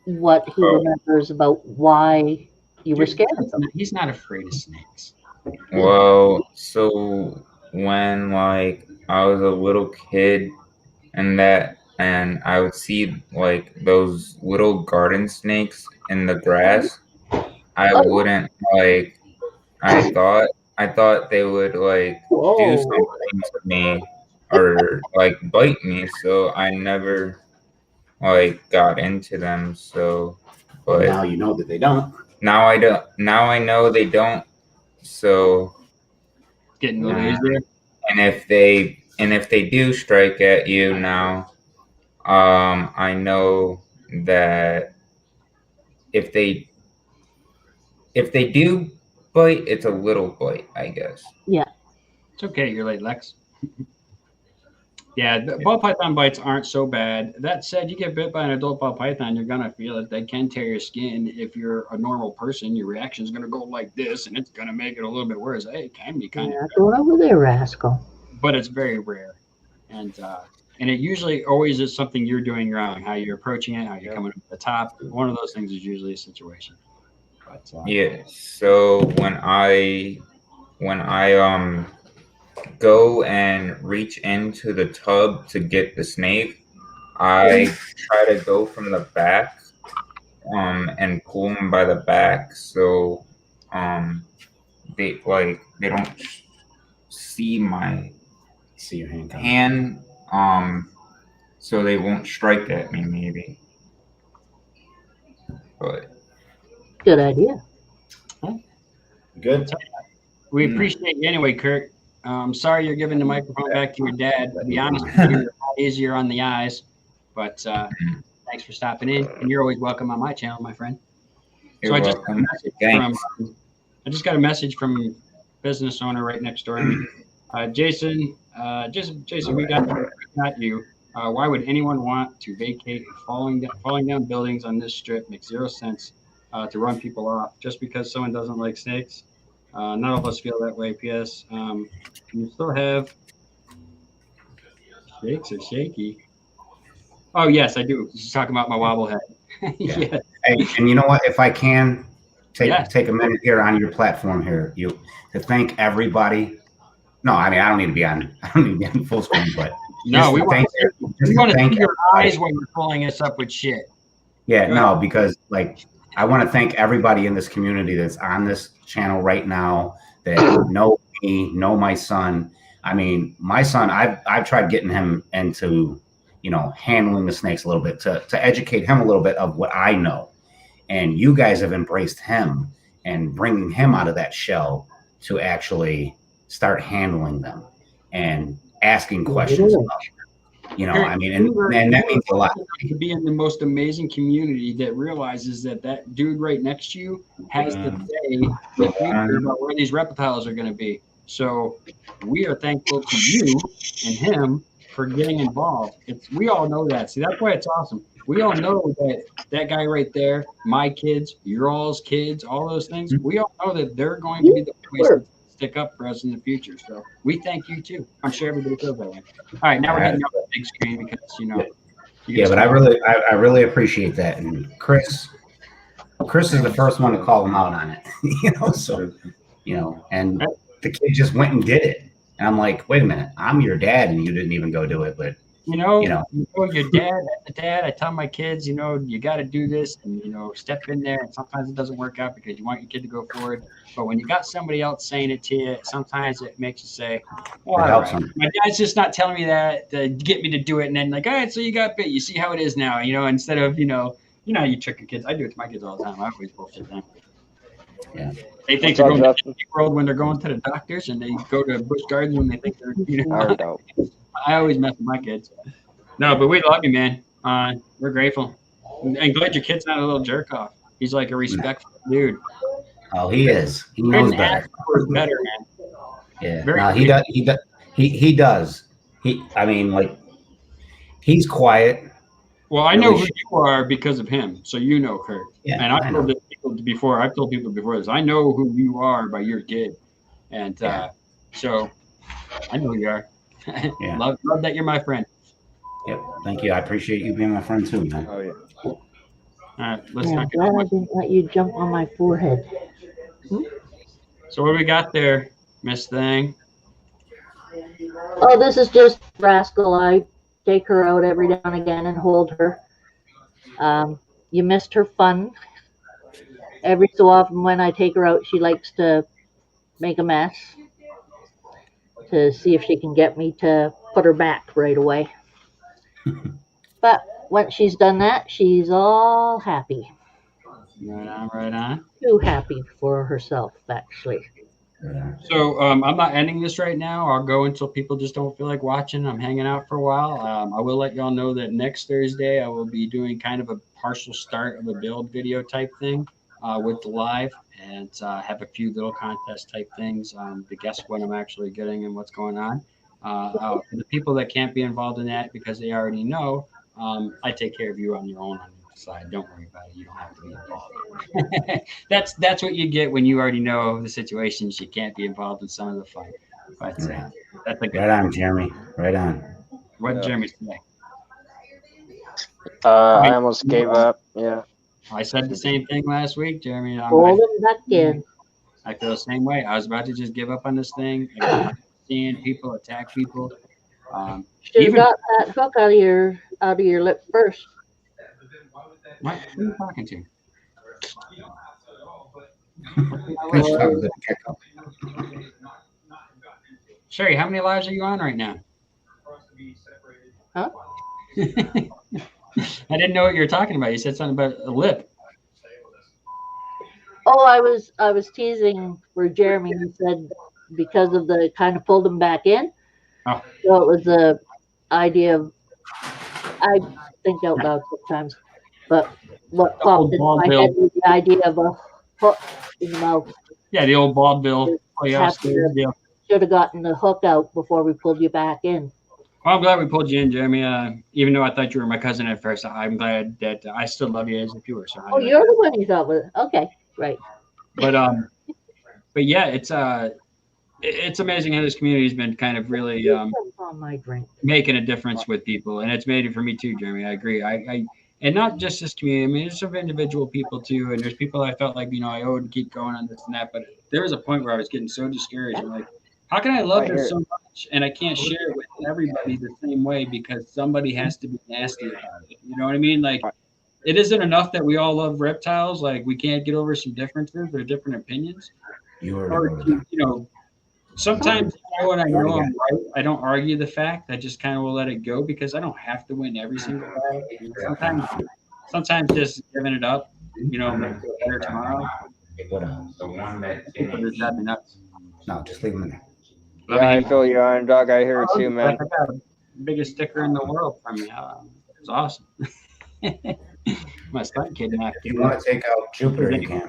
what he remembers about why you were scared of them.
He's not afraid of snakes.
Well, so when like I was a little kid and I would see like those little garden snakes in the grass, I wouldn't like I thought they would like do something to me or like bite me, so I never like got into them. So but
now you know that they don't.
Now I know they don't. So
Getting a little easier.
And if they do strike at you now, I know that if they do bite, it's a little bite, I guess.
Yeah.
It's okay. You're late, Lex. Yeah, the ball python bites aren't so bad. That said, you get bit by an adult ball python, you're gonna feel it. They can tear your skin. If you're a normal person, your reaction is gonna go like this, and it's gonna make it a little bit worse. Hey, it can be kind of.
Going over there, rascal.
But it's very rare, and it usually always is something you're doing wrong. How you're approaching it, how you're coming up the top. One of those things is usually a situation. But,
yeah. So when I go and reach into the tub to get the snake, I try to go from the back and pull them by the back so they don't see
your
hand so they won't strike at me maybe. But
good idea.
Good.
We appreciate you anyway, Kurt. Sorry you're giving the microphone back to your dad. To be honest with you, you're a lot easier on the eyes. But thanks for stopping in. And you're always welcome on my channel, my friend. So I just got a message from business owner right next door to me. Jason, we got you. Why would anyone want to vacate falling down buildings on this strip? Makes zero sense to run people off just because someone doesn't like snakes. None of us feel that way. P.S. You still have shakes or shaky. Oh yes, I do. She's talking about my wobble head.
Yeah.
Yeah.
And you know what? If I can
Yeah.
take a minute here on your platform here, to thank everybody. No, I mean I don't need to be on full screen, but
No, we want to
thank
see your
everybody.
eyes when you're pulling us up with shit.
Yeah, no, because like I want to thank everybody in this community that's on this channel right now that know me, know my son. I mean, my son, I've tried getting him into, handling the snakes a little bit to educate him a little bit of what I know. And you guys have embraced him and bringing him out of that shell to actually start handling them and asking questions about them. I mean, and that means a lot
to be in the most amazing community that realizes that dude right next to you has the say that we care about where these reptiles are going to be. So we are thankful to you and him for getting involved. We all know that. See, that's why it's awesome. We all know that guy right there, my kids, your all's kids, all those things. We all know that they're going to be the voice that stick up for us in the future. So we thank you too. I'm sure everybody feels that way. All right, now we're getting up the big screen because
yeah, but I really appreciate that. And Chris is the first one to call him out on it. So and the kid just went and did it. And I'm like, wait a minute, I'm your dad and you didn't even go do it, but
your dad, I tell my kids, you got to do this and, step in there. And sometimes it doesn't work out because you want your kid to go forward. But when you got somebody else saying it to you, sometimes it makes you say, well, all right. My dad's just not telling me that to get me to do it. And then like, all right, so you got bit. You see how it is now, instead of, you trick your kids. I do it to my kids all the time. I always bullshit them.
Yeah.
They think they're going to the world when they're going to the doctors and they go to Busch Gardens when they think they're, I always mess with my kids. No, but we love you, man. We're grateful. And glad your kid's not a little jerk off. He's like a respectful dude.
Oh, he is. He knows better.
Better, man.
Yeah. No, he does. He does. I mean, like, he's quiet.
Well, I know who you are because of him. So Kurt.
Yeah.
And I've told people before this. I know who you are by your kid. And so I know who you are.
Yeah.
love that you're my friend.
Yep. Thank you. I appreciate you being my friend too, man.
Oh yeah.
All right, let's
I'm
not get
glad I didn't let you jump on my forehead.
So what do we got there, Miss Thing?
Oh, this is just Rascal. I take her out every now and again and hold her. You missed her fun. Every so often when I take her out, she likes to make a mess to see if she can get me to put her back right away. But once she's done that, she's all happy.
Right on.
Too happy for herself, actually.
So I'm not ending this right now. I'll go until people just don't feel like watching. I'm hanging out for a while. I will let y'all know that next Thursday I will be doing kind of a partial start of a build video type thing with the live and have a few little contest type things to guess what I'm actually getting and what's going on. For the people that can't be involved in that because they already know, I take care of you on your own side. Don't worry about it. You don't have to be involved. That's what you get when you already know the situations. You can't be involved in some of the fun. But that's a good
right on, Jeremy. Right on.
What did Jeremy say?
I almost gave up. Yeah.
I said the same thing last week, Jeremy.
Hold him back in.
I feel the same way. I was about to just give up on this thing. I seeing people attack people.
Should have got that hook out of your lip first.
What? Who are you talking to? Sherry, how many lives are you on right now?
Huh?
I didn't know what you were talking about. You said something about a lip.
Oh, I was teasing for Jeremy. He said because of the kind of pulled him back in.
Oh.
So it was the idea of, I think out loud sometimes, but what popped into my head was the idea of a hook in the mouth.
Yeah, the old bald bill.
Should have gotten the hook out before we pulled you back in.
Well, I'm glad we pulled you in, Jeremy. Even though I thought you were my cousin at first, I'm glad that I still love you as if you were. So
Oh, you're the one you thought was okay, right?
but yeah, it's amazing how this community has been kind of really
On my drink.
making a difference with people, and it's made it for me too, Jeremy. I agree. I and not just this community. I mean, there's some individual people too, and there's people I felt like I owed to keep going on this and that. But there was a point where I was getting so discouraged. I'm like, how can I love this so much and I can't share it with everybody the same way because somebody has to be nasty about it? You know what I mean? Like, it isn't enough that we all love reptiles. Like, we can't get over some differences or different opinions. Sometimes when I know I'm right, I don't argue the fact. I just kind of will let it go because I don't have to win every single battle. Sometimes just giving it up, makes it better tomorrow.
The one that
nuts.
No, just leave them in there.
Yeah, I feel you, Iron Dog. I hear it too, man.
I got the biggest sticker in the world from you. It was awesome. My son kidnapped
If you want to take out Jupiter, you can.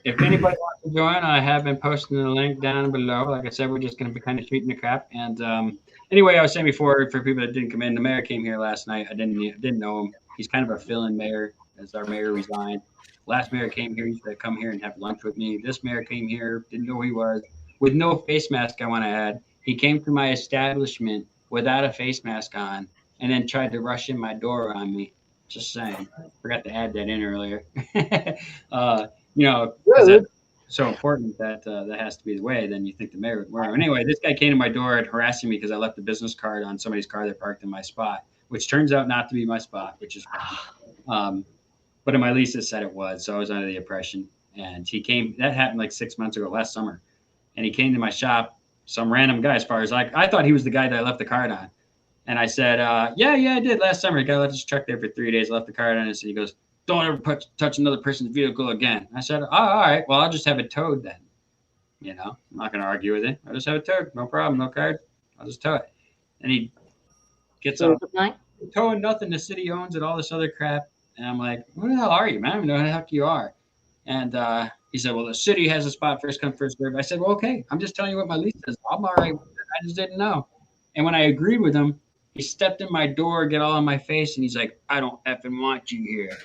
If anybody wants to join, I have been posting the link down below. Like I said, we're just going to be kind of shooting the crap. And anyway, I was saying before, for people that didn't come in, the mayor came here last night. I didn't know him. He's kind of a fill-in mayor, as our mayor resigned. Last mayor came here. He used to come here and have lunch with me. This mayor came here, didn't know who he was, with no face mask. I want to add, he came to my establishment without a face mask on, and then tried to rush in my door on me. Just saying, forgot to add that in earlier. Because that's so important that that has to be the way. Then you think the mayor would wear. Anyway, this guy came to my door and harassing me because I left a business card on somebody's car that parked in my spot, which turns out not to be my spot, which is fine. But in my lease it said it was, so I was under the impression. And he came. That happened like 6 months ago, last summer, and he came to my shop. Some random guy, as far as I thought he was the guy that I left the card on. And I said, yeah, I did last summer. The guy left his truck there for 3 days, left the card on it. And he goes, don't ever touch another person's vehicle again. I said, all right, well, I'll just have it towed then. I'm not going to argue with it. I'll just have it towed. No problem, no card. I'll just tow it. And he gets up, towing nothing. The city owns it, all this other crap. And I'm like, who the hell are you, man? I don't know who the heck you are. And he said, well, the city has a spot, first come, first served. I said, well, okay, I'm just telling you what my lease says. I'm all right with it. I just didn't know. And when I agreed with him, he stepped in my door, get all in my face, and he's like, I don't effing want you here.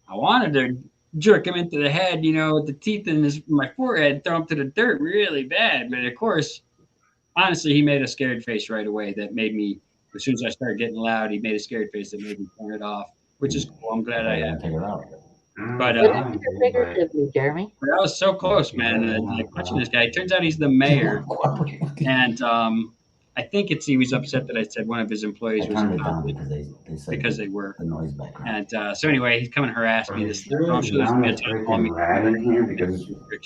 I wanted to jerk him into the head, with the teeth in my forehead, throw him to the dirt really bad. But of course, honestly, he made a scared face right away that made me, as soon as I started getting loud, he made a scared face that made me turn it off, which is cool. I'm glad I have.
Take it out.
But
Jeremy.
But I was so close, man. Like watching this guy. It turns out he's the mayor, and I think he was upset that I said one of his employees was because they were. And so anyway, he's coming to harass me. This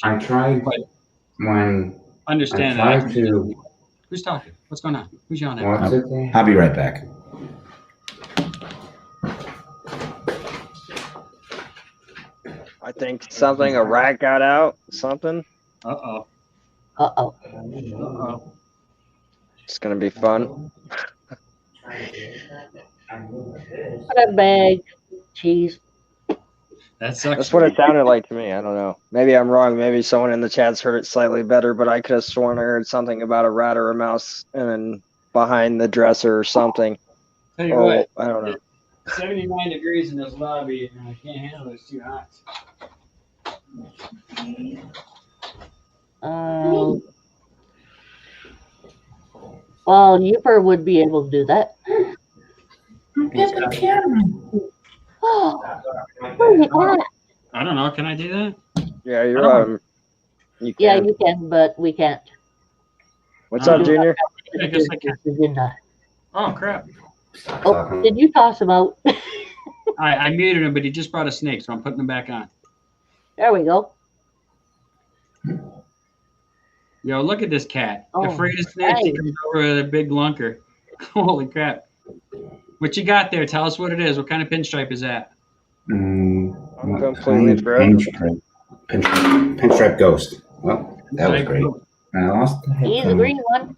I tried when
understand
I
that.
tried to.
Who's talking? What's going on? Who's yelling at me?
What's it there?
I'll be right back.
I think something, a rat got out, something.
Uh-oh.
Uh-oh.
Uh-oh.
It's going to be fun.
What a bag. Cheese.
That sucks.
That's what it sounded like to me. I don't know. Maybe I'm wrong. Maybe someone in the chat's heard it slightly better, but I could have sworn I heard something about a rat or a mouse and then behind the dresser or something.
Tell you what,
I don't know.
79 degrees in this lobby, and I can't handle it. It's too hot.
Well, Yooper would be able to do that. Oh,
I don't know. Can I do that?
Yeah, you're you can.
yeah, you can, but we can't.
What's up, Junior?
I guess I can. Oh, crap.
Oh, did you toss him out?
I muted him, but he just brought a snake, so I'm putting him back on.
There we go.
Yo, look at this cat.
Oh,
afraid of snakes. He
nice.
comes over with a big lunker. Holy crap. What you got there? Tell us what it is. What kind of pinstripe is that?
I'm completely broken.
Pinstripe ghost. Well, that was great. I lost the
He's a green one.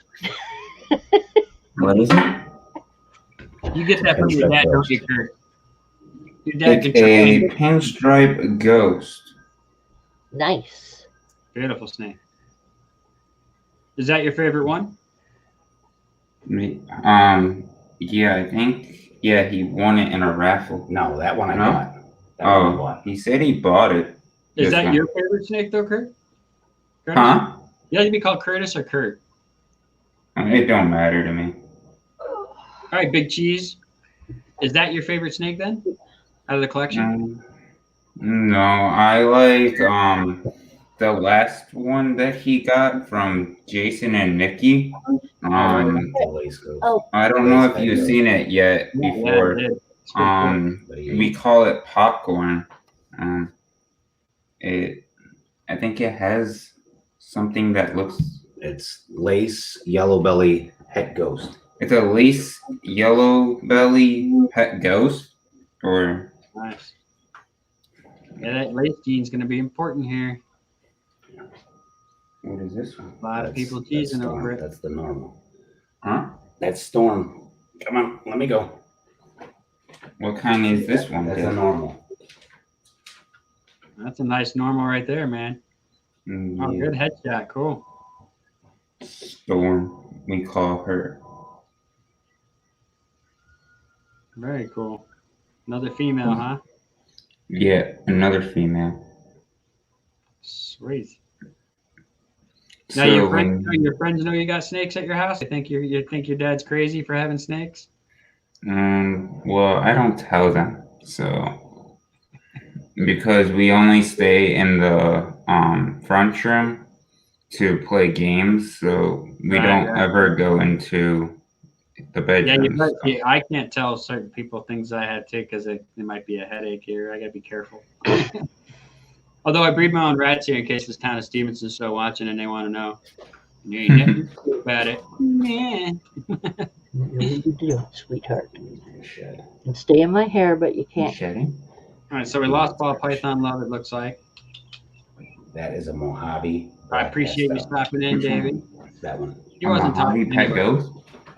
What is it?
You get that from your dad, don't you, Kurt? Your dad can
It's a pinstripe ghost.
Nice.
Beautiful snake. Is that your favorite one?
Yeah, I think. Yeah, he won it in a raffle.
No, that one I
No?
bought. That one I
Oh,
bought.
he said he bought it.
Is
This
that
one.
your favorite snake though, Kurt? Curtis?
Huh?
You like to be called Curtis or Kurt?
It don't matter to me.
All right, Big Cheese. Is that your favorite snake then? Out of the collection?
No, I like the last one that he got from Jason and Nikki.
The lace goes.
Oh,
I don't know if you've seen it yet
Yeah,
before.
it did. It's pretty cool.
We call it popcorn. I think it has something that looks.
It's lace yellow belly het ghost.
It's a lace yellow belly pet ghost, or
Nice. Yeah, that lace gene's going to be important here.
what is this one?
A lot of people teasing
that's
over
Storm.
it.
That's the normal.
Huh?
That's Storm. Come on, let me go.
What kind is this one?
That's a normal.
That's a nice normal right there, man. Oh,
Yeah.
good headshot. Cool.
Storm, we call her.
Very cool. Another female, huh?
Yeah, another female.
Sweet.
So
Now your friends know you got snakes at your house. You think you think your dad's crazy for having snakes?
well, I don't tell them, so because we only stay in the front room to play games, so we don't ever go into the bedroom.
Yeah, I can't tell certain people things I had to because it might be a headache here. I gotta be careful. Although I breed my own rats here in case this town of Stephenson still watching and they want to know. You ain't never think about it. Yeah.
you do, sweetheart. You can stay in my hair, but you can't.
Shedding?
All right, so we lost ball python love. It looks like.
That is a Mojave.
I appreciate you stopping in, David.
That one.
He wasn't talking.
Pet ghost?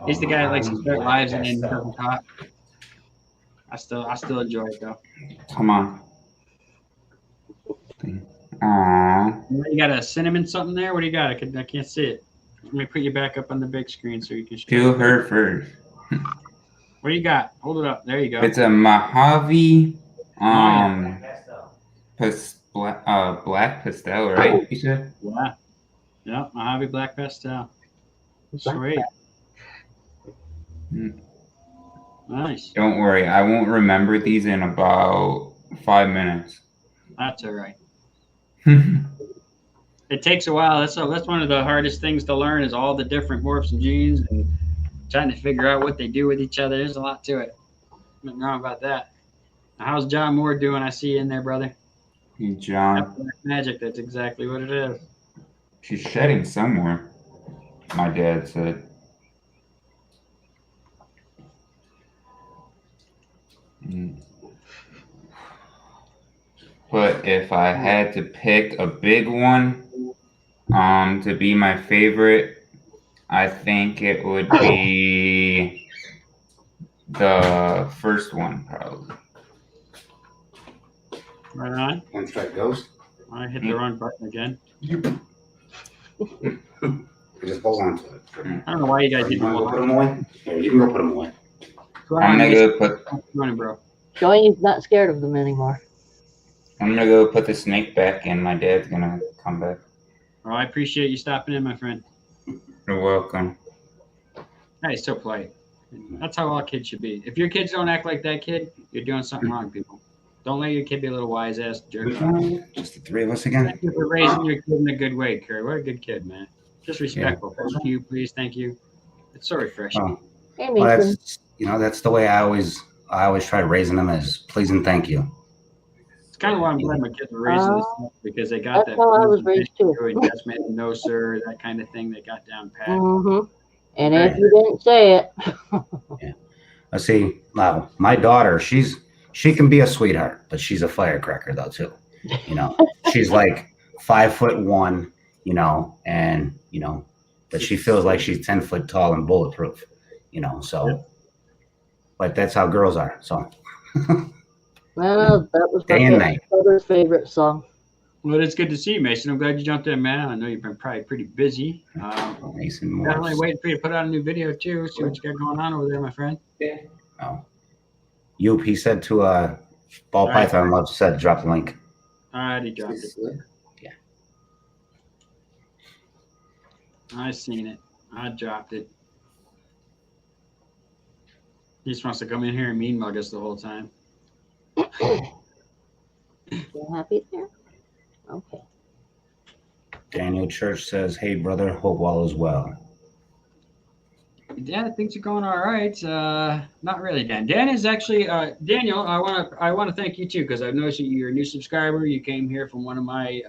He's the guy that likes to start lives and then doesn't talk. I still enjoy it though.
Come on. Aww.
You got a cinnamon something there? What do you got? I can't see it. Let me put you back up on the big screen so you can show.
Do her first.
What do you got? Hold it up. There you go.
It's a Mojave black pastel, right? You said?
Yeah. Yeah, Mojave black pastel. Sweet. Nice.
Don't worry, I won't remember these in about 5 minutes.
That's all right. It takes a while. That's one of the hardest things to learn is all the different morphs and genes and trying to figure out what they do with each other. There's a lot to it. Nothing wrong about that. How's John Moore doing? I see you in there, brother.
Hey, John.
That's magic. That's exactly what it is.
She's shedding somewhere, my dad said. But if I had to pick a big one to be my favorite, I think it would be the first one, probably.
Right on.
One strike ghost.
I hit the wrong button again.
Just hold on to it.
I don't know why you guys
You
didn't
want to
want
put them away? Here, you can go put them away.
I'm gonna go put.
Running, bro.
Showing he's not scared of them anymore.
I'm gonna go put the snake back, and my dad's gonna come back.
Well, I appreciate you stopping in, my friend.
You're welcome.
Hey, so polite. That's how all kids should be. If your kids don't act like that kid, you're doing something wrong, people. Don't let your kid be a little wise ass jerk.
Just the three of us again.
Thank you for raising your kid in a good way, Kurt. What a good kid, man. Just respectful. Thank you, please. Thank you. It's so refreshing.
Hey,
Well,
Mason.
that's that's the way I always try raising them is please and thank you.
It's kind of why I'm glad my kids were raising this stuff because they got
That's
that.
how I was raised too.
Yes, man, no, sir, that kind of thing they got down pat.
Mm-hmm. And if you didn't say it,
I see. Now my daughter, she can be a sweetheart, but she's a firecracker though too. She's like 5'1", and but she feels like she's 10 foot tall and bulletproof. So. But that's how girls are. So
well, that was
Day and
my
night.
brother's favorite song.
Well, it's good to see you, Mason. I'm glad you jumped in, man. I know you've been probably pretty busy.
Mason
Definitely
morphs.
waiting for you to put out a new video too. See what you got going on over there, my friend.
Oh. Yoop, he said to Ball
All right.
Python Love said drop the link.
All right, he dropped it.
Yeah.
I seen it. I dropped it. He just wants to come in here and mean mug us the whole time.
You happy there? Okay.
Daniel Church says, "Hey brother, hope all is well."
Yeah, things are going all right. Not really, Dan. Dan is actually Daniel. I want to thank you too, because I've noticed that you're a new subscriber. You came here from one of my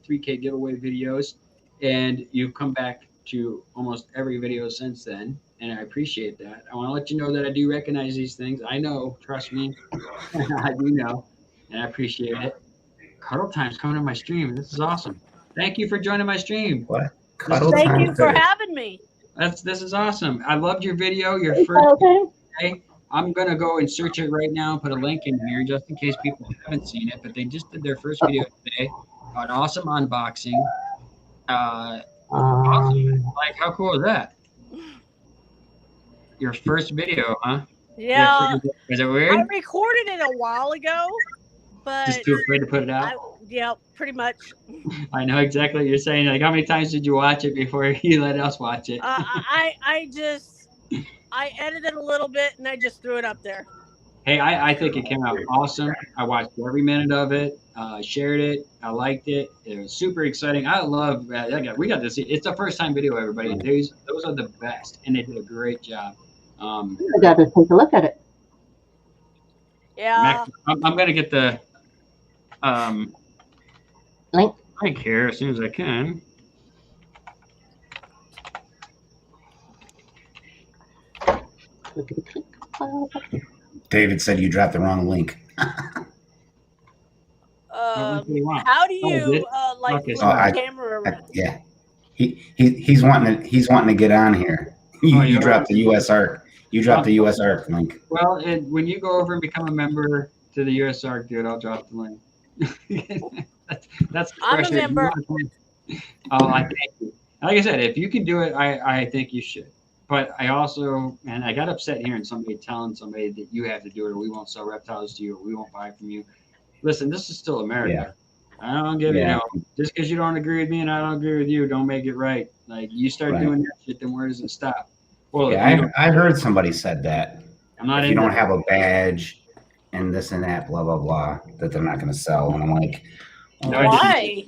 3K giveaway videos, and you've come back to almost every video since then, and I appreciate that. I want to let you know that I do recognize these things. I know, trust me, I do know, and I appreciate it. Cuddle Time's coming to my stream. This is awesome. Thank you for joining my stream.
What? Cuddle
Thank
time?
you for having me.
This is awesome. I loved your video. Your
Hey,
first
okay.
day. I'm gonna go and search it right now and put a link in here just in case people haven't seen it. But they just did their first video today. An awesome unboxing. Awesome. Like, how cool is that? Your first video, huh?
Yeah.
Is it weird?
I recorded it a while ago, but
Just too afraid to put it out?
yeah, pretty much.
I know exactly what you're saying. Like, how many times did you watch it before you let us watch it?
I edited a little bit and I just threw it up there.
Hey, I think it came out awesome. I watched every minute of it, shared it. I liked it. It was super exciting. I love we got to see. It's a first time video, everybody. Those are the best, and they did a great job.
I got to take a look at it.
Yeah.
Max, I'm gonna get the
Link
here as soon as I can.
David said you dropped the wrong link.
How do you like
Okay,
flip
so
the camera around?
Yeah, he's wanting to get on here. You dropped the USARK. You dropped the USARK link.
Well, when you go over and become a member to the USARK, dude, I'll drop the link. that's the
I'm
pressure.
a member.
Oh, I thank you. Like I said, if you can do it, I think you should. But I also, and I got upset hearing somebody telling somebody that you have to do it, or we won't sell reptiles to you, or we won't buy from you. Listen, this is still America. Yeah. I don't give just because you don't agree with me and I don't agree with you, don't make it right. Like, you start doing that shit, then where does it stop? Well,
yeah, I heard somebody said that.
I'm not.
If you don't have a badge and this and that, blah blah blah, that they're not going to sell. And I'm like,
why?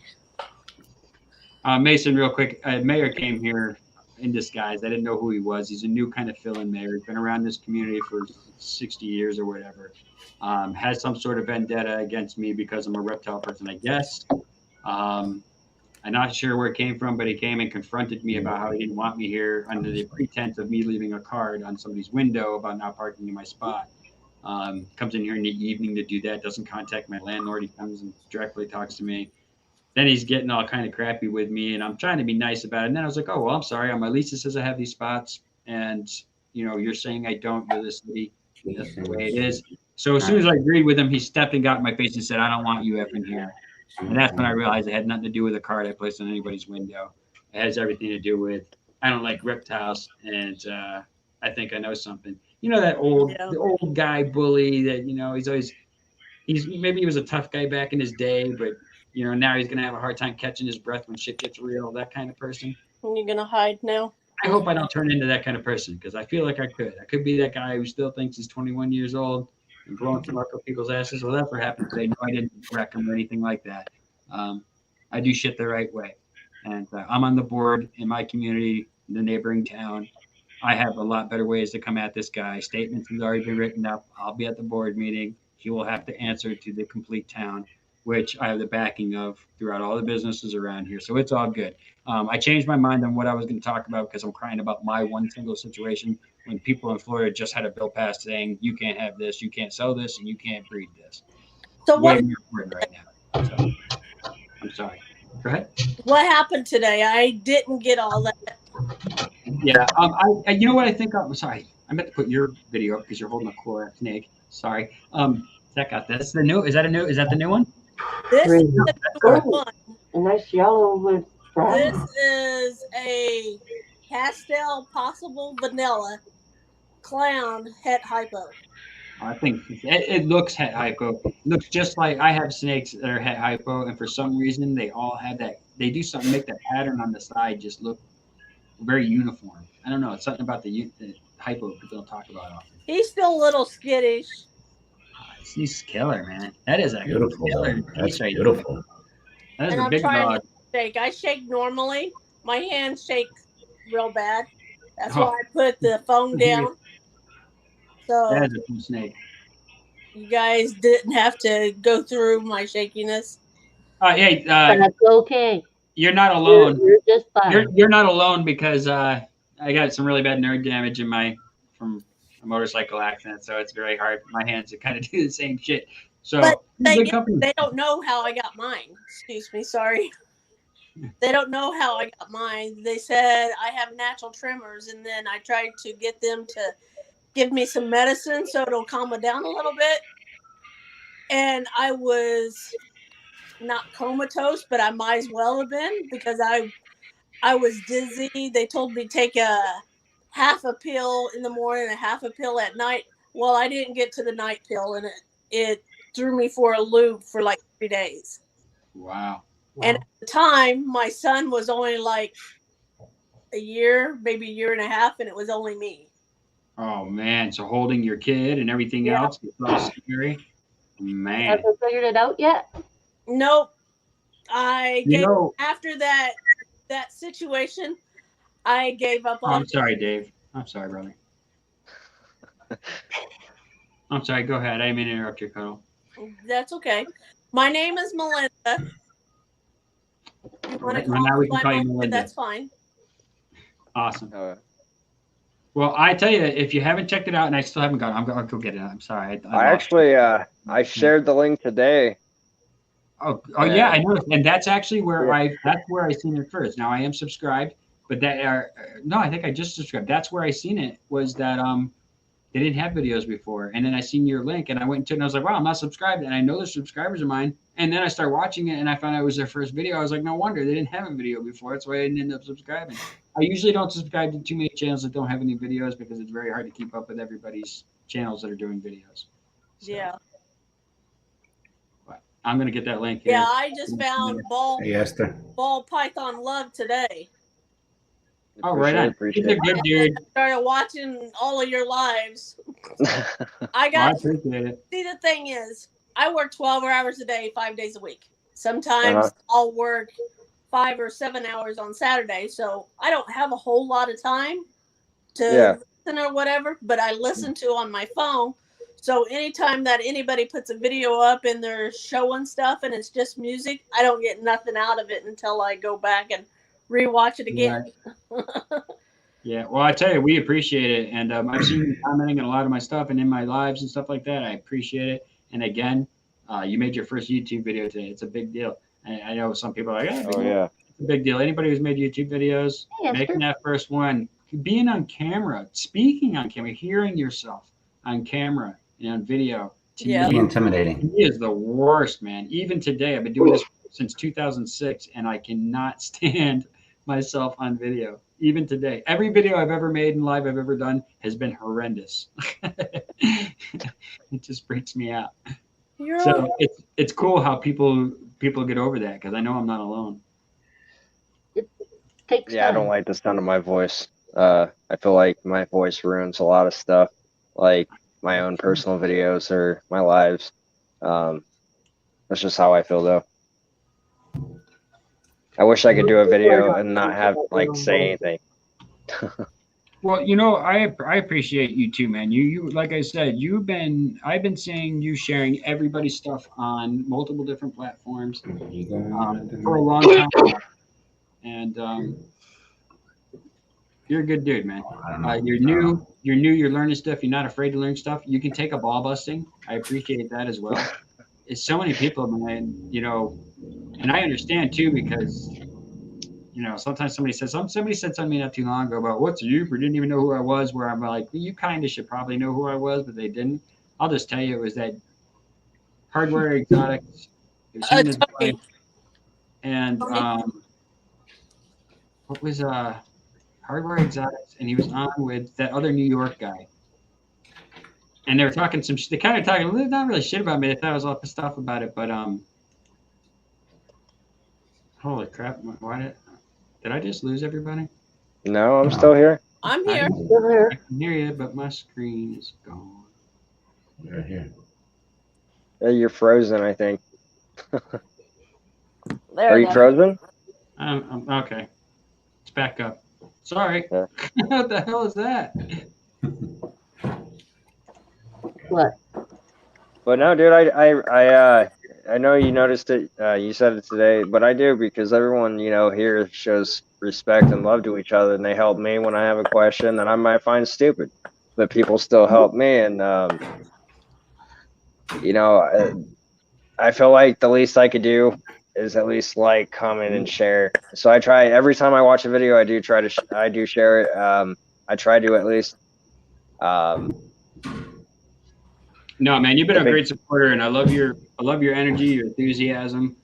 Mason, real quick. Mayor came here in disguise. I didn't know who he was. He's a new kind of fill-in mayor. He's been around this community for 60 years or whatever. Has some sort of vendetta against me because I'm a reptile person, I guess. I'm not sure where it came from, but he came and confronted me about how he didn't want me here under the pretense of me leaving a card on somebody's window about not parking in my spot. Comes in here in the evening to do that, doesn't contact my landlord. He comes and directly talks to me. Then he's getting all kind of crappy with me, and I'm trying to be nice about it. And then I was like, oh, well, I'm sorry. On my lease, it says I have these spots, and, you're saying I don't. You're the city. That's the way it is. So as soon as I agreed with him, he stepped and got in my face and said, I don't want you effing here. And that's when I realized it had nothing to do with a card I placed on anybody's window. It has everything to do with, I don't like reptiles, and I think I know something. That the old guy bully that, maybe he was a tough guy back in his day, but, now he's going to have a hard time catching his breath when shit gets real, that kind of person.
Are you going to hide now?
I hope I don't turn into that kind of person, because I feel like I could. I could be that guy who still thinks he's 21 years old and blowing smoke up people's asses. Well, that's what happened today. No, I didn't wreck him or anything like that. I do shit the right way. And I'm on the board in my community, in the neighboring town. I have a lot better ways to come at this guy. Statements have already been written up. I'll be at the board meeting. He will have to answer to the complete town, which I have the backing of throughout all the businesses around here. So it's all good. I changed my mind on what I was going to talk about because I'm crying about my one single situation when people in Florida just had a bill passed saying you can't have this, you can't sell this, and you can't breed this.
So
way more important right now. So, I'm sorry. Go ahead.
What happened today? I didn't get all that.
Yeah. You know what I think? I'm sorry. I meant to put your video up because you're holding a core snake. Sorry. Check out this. Is that the new one?
This is the first one.
A nice yellow with brown.
This is a pastel possible vanilla clown het hypo.
I think it looks het hypo. It looks just like I have snakes that are het hypo, and for some reason they all have that. They do something, make that pattern on the side just look very uniform. I don't know. It's something about the hypo people don't talk about often.
He's still a little skittish.
He's killer, man. That is a
Beautiful.
killer
That's
piece right
beautiful.
there. That is
And
a
I'm
big
trying
dog.
to shake. I shake normally. My hands shake real bad. That's
Oh.
why I put the phone down. So
That is a cool snake.
you guys didn't have to go through my shakiness.
Hey,
That's okay.
you're not alone.
You're just fine.
You're not alone because I got some really bad nerve damage from a motorcycle accident, so it's very hard. My hands kind of do the same shit. So
But
good company.
they don't know how I got mine. Excuse me, sorry. They don't know how I got mine. They said I have natural tremors, and then I tried to get them to give me some medicine so it'll calm it down a little bit. And I was not comatose, but I might as well have been because I was dizzy. They told me take a half a pill in the morning and a half a pill at night. Well, I didn't get to the night pill, and it threw me for a loop for like 3 days.
Wow.
And at the time, my son was only like a year, maybe a year and a half, and it was only me.
Oh man, so holding your kid and everything else is so scary. Man.
Have you figured it out yet?
Nope. After that situation, I gave up on
I'm sorry, Dave. I'm sorry, brother. I'm sorry. Go ahead. I didn't mean to interrupt your cuddle.
That's okay. My name is Melinda. You want to
Now we can
call
call you
me
Melinda.
That's fine.
Awesome. Well, I tell you, if you haven't checked it out, and I still haven't gone, I'll go get it. I'm sorry.
I shared the link today.
Oh yeah, I noticed, and that's actually where I seen it first. Now I am subscribed, but no, I think I just subscribed. That's where I seen it, was that they didn't have videos before, and then I seen your link, and I went into it, and I was like, wow, I'm not subscribed, and I know they're subscribers of mine, and then I started watching it, and I found out it was their first video. I was like, no wonder they didn't have a video before. That's why I didn't end up subscribing. I usually don't subscribe to too many channels that don't have any videos because it's very hard to keep up with everybody's channels that are doing videos. So,
Yeah.
I'm gonna get that link here.
Yeah, I just found ball python love today.
Oh, right on. He's a good dude.
I started watching all of your lives.
I appreciate it.
See, the thing is, I work 12 hours a day, 5 days a week. Sometimes I'll work 5 or 7 hours on Saturday, so I don't have a whole lot of time to listen or whatever, but I listen to on my phone. So anytime that anybody puts a video up and they're showing stuff and it's just music, I don't get nothing out of it until I go back and rewatch it again.
Right. Yeah, well, I tell you, we appreciate it, and I've seen you commenting on a lot of my stuff and in my lives and stuff like that. I appreciate it. And again, you made your first YouTube video today. It's a big deal. I know some people are like, it's a big deal. Anybody who's made YouTube videos, making that first one, being on camera, speaking on camera, hearing yourself on camera and on video.
To me, intimidating.
He is the worst, man. Even today, I've been doing this since 2006, and I cannot stand myself on video. Even today, every video I've ever made in live I've ever done has been horrendous. It just freaks me out. So it's cool how people get over that, because I know I'm not alone.
It takes time.
I don't like the sound of my voice. I feel like my voice ruins a lot of stuff, like my own personal videos or my lives. That's just how I feel, though. I wish I could do a video and not have say anything.
Well, I appreciate you too, man. You like I said, I've been seeing you sharing everybody's stuff on multiple different platforms for a long time, and you're a good dude, man. You're new, you're learning stuff. You're not afraid to learn stuff. You can take up ball busting. I appreciate that as well. It's so many people, man, and I understand too, because sometimes somebody said something to me not too long ago about what's you, or didn't even know who I was, where I'm like, you kind of should probably know who I was, but they didn't. I'll just tell you, it was that Hardware Exotics. It was him and what was Hardware Exotics, and he was on with that other New York guy. And they were talking they kind of talking, not really shit about me. They thought I was all pissed off about it, but holy crap! Why did I just lose everybody?
No, I'm still here.
I'm here.
Still here.
I can hear you, but my screen is gone.
You're here.
Yeah, you're frozen, I think.
There
Are
it
you
is.
frozen?
Okay. It's back up. Sorry.
Yeah.
What the hell is that?
What?
But no, dude, I know you noticed it. You said it today, but I do because everyone, here shows respect and love to each other, and they help me when I have a question that I might find stupid, but people still help me, and I feel like the least I could do is at least like, comment, and share. So I try every time I watch a video. I do try to I do share it. I try to at least.
No, man, you've been a great supporter, and I love your energy, your enthusiasm.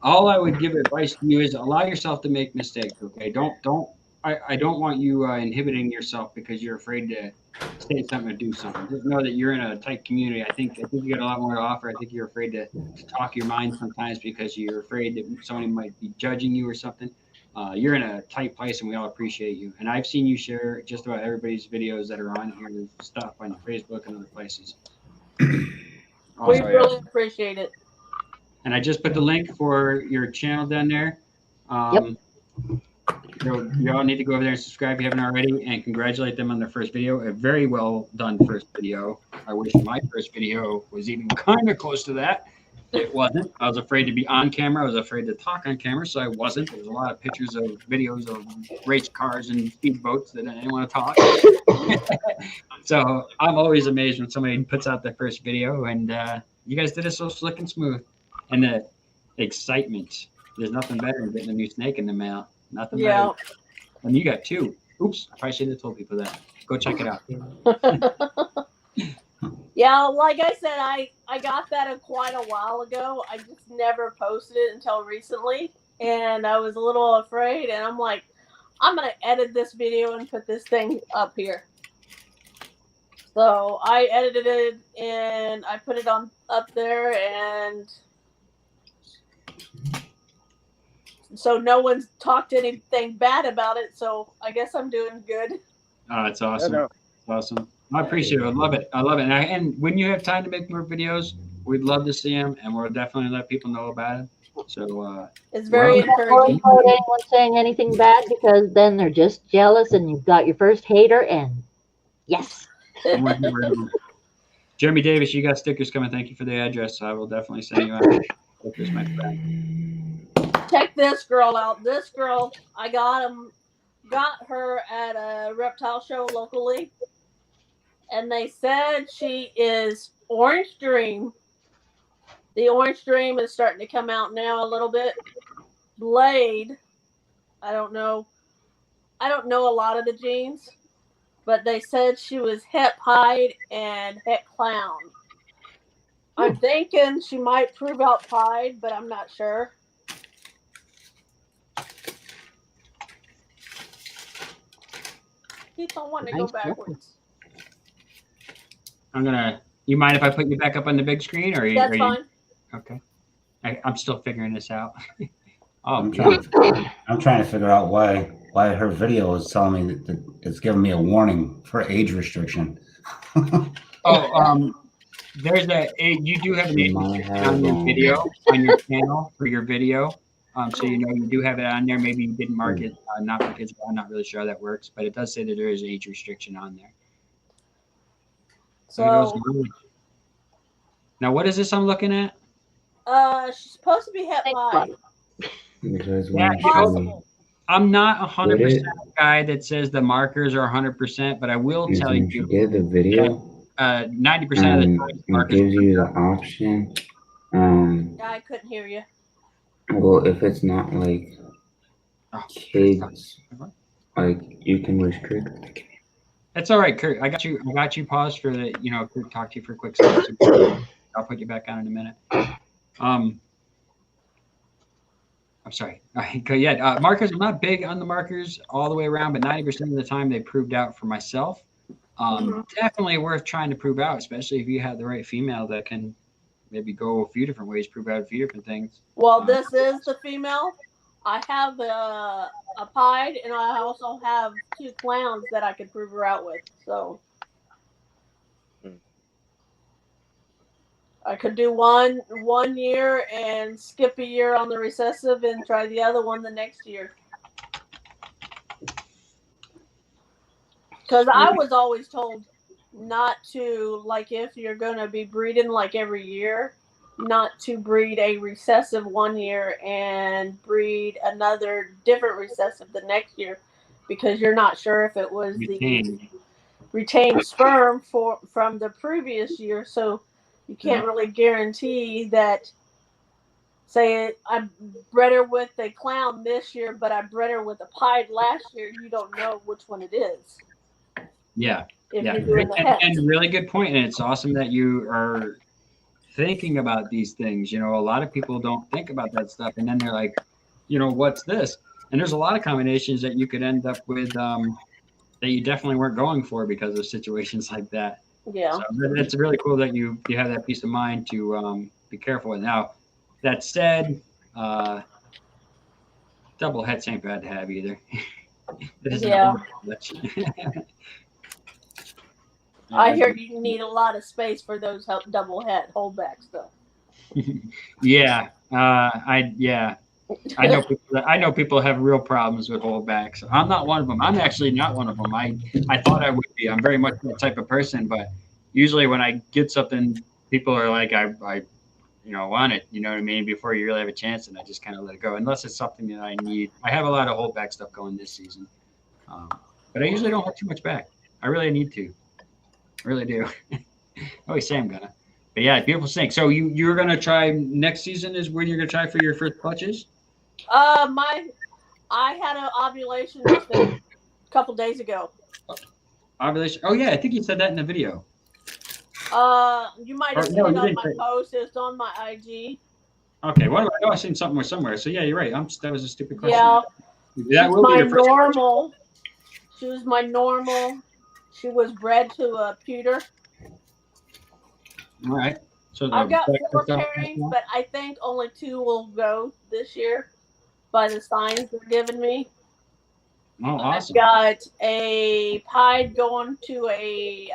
All I would give advice to you is allow yourself to make mistakes. Okay, I don't want you inhibiting yourself because you're afraid to say something or do something. Just know that you're in a tight community. I think you got a lot more to offer. I think you're afraid to talk your mind sometimes because you're afraid that somebody might be judging you or something. You're in a tight place, and we all appreciate you. And I've seen you share just about everybody's videos that are on here, stuff on Facebook and other places.
We really appreciate it.
And I just put the link for your channel down there.
Yep.
You all need to go over there and subscribe if you haven't already, and congratulate them on their first video. A very well done first video. I wish my first video was even kind of close to that. It wasn't. I was afraid to be on camera. I was afraid to talk on camera, so I wasn't. There was a lot of pictures of videos of race cars and speedboats that I didn't want to talk. So I'm always amazed when somebody puts out their first video, and you guys did it so slick and smooth. And the excitement. There's nothing better than getting a new snake in the mail. Nothing better. And you got two. Oops, I probably shouldn't have told people that. Go check it out.
Yeah, like I said, I got that quite a while ago. I just never posted it until recently, and I was a little afraid. And I'm like, I'm gonna edit this video and put this thing up here. So I edited it and I put it up there, and so no one's talked anything bad about it. So I guess I'm doing good.
Oh, it's awesome. It's awesome. I appreciate it. I love it. I love it. And when you have time to make more videos, we'd love to see them, and we'll definitely let people know about it. So
it's very encouraging.
Don't anyone saying anything bad, because then they're just jealous, and you've got your first hater. And yes.
Jeremy Davis, you got stickers coming. Thank you for the address. I will definitely send you out stickers, my friend.
Check this girl out. This girl, I got her at a reptile show locally. And they said she is Orange Dream. The Orange Dream is starting to come out now a little bit. Blade, I don't know a lot of the genes, but they said she was Het Pied and Het Clown. I'm thinking she might prove out Pied, but I'm not sure. Keep on wanting to go backwards.
You mind if I put you back up on the big screen? Or
That's fine.
Okay. I'm still figuring this out.
I'm trying to figure out why her video is telling me that it's giving me a warning for age restriction.
There's you do have an age restriction on your video, on your channel for your video. So you do have it on there. Maybe you didn't mark it not for kids. I'm not really sure how that works, but it does say that there is age restriction on there.
So
now, what is this I'm looking at?
She's supposed to be Het Pied.
I'm not 100% guy that says the markers are 100%, but I will tell you.
You get the video.
90% of the time,
it gives you the option.
I couldn't hear you.
Well, if it's not like kids, like you can restrict.
That's all right, Kurt. I got you paused for the. Kurt talked to you for a quick second. I'll put you back on in a minute. I'm sorry. Yeah, markers. I'm not big on the markers all the way around, but 90% of the time they proved out for myself. Definitely worth trying to prove out, especially if you have the right female that can maybe go a few different ways, prove out a few different things.
Well, this is the female. I have a pied, and I also have 2 clowns that I could prove her out with. So I could do one year and skip a year on the recessive and try the other one the next year. Because I was always told not to, like, if you're going to be breeding like every year, not to breed a recessive 1 year and breed another different recessive the next year, because you're not sure if it was the retained sperm from the previous year. So you can't really guarantee that. Say I bred her with a clown this year, but I bred her with a pied last year. You don't know which one it is.
Yeah.
If
Yeah.
you're doing the hex.
And really good point. And it's awesome that you are thinking about these things. You know, a lot of people don't think about that stuff, and then they're like, you know, what's this? And there's a lot of combinations that you could end up with that you definitely weren't going for because of situations like that.
Yeah.
So it's really cool that you have that peace of mind to be careful with. Now, that said, double heads ain't bad to have either.
Yeah. I hear you need a lot of space for those double head holdbacks, though.
Yeah, I know people have real problems with holdbacks. I'm not one of them. I'm actually not one of them. I thought I would be. I'm very much that type of person, but usually when I get something, people are like, I want it. You know what I mean? Before you really have a chance, and I just kind of let it go, unless it's something that I need. I have a lot of holdback stuff going this season, but I usually don't have too much back. I really need to. I really do. I always say I'm gonna. But yeah, beautiful snake. So you're gonna try next season is when you're gonna try for your first clutches?
I had an ovulation just a couple days ago.
Ovulation. Oh yeah, I think you said that in the video.
You might have seen it on my post. It's on my IG.
Okay, well, I know I've seen something somewhere. So yeah, you're right. That was a stupid question.
Yeah,
that will be your first
normal. She was my normal. She was bred to a pewter.
All right. So
I've got 4 pairings, but I think only 2 will go this year by the signs they're giving me.
Oh, awesome.
I've got a pied going to a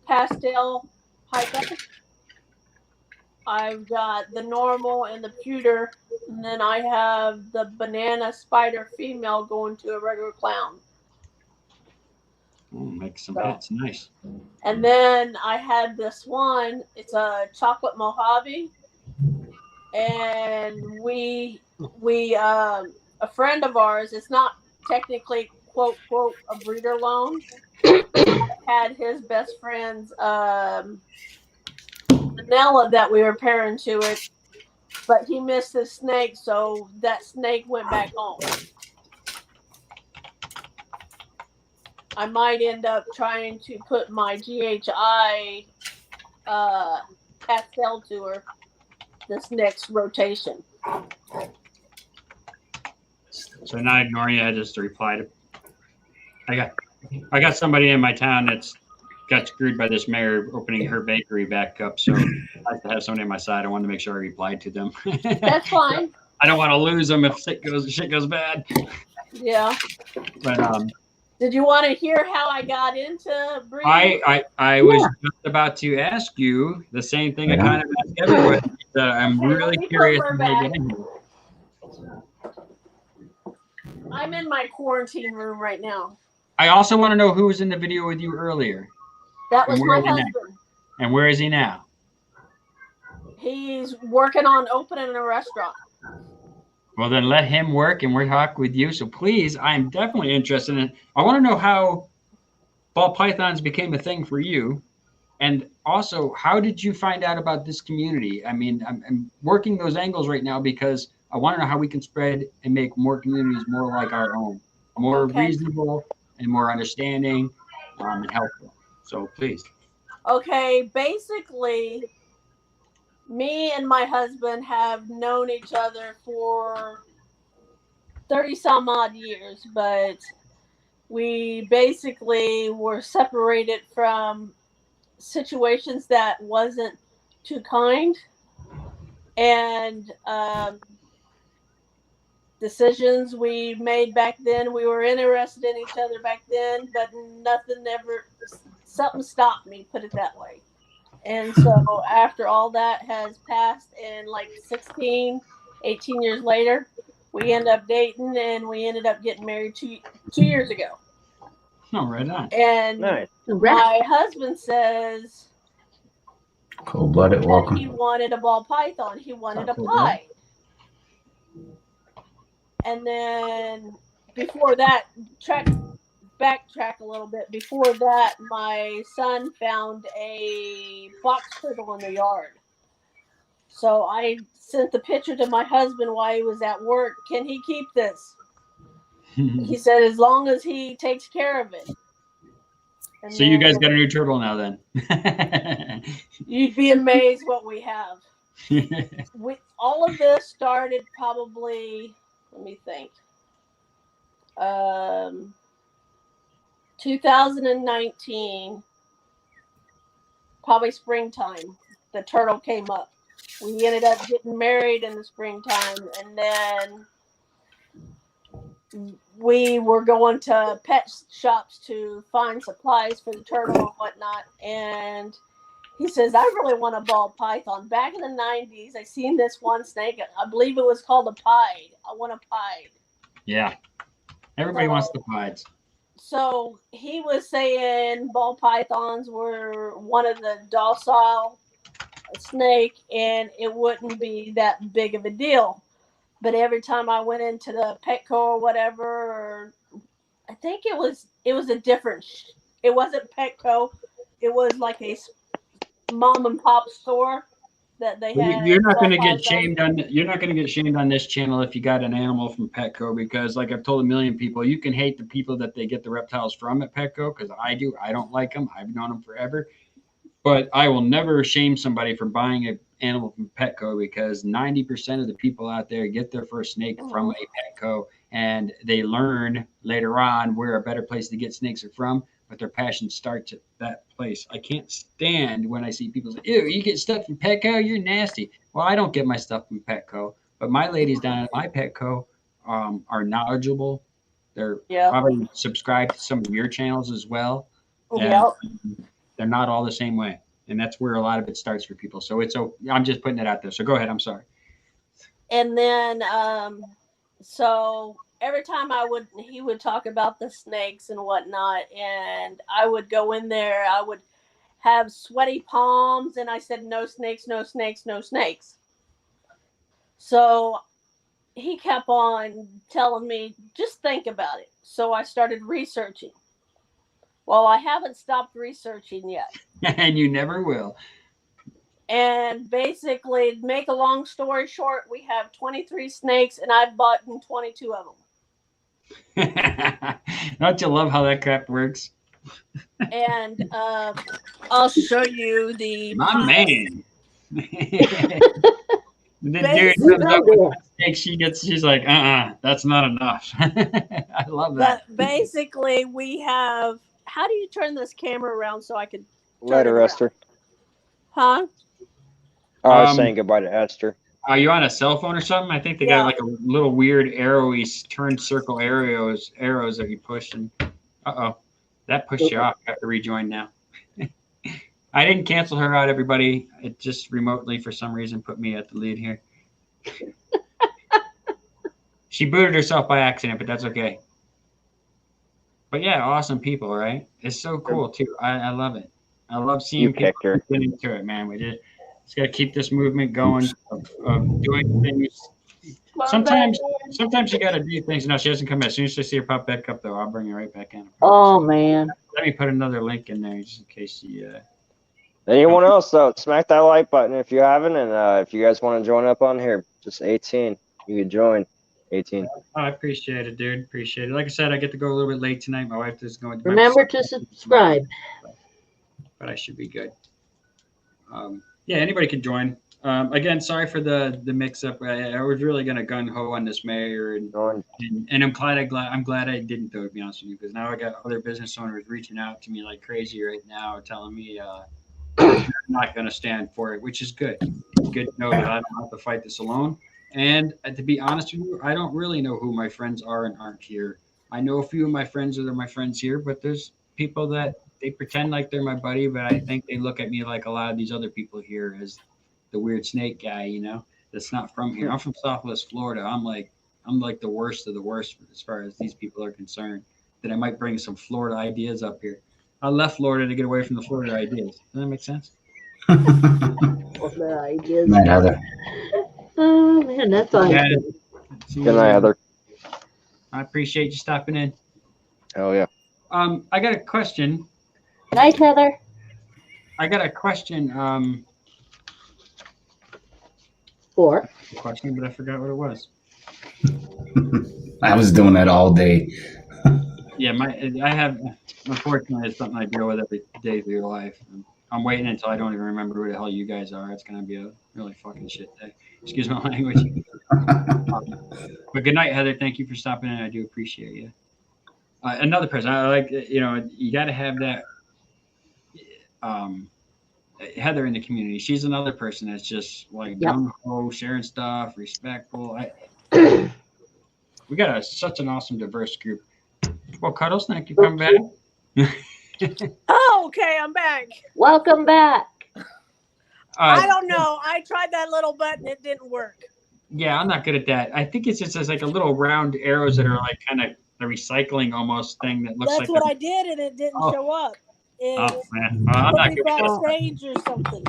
pastel pica. I've got the normal and the pewter, and then I have the banana spider female going to a regular clown.
Oh, make some hits. Nice.
And then I had this one. It's a chocolate Mojave, and we a friend of ours. It's not technically quote a breeder loan. Had his best friend's vanilla that we were pairing to it, but he missed his snake, so that snake went back home. I might end up trying to put my GHI pastel to her this next rotation.
So not ignoring you, I just replied. I got somebody in my town that's got screwed by this mayor opening her bakery back up. So I have to have somebody on my side. I wanted to make sure I replied to them.
That's fine.
I don't want to lose them if shit goes bad.
Yeah.
But
did you want to hear how I got into breeding?
I was just about to ask you the same thing I kind of ask everyone. I'm really curious how you get in here.
I'm in my quarantine room right now.
I also want to know who was in the video with you earlier.
That was my husband.
And where is he now?
He's working on opening a restaurant.
Well, then let him work and we'll talk with you. So please, I'm definitely interested in it. I want to know how ball pythons became a thing for you. And also, how did you find out about this community? I mean, I'm working those angles right now because I want to know how we can spread and make more communities more like our own, more reasonable and more understanding and helpful. So please.
Okay, basically, me and my husband have known each other for 30 some odd years, but we basically were separated from situations that wasn't too kind, and decisions we made back then. We were interested in each other back then, but something stopped me, put it that way. And so after all that has passed, and like 16, 18 years later, we ended up dating, and we ended up getting married two years ago.
Oh, right on.
And
Nice.
my husband says
Cold-blooded,
that
welcome.
he wanted a ball python. He wanted a
Cool,
pied. And then before that, backtrack a little bit. Before that, my son found a box turtle in the yard. So I sent the picture to my husband while he was at work. Can he keep this? He said, as long as he takes care of it. And
So you guys got a new turtle now then?
You'd be amazed what we have. All of this started probably, let me think, 2019, probably springtime. The turtle came up. We ended up getting married in the springtime, and then we were going to pet shops to find supplies for the turtle and whatnot. And he says, I really want a ball python. Back in the 90s, I seen this one snake. I believe it was called a pied. I want a pied.
Yeah. Everybody wants the pieds.
So he was saying ball pythons were one of the docile snake, and it wouldn't be that big of a deal. But every time I went into the Petco or whatever, or I think it was a different. It wasn't Petco. It was like a mom and pop store that they had.
You're not going to get shamed on. You're not going to get shamed on this channel if you got an animal from Petco, because, like I've told a million people, you can hate the people that they get the reptiles from at Petco, because I do. I don't like them. I've known them forever. But I will never shame somebody for buying an animal from Petco, because 90% of the people out there get their first snake from a Petco, and they learn later on where a better place to get snakes are from, but their passion starts at that place. I can't stand when I see people say, ew, you get stuff from Petco? You're nasty. Well, I don't get my stuff from Petco, but my ladies down at my Petco are knowledgeable. They're probably subscribed to some of your channels as well.
Yeah.
They're not all the same way, and that's where a lot of it starts for people. So I'm just putting it out there. So go ahead. I'm sorry.
And then, so every time he would talk about the snakes and whatnot, and I would go in there, I would have sweaty palms, and I said, no snakes, no snakes, no snakes. So he kept on telling me, just think about it. So I started researching. Well, I haven't stopped researching yet.
And you never will.
And basically, to make a long story short, we have 23 snakes, and I've bought 22 of them.
Don't you love how that crap works?
And I'll show you
my man. The dude comes up with a snake, she's like, that's not enough. I love that.
But basically, we have. How do you turn this camera around so I can?
Let her, Esther.
Huh?
Oh, I was saying goodbye to Esther.
Are you on a cell phone or something? I think they got like a little weird arrowy turn circle arrows that you push, and that pushed you off. I have to rejoin now. I didn't cancel her out, everybody. It just remotely, for some reason, put me at the lead here. She booted herself by accident, but that's okay. But yeah, awesome people, right? It's so cool too. I love it. I love seeing people get into it, man. We just got to keep this movement going of doing things. Sometimes you got to do things. No, she doesn't come back. As soon as I see her pop back up, though, I'll bring her right back in.
Oh man!
Let me put another link in there just in case she.
Anyone else though, smack that like button if you haven't, and if you guys want to join up on here, just 18, you can join. 18.
Oh, I appreciate it, dude. Appreciate it. Like I said, I get to go a little bit late tonight. My wife is going.
Remember to subscribe.
But I should be good. Yeah, anybody can join. Again, sorry for the mix up. I was really gonna gung ho on this mayor, and I'm glad I didn't though, to be honest with you, because now I got other business owners reaching out to me like crazy right now, telling me they're not gonna stand for it, which is good. It's good to know that I don't have to fight this alone. And to be honest with you, I don't really know who my friends are and aren't here. I know a few of my friends that are my friends here, but there's people that they pretend like they're my buddy, but I think they look at me like a lot of these other people here as the weird snake guy, that's not from here. I'm from Southwest Florida. I'm like the worst of the worst as far as these people are concerned. That I might bring some Florida ideas up here. I left Florida to get away from the Florida ideas. Does that make sense?
Florida ideas.
Night, Heather.
Oh man, that's all.
Yeah.
Good night, Heather.
I appreciate you stopping in.
Oh yeah.
I got a question.
Night, Heather.
I got a question. Question, but I forgot what it was.
I was doing that all day.
Yeah, I have, unfortunately, it's something I deal with every day of your life. I'm waiting until I don't even remember who the hell you guys are. It's going to be a really fucking shit day. Excuse my language. But good night, Heather. Thank you for stopping in. I do appreciate you. Another person, I like, you got to have that. Heather in the community. She's another person that's just like gung ho, sharing stuff, respectful. We got such an awesome, diverse group. Well, Cuddles, thank you for coming back.
Oh, okay, I'm back.
Welcome back.
I don't know. I tried that little button. It didn't work.
Yeah, I'm not good at that. I think it's just like a little round arrows that are like kind of a recycling almost thing that looks
That's
like.
what I did, and it didn't show up.
Oh, man. I'm not good at that.
Backstage or something.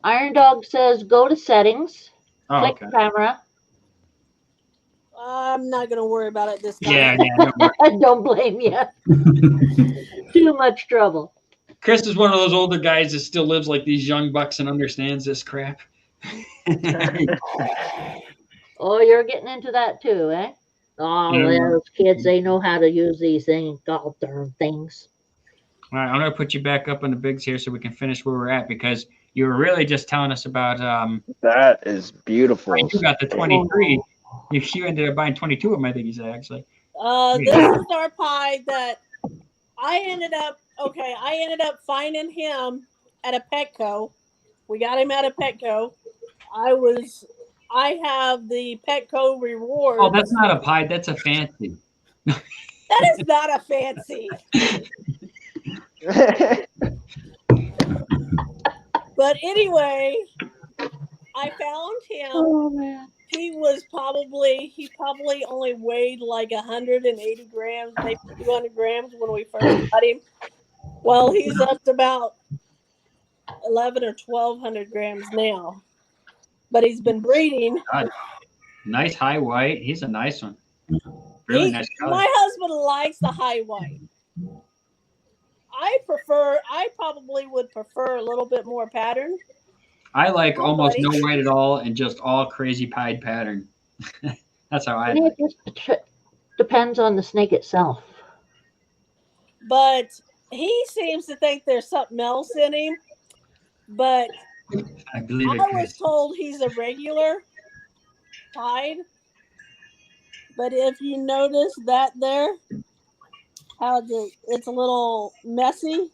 Iron Dog says go to settings, click camera.
I'm not going to worry about it this time.
Yeah.
Don't blame you. Too much trouble.
Chris is one of those older guys that still lives like these young bucks and understands this crap.
Oh, you're getting into that too, eh? Oh, those kids, they know how to use these things, god darn things.
All right, I'm going to put you back up on the bigs here so we can finish where we're at, because you were really just telling us about...
that is beautiful.
Right, you got the 23. You ended up buying 22 of them, I think you said, actually.
This is our pie that I ended up finding him at a Petco. We got him at a Petco. I have the Petco reward.
Oh, that's not a pie. That's a fancy.
That is not a fancy. But anyway, I found him.
Oh man.
He probably only weighed like 180 grams, maybe 200 grams when we first got him. Well, he's up to about 11 or 1,200 grams now. But he's been breeding.
God. Nice high white. He's a nice one. Really nice color.
My husband likes the high white. I probably would prefer a little bit more pattern.
I like almost no white at all and just all crazy pied pattern. That's how I like it.
Just depends on the snake itself.
But he seems to think there's something else in him. But
I
was told he's a regular pied. But if you notice that there, it's a little messy.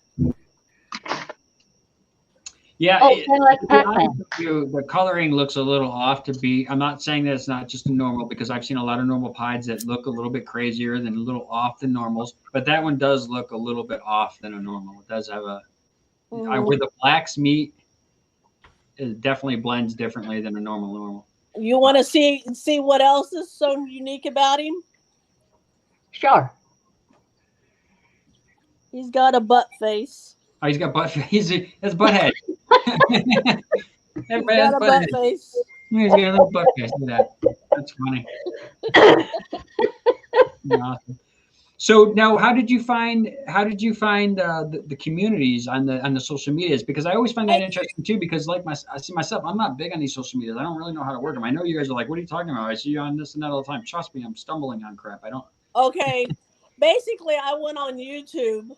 Yeah,
like
the coloring looks a little off to be. I'm not saying that it's not just a normal, because I've seen a lot of normal pieds that look a little bit crazier than a little off than normals. But that one does look a little bit off than a normal. It does have where the blacks meet, it definitely blends differently than a normal.
You want to see what else is so unique about him?
Sure.
He's got a butt face.
Oh, he's got butt face. That's butt head.
He's got a butt face.
He's got a little butt face. Look at that. That's funny. Awesome. So now, how did you find the communities on the social medias? Because I always find that interesting too. Because I see myself, I'm not big on these social medias. I don't really know how to work them. I know you guys are like, "What are you talking about?" I see you on this and that all the time. Trust me, I'm stumbling on crap. I don't.
Okay, basically, I went on YouTube,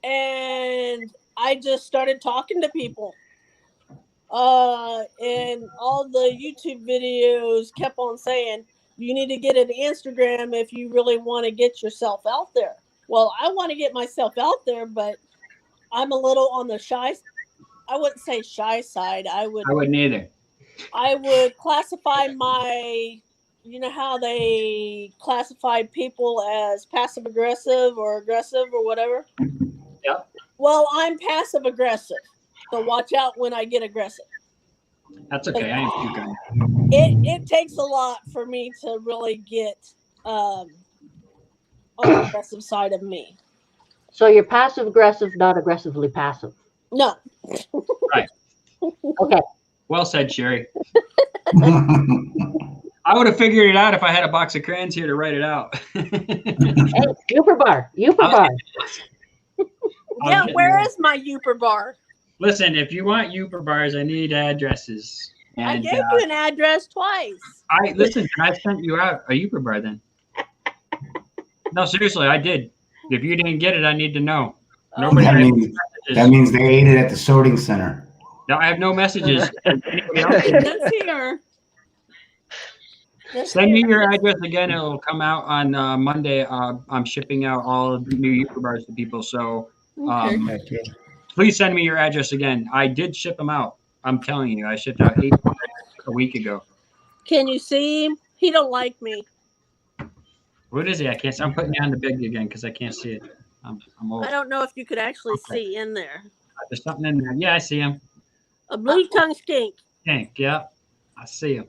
and I just started talking to people. And all the YouTube videos kept on saying you need to get an Instagram if you really want to get yourself out there. Well, I want to get myself out there, but I'm a little on the shy. I wouldn't say shy side. I
wouldn't either.
I would classify my, you know how they classify people as passive aggressive or whatever.
Yep.
Well, I'm passive aggressive, so watch out when I get aggressive.
That's okay. I ain't too good.
It takes a lot for me to really get on the aggressive side of me.
So you're passive aggressive, not aggressively passive.
No.
Right.
Okay.
Well said, Sherry. I would have figured it out if I had a box of crayons here to write it out.
Hey, Uper bar.
Yeah, where is my Uper bar?
Listen, if you want Uper bars, I need addresses. And,
I gave you an address twice.
Listen, I sent you out a Uper bar then. No, seriously, I did. If you didn't get it, I need to know. Nobody
that,
had
means, that means they ate it at the sorting center.
No, I have no messages. Anybody else?
That's here.
Send me your address again. It'll come out on Monday. I'm shipping out all of the new Uber bars to people. So please send me your address again. I did ship them out. I'm telling you, I shipped out 8 a week ago.
Can you see him? He don't like me.
What is he? I can't see. I'm putting you on the big again because I can't see it. I'm old.
I don't know if you could actually see in there.
There's something in there. Yeah, I see him.
A blue tongue skink.
Skink, yeah. I see him.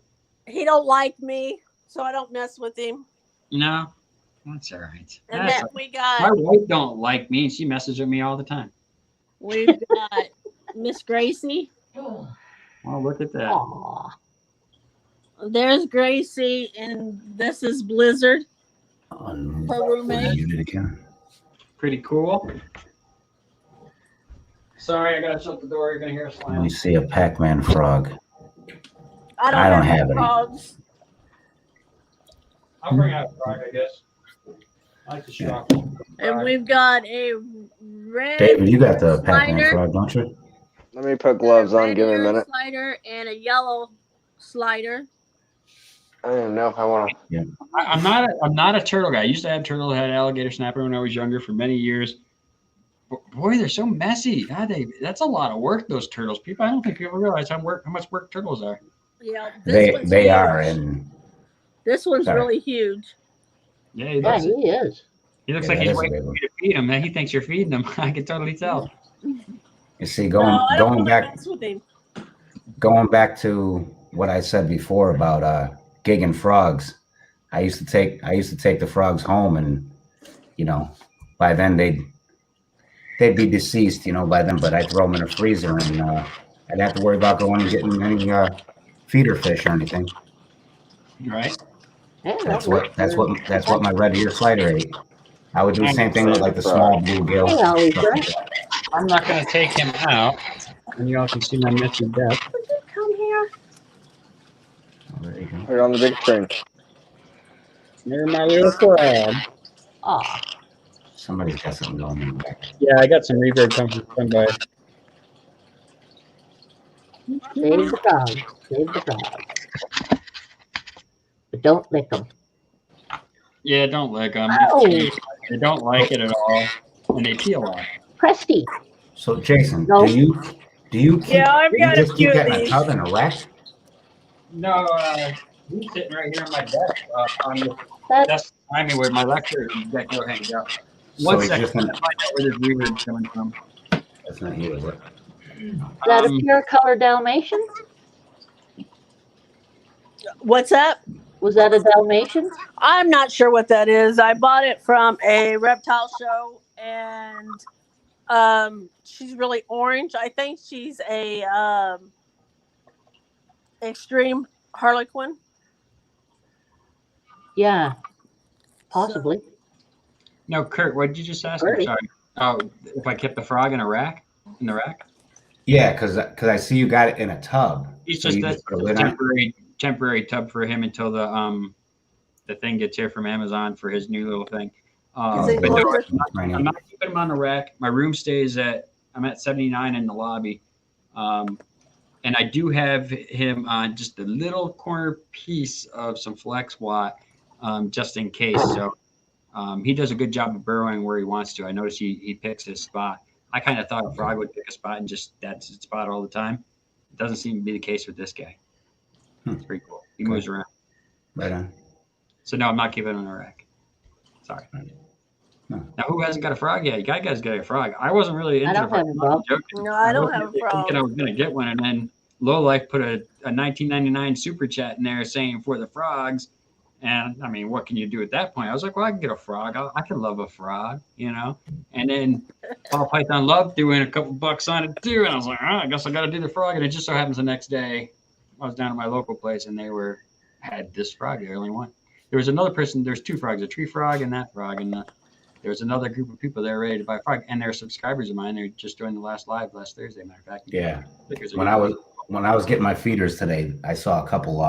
He don't like me, so I don't mess with him.
No, that's all right.
And then we got...
My wife don't like me. She messes with me all the time.
We've got Miss Gracie.
Oh, look at that.
Aww.
There's Gracie, and this is Blizzard. Her roommate.
Pretty cool. Sorry, I gotta shut the door. You're gonna hear a slam.
Let me see a Pac-Man frog.
I don't have any.
Frogs. I'll bring out a frog, I guess. I like the shock.
And we've got a red.
David, you got the Pac-Man
slider.
frog, don't you?
Let me put gloves on. Give me a minute.
Slider and a yellow slider.
I don't even know if I want to.
Yeah.
I'm not a turtle guy. I used to have turtle, had alligator snapper when I was younger for many years. But boy, they're so messy. God, that's a lot of work. Those turtles. I don't think people realize how much work turtles are.
Yeah,
they are, and
this one's really huge.
Yeah,
he is.
He looks like he's waiting for you to feed him. He thinks you're feeding him. I can totally tell.
You see, going back to what I said before about gigging frogs. I used to take the frogs home, and by then they'd be deceased, by then. But I'd throw them in a freezer, and I'd have to worry about going and getting any feeder fish or anything.
Right.
Yeah,
that's what my red ear slider ate. I would do the same thing with like the small bluegill.
I'm not going to take him out, and you all can see my messy death.
Come here.
There you go.
Put it on the big screen.
You're my little frog.
Aw.
Somebody's got something going on.
Yeah, I got some reverb coming from somebody.
Save the frog. Save the frog. But don't lick them.
Yeah, don't lick them.
Oh.
They don't like it at all, and they peel off.
Presty.
So Jason,
No.
do you keep,
Yeah, I've got a
just
few
keep
of
that in a
these.
tub in a rack?
No, he's sitting right here on my desk on the
That's
desk behind me where my lecture deck hangs out.
So
One
he's
second,
just
I'm
in-
gonna find out where this reverb's coming from.
That's not you, is it?
that a pure color Dalmatian?
What's up?
Was that a Dalmatian?
I'm not sure what that is. I bought it from a reptile show, and she's really orange. I think she's a extreme harlequin.
Yeah, possibly.
No, Kurt, what did you just ask?
Kurt.
I'm sorry. Oh, if I kept the frog in a rack? In the rack?
Yeah, because I see you got it in a tub.
He's
So
just
you
a
put a lid on it?
temporary tub for him until the thing gets here from Amazon for his new little thing.
Is it
But no,
gorgeous?
I'm not keeping him on the rack. My room stays I'm at 79 in the lobby. And I do have him on just a little corner piece of some flex watt, just in case. So he does a good job of burrowing where he wants to. I notice he picks his spot. I kind of thought a frog would pick a spot and just that's his spot all the time. It doesn't seem to be the case with this guy. It's pretty cool. He moves around.
Right on.
So no, I'm not giving him a rack. Sorry.
No.
Now, who hasn't got a frog yet? You guys got a frog. I wasn't really into
I don't
the
have a frog.
joking.
No, I don't
wasn't
have a
really
frog.
thinking I was gonna get one, and then Lowlife put a 1999 super chat in there saying for the frogs. And I mean, what can you do at that point? I was like, well, I can get a frog. I can love a frog, you know. And then Ball Python Love threw in a couple bucks on it too, and I was like, I guess I got to do the frog. And it just so happens the next day, I was down at my local place, and they had this frog. They only one. There was another person. There's two frogs, a tree frog and that frog, and there was another group of people there ready to buy a frog, and they're subscribers of mine. They're just joined the last live last Thursday. Matter of fact.
Yeah. When I was getting my feeders today, I saw a couple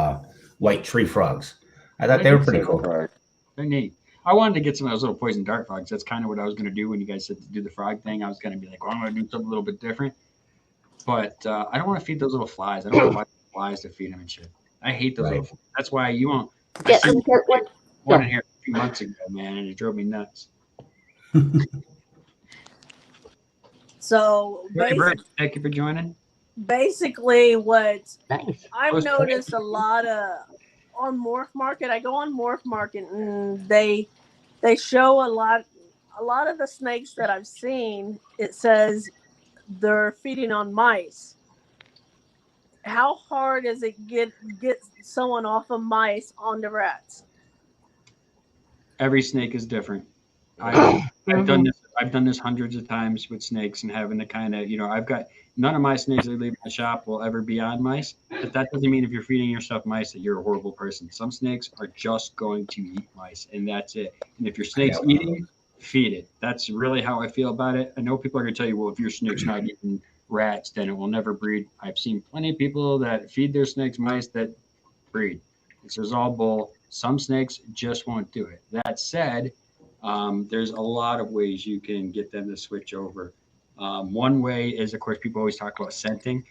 white tree frogs. I thought they were pretty cool.
They're neat. I wanted to get some of those little poison dart frogs. That's kind of what I was going to do when you guys said to do the frog thing. I was going to be like, well, I'm going to do something a little bit different. But I don't want to feed those little flies. I don't want to buy flies to feed them and shit. I hate those little flies. That's why you won't.
Get
one in here a few months ago, man, and it drove me nuts.
So
thank you for joining.
Basically, what
Nice.
I've noticed a lot of on Morph Market. I go on Morph Market, and they show a lot of the snakes that I've seen. It says they're feeding on mice. How hard is it get someone off of mice onto rats?
Every snake is different. I've done this hundreds of times with snakes and having to kind of, I've got none of my snakes that leave my shop will ever be on mice, but that doesn't mean if you're feeding yourself mice that you're a horrible person. Some snakes are just going to eat mice, and that's it. And if your snake's eating, feed it. That's really how I feel about it. I know people are going to tell you, well, if your snake's not eating rats, then it will never breed. I've seen plenty of people that feed their snakes mice that breed. This is all bull. Some snakes just won't do it. That said, there's a lot of ways you can get them to switch over. One way is, of course, people always talk about scenting.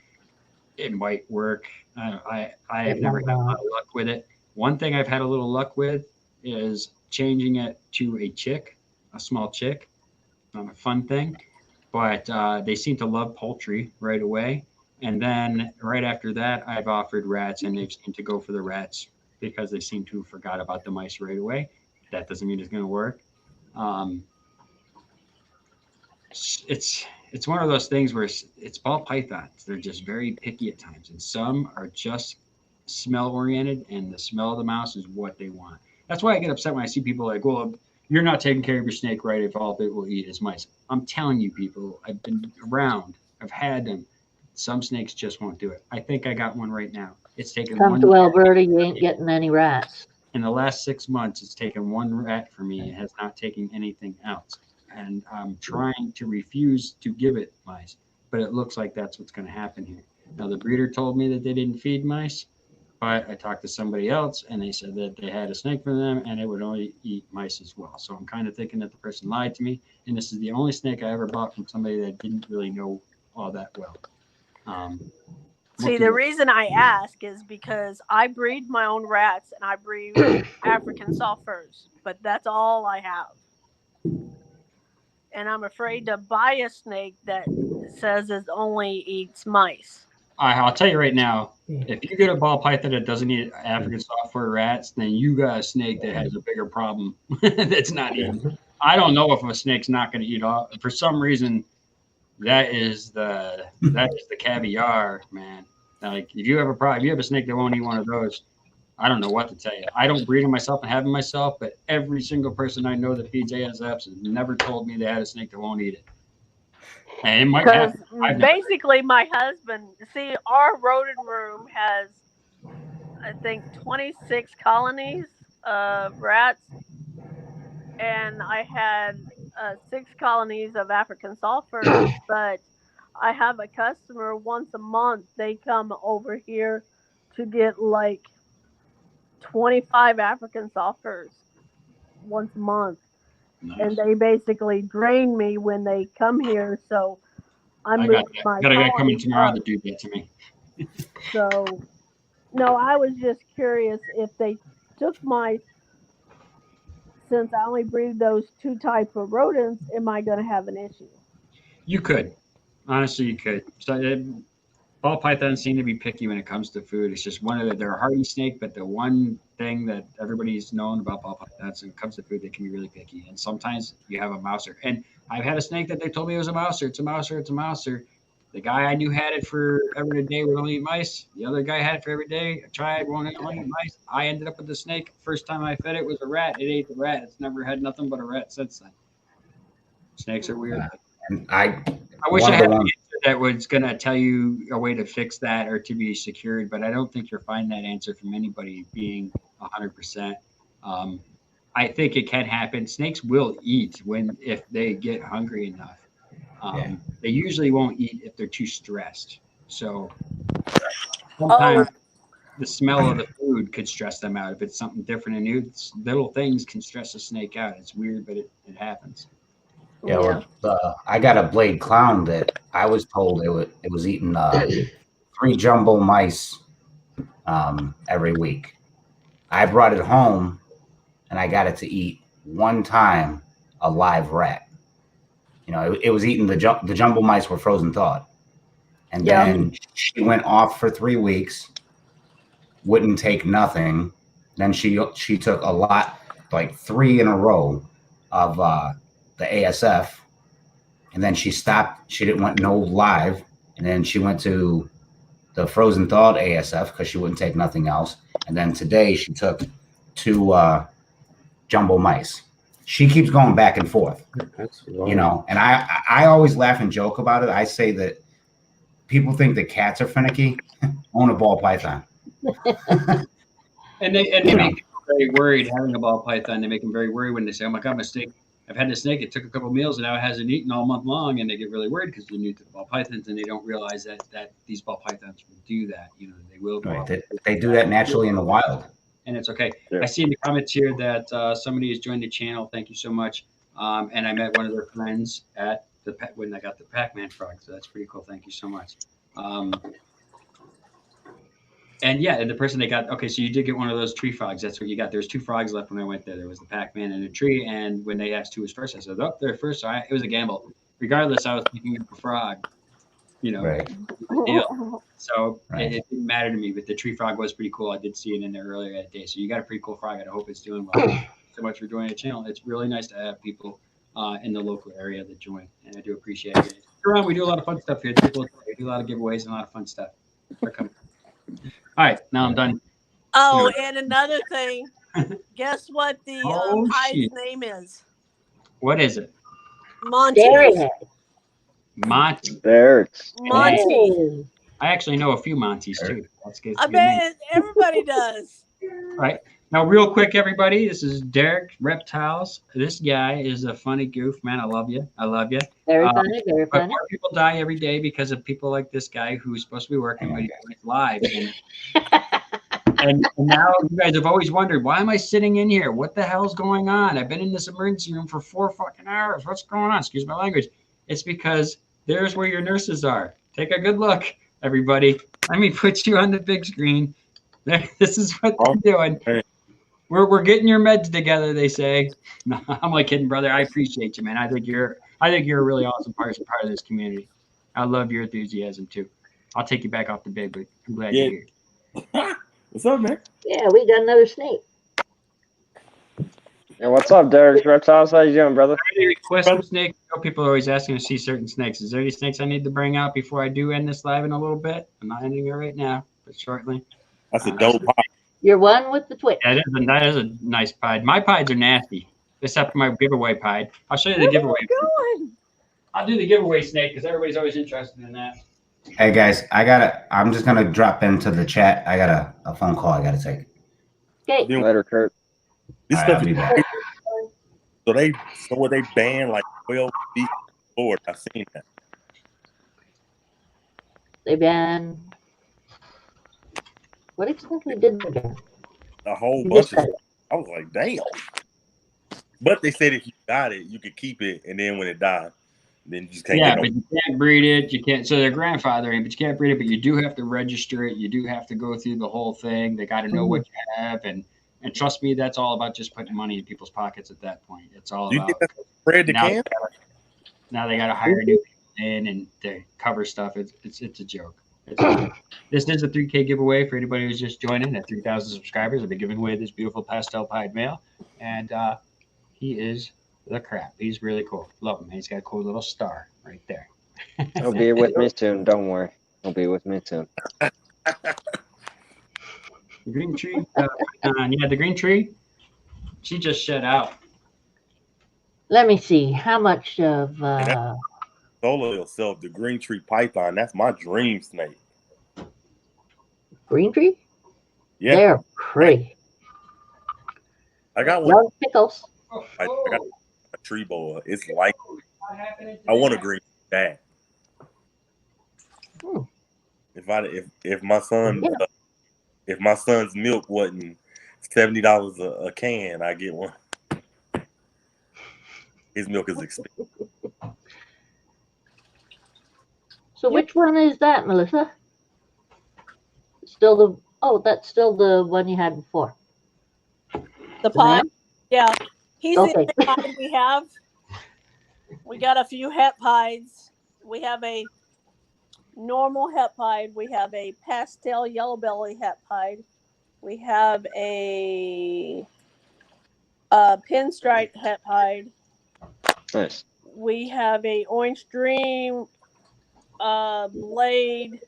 It might work. I have never had a lot of luck with it. One thing I've had a little luck with is changing it to a small chick. Not a fun thing, but they seem to love poultry right away. And then right after that, I've offered rats, and they seem to go for the rats because they seem to have forgot about the mice right away. That doesn't mean it's going to work. It's one of those things where it's ball pythons. They're just very picky at times, and some are just smell oriented, and the smell of the mouse is what they want. That's why I get upset when I see people like, well, you're not taking care of your snake right if all of it will eat is mice. I'm telling you, people, I've been around, I've had them. Some snakes just won't do it. I think I got one right now. It's taken
Come to Alberta, you ain't getting any rats.
In the last 6 months, it's taken one rat for me. It has not taken anything else. And I'm trying to refuse to give it mice, but it looks like that's what's going to happen here. Now, the breeder told me that they didn't feed mice, but I talked to somebody else, and they said that they had a snake for them, and it would only eat mice as well. So I'm kind of thinking that the person lied to me, and this is the only snake I ever bought from somebody that didn't really know all that well.
See, the reason I ask is because I breed my own rats, and I breed African soft furs, but that's all I have. And I'm afraid to buy a snake that says it only eats mice.
I'll tell you right now, if you get a ball python that doesn't eat African soft fur rats, then you got a snake that has a bigger problem that's not eating. I don't know if a snake's not going to eat all. For some reason, that is the caviar, man. Like if you have a snake that won't eat one of those, I don't know what to tell you. I don't breed them myself and have them myself, but every single person I know that feeds ASFs has never told me they had a snake that won't eat it. And it might happen.
Basically, my husband, see, our rodent room has, I think, 26 colonies of rats, and I had 6 colonies of African sulfurs, but I have a customer once a month. They come over here to get like 25 African sulfurs once a month. Nice. And they basically drain me when they come here. So I'm moving my
got a guy coming tomorrow to do that to me.
So, no, I was just curious if they took my, since I only breed those two type of rodents, am I going to have an issue?
You could. Honestly, you could. So ball pythons seem to be picky when it comes to food. It's just one of the, they're a hardy snake, but the one thing that everybody's known about ball pythons when it comes to food, they can be really picky. And sometimes you have a mouser. And I've had a snake that they told me it was a mouser. It's a mouser. It's a mouser. The guy I knew had it for every day would only eat mice. The other guy had it for every day. I tried, won't only eat mice. I ended up with the snake. First time I fed it was a rat. It ate the rat. It's never had nothing but a rat since then. Snakes are weird.
I
wish I had an answer that was going to tell you a way to fix that or to be secured, but I don't think you'll find that answer from anybody being 100%. I think it can happen. Snakes will eat if they get hungry enough. They usually won't eat if they're too stressed. So sometimes the smell of the food could stress them out. If it's something different and new, little things can stress a snake out. It's weird, but it happens.
Yeah, well, I got a blade clown that I was told it was eating 3 jumbo mice every week. I brought it home and I got it to eat one time a live rat. You know, it was eating the jumbo mice were frozen thawed. And then she went off for 3 weeks, wouldn't take nothing. Then she took a lot, like 3 in a row of the ASF, and then she stopped. She didn't want no live, and then she went to the frozen thawed ASF because she wouldn't take nothing else. And then today she took 2 jumbo mice. She keeps going back and forth, you know. And I always laugh and joke about it. I say that people think that cats are finicky. Own a ball python.
And they make people very worried having a ball python. They make them very worried when they say, "Oh my God, my snake! I've had this snake. It took a couple of meals and now it hasn't eaten all month long." And they get really worried because they're new to the ball pythons and they don't realize that these ball pythons will do that. You know, they will.
Right. They do that naturally in the wild.
And it's okay. I see in the comments here that somebody has joined the channel. Thank you so much. And I met one of their friends at when I got the Pac-Man frog. So that's pretty cool. Thank you so much. And yeah, and the person they got, okay, so you did get one of those tree frogs. That's what you got. There's 2 frogs left when I went there. There was the Pac-Man and a tree. And when they asked who was first, I said, oh, they're first. So it was a gamble. Regardless, I was picking up a frog, you know.
Right.
So it didn't matter to me, but the tree frog was pretty cool. I did see it in there earlier that day. So you got a pretty cool frog. I hope it's doing well. Thank you so much for joining the channel. It's really nice to have people in the local area that join, and I do appreciate it. We do a lot of fun stuff here. We do a lot of giveaways and a lot of fun stuff. They're coming. All right, now I'm done.
Oh, and another thing, guess what the pide's name is?
What is it?
Monty.
Monty.
There it's
Monty.
I actually know a few Monties too. That's good.
I bet everybody does.
All right. Now, real quick, everybody, this is Derek, Reptiles. This guy is a funny goof, man. I love you. I love you.
Very funny, very
but
funny.
more people die every day because of people like this guy who's supposed to be working, but he's live. And now you guys have always wondered, why am I sitting in here? What the hell's going on? I've been in this emergency room for 4 fucking hours. What's going on? Excuse my language. It's because there's where your nurses are. Take a good look, everybody. Let me put you on the big screen. This is what they're doing. We're getting your meds together, they say. No, I'm like kidding, brother. I appreciate you, man. I think you're a really awesome part of this community. I love your enthusiasm too. I'll take you back off the bed, but I'm glad you're here.
What's up, man?
Yeah, we got another snake.
And what's up, Derek Reptiles? How you doing, brother?
Any requests from snakes? I know people are always asking to see certain snakes. Is there any snakes I need to bring out before I do end this live in a little bit? I'm not ending it right now, but shortly.
That's a dope pipe.
You're one with the twitch.
Yeah, that is a nice pied. My pieds are nasty, except for my giveaway pied. I'll show you the giveaway. I'll do the giveaway snake because everybody's always interested in that.
Hey guys, I'm just gonna drop into the chat. I got a phone call I gotta take.
Okay.
Later, Kurt.
This
All
stuff
right,
is
back.
so what they banned like 12 feet forward. I've seen that.
They banned. What exactly did they ban?
A whole
You
bunch
just
of
said
stuff. I was like, damn. But they said if you got it, you could keep it, and then when it died, then you just can't
Yeah,
get no.
but you can't breed it. You can't. So they're grandfathering, but you can't breed it. But you do have to register it. You do have to go through the whole thing. They got to know what you have, and trust me, that's all about just putting money in people's pockets at that point. It's all
Do you think
about
that's spread the can?
now they got to hire new people in and to cover stuff. It's a joke. This is a 3K giveaway for anybody who's just joining. At 3,000 subscribers, I'll be giving away this beautiful pastel pied male, and he is the crap. He's really cool. Love him. He's got a cool little star right there.
He'll be with me soon. Don't worry. He'll be with me soon.
The green tree, yeah, the green tree. She just shed out.
Let me see how much of
Solo yourself, the green tree python. That's my dream snake.
green tree.
Yeah,
They're pretty.
I got one.
Love pickles.
I got a tree boa. It's like I want a green bag.
Hmm.
If my son if my son's milk wasn't $70 a can, I get one. His milk is expensive.
So which one is that, Melissa? Still that's still the one you had before.
The pie? Yeah. He's
Okay.
the pie we have. We got a few het pies. We have a normal het pied. We have a pastel yellow belly het pied. We have a pinstripe het pied.
Nice.
We have a orange dream blade,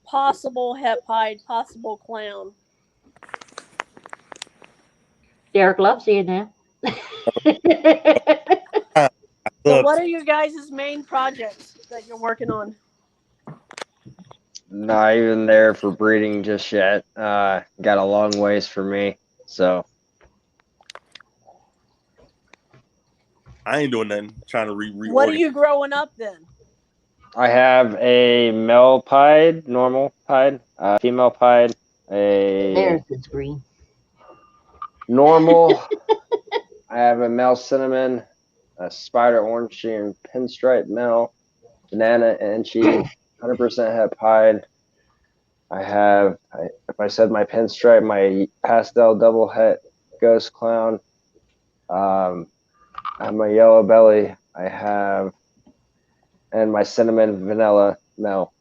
possible het pied, possible clown.
Derek loves you now.
So what are your guys' main projects that you're working on?
Not even there for breeding just yet. Got a long ways for me. So
I ain't doing nothing. Trying to re.
What are you growing up then?
I have a male pied, normal pied, female pied,
There's
a
his green.
normal. I have a male cinnamon, a spider orange and pinstripe male, banana inchy, 100% het pied. I have, if I said my pinstripe, my pastel double het ghost clown. I have my yellow belly. I have, and my cinnamon vanilla male.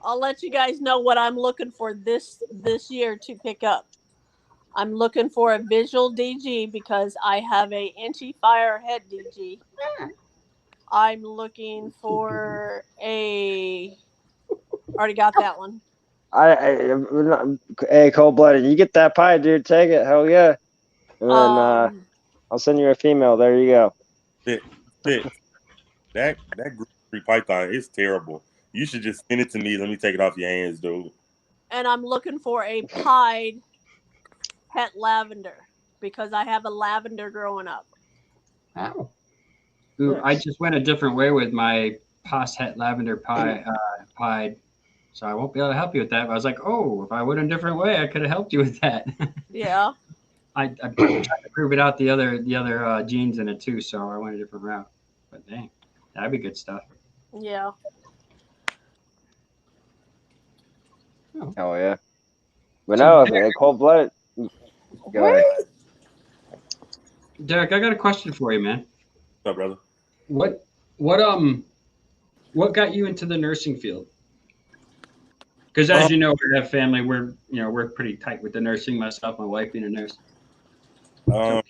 I'll let you guys know what I'm looking for this year to pick up. I'm looking for a visual DG because I have a inchy fire head DG. I'm looking for a. Already got that one.
Hey, cold blooded, you get that pie, dude. Take it, hell yeah. And then I'll send you a female. There you go.
That green tree python is terrible. You should just send it to me. Let me take it off your hands, dude.
And I'm looking for a pied het lavender because I have a lavender growing up.
Oh.
Ooh, I just went a different way with my pos het lavender pied, so I won't be able to help you with that. But I was like, oh, if I went a different way, I could have helped you with that.
Yeah.
I tried to prove it out the other genes in it too, so I went a different route. But dang, that'd be good stuff.
Yeah.
Hell yeah. But no, cold blooded. Go ahead.
Derek, I got a question for you, man.
What's up, brother?
What got you into the nursing field? Because as you know, we have family. We're pretty tight with the nursing. Myself, my wife being a nurse.
I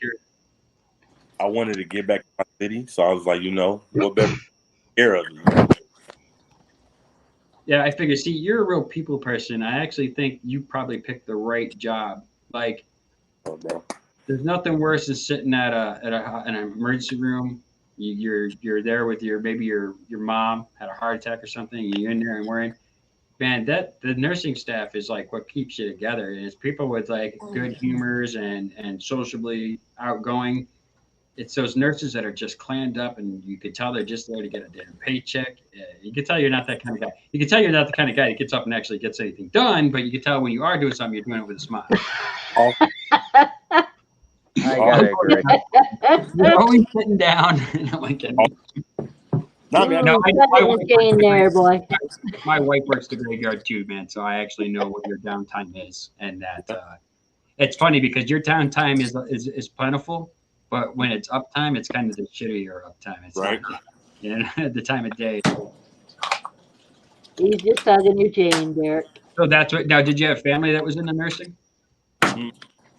wanted to get back to my city, so I was like, what better care of you?
Yeah, I figured. See, you're a real people person. I actually think you probably picked the right job. Like, there's nothing worse than sitting at an emergency room. You're there with your mom had a heart attack or something. You're in there and worrying. Man, the nursing staff is like what keeps you together. And it's people with like good humors and sociably outgoing. It's those nurses that are just clammed up, and you could tell they're just there to get a damn paycheck. You could tell you're not that kind of guy. You could tell you're not the kind of guy that gets up and actually gets anything done, but you can tell when you are doing something, you're doing it with a smile.
I gotta agree.
You're always sitting down. I'm like,
No, I mean,
no,
Jane there, boy.
my wife works the graveyard too, man. So I actually know what your downtime is, and that it's funny because your downtime is plentiful, but when it's uptime, it's kind of the shittier uptime. It's
right.
not, you know, the time of day.
He's just hugging your Jane, Derek.
So that's what. Now, did you have family that was in the nursing?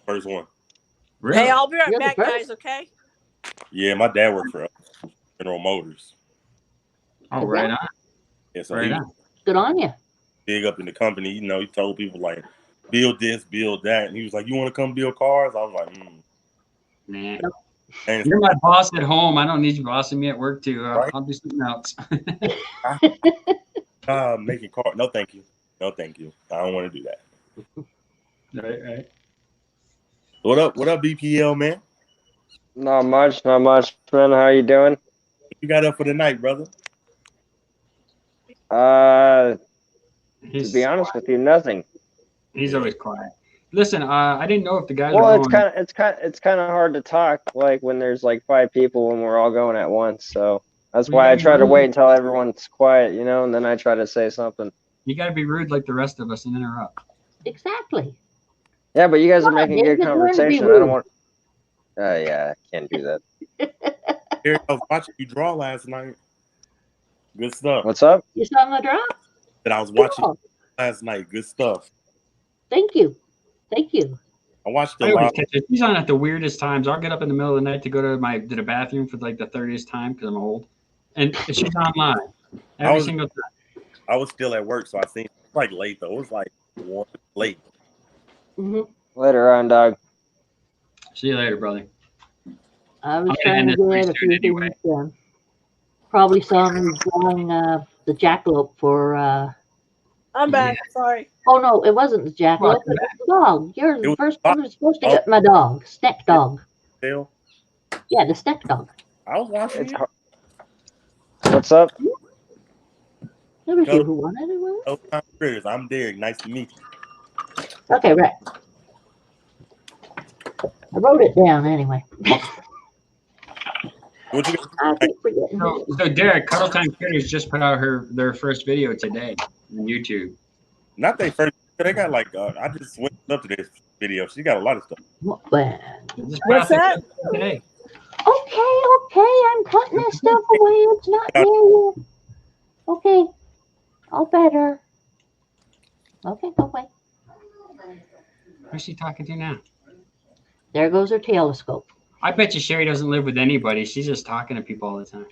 First one.
Really?
Hey, I'll be right
You're the
back,
first?
guys. Okay.
Yeah, my dad worked for General Motors.
Oh, right on.
Yeah, so
Right
he was
on.
Good on you.
big up in the company. You know, he told people like, build this, build that. And he was like, you want to come build cars? I was like,
Nah.
And
You're my boss at home. I don't need you bossing me at work too.
Right.
I'll do something else.
making cars. No, thank you. No, thank you. I don't want to do that.
Right.
What up, BPL, man?
Not much, man. How you doing?
What you got up for the night, brother?
To be honest with you, nothing.
He's always quiet. Listen, I didn't know if the guys.
Well,
were
it's kind of hard to talk like when there's like 5 people when we're all going at once. So that's why I try to wait until everyone's quiet, you know, and then I try to say something.
You got to be rude like the rest of us and interrupt.
Exactly.
Yeah, but you guys are making good
David, learn to be
conversation. I
rude.
don't want. Yeah, I can't do that.
Eric, I was watching you draw last night. Good stuff.
What's up?
You saw my draw?
That I was watching
Cool.
last night. Good stuff.
Thank you.
I watched the
I always
live.
catch it. She's on at the weirdest times. I'll get up in the middle of the night to go to the bathroom for like the 30th time because I'm old, and she's online every single time.
I was still at work, so I seen it was like late though. It was like 1 late.
Later on, dog.
See you later, brother.
I was
I'm gonna
trying
end
to
this
get
pretty
a
soon
few
anyway.
things done. Probably saw me drawing the jackalope for.
I'm back. Sorry.
Oh no, it wasn't the jackalope. It was the dog. You're the first one who's supposed to get my dog, snack dog.
Still,
Yeah, the snack dog.
I was watching
It's
it.
hard. What's up?
It was you who wanted it, was
No time critters. I'm Derek. Nice to meet you.
it? Okay, right. I wrote it down anyway.
What you
I keep forgetting.
So Derek, Cuddle Time Critters just put out their first video today on YouTube.
Not they first. They got like I just went up to this video. She got a lot of stuff.
Well,
What's that?
Today.
okay, I'm putting this stuff away. It's not there yet. Okay, all better. Okay, go away.
Who's she talking to now?
There goes her telescope.
I bet you Sherry doesn't live with anybody. She's just talking to people all the time.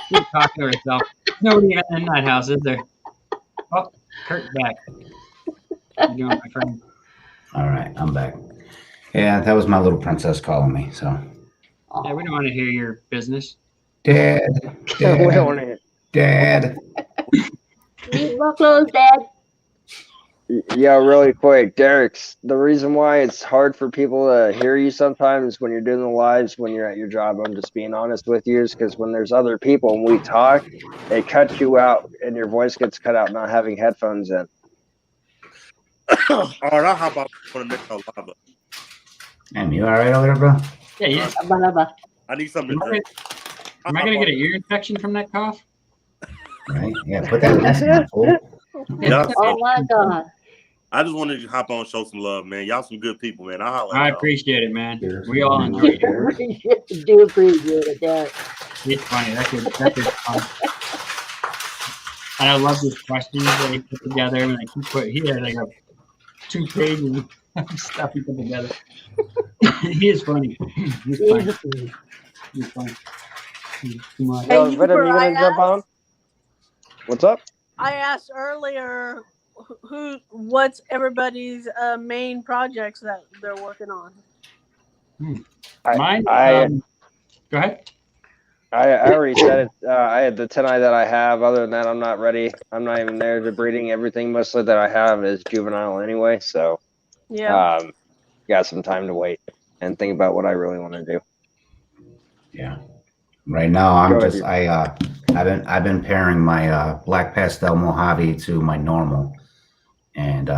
She's talking to herself. Nobody even in that house, is there? Oh, Kurt's back. How you doing, my friend?
All right, I'm back. Yeah, that was my little princess calling me. So,
Yeah, we don't want to hear your business.
Dad,
We don't want to hear.
Dad.
Need more clothes, Dad.
Yeah, really quick, Derek. The reason why it's hard for people to hear you sometimes when you're doing the lives, when you're at your job, I'm just being honest with you, is because when there's other people and we talk, it cuts you out and your voice gets cut out not having headphones in.
All right, I'll hop out for the next lava.
Am you all right over there, bro?
Yeah, yeah.
I need something to drink.
Am I going to get an ear infection from that cough?
Right? Yeah, put that mask on, fool.
Yeah,
Oh my God.
I just wanted to hop on and show some love, man. Y'all some good people, man. I'll holler at
I
y'all.
appreciate it, man. We all enjoy it.
Do appreciate it, Derek.
It's funny. That's fun. And I love these questions that he put together. And like he had like a 2 pages of stuff he put together. He is funny. He's funny. He's funny. He's too much.
Hey,
Yo, Venom, you want to jump on? What's up?
I asked earlier what's everybody's main projects that they're working on.
Mine? Go ahead.
I already said it. I had the 10i that I have. Other than that, I'm not ready. I'm not even there to breeding. Everything mostly that I have is juvenile anyway. So,
Yeah.
got some time to wait and think about what I really want to do.
Yeah. Right now, I've been pairing my black pastel Mojave to my normal, and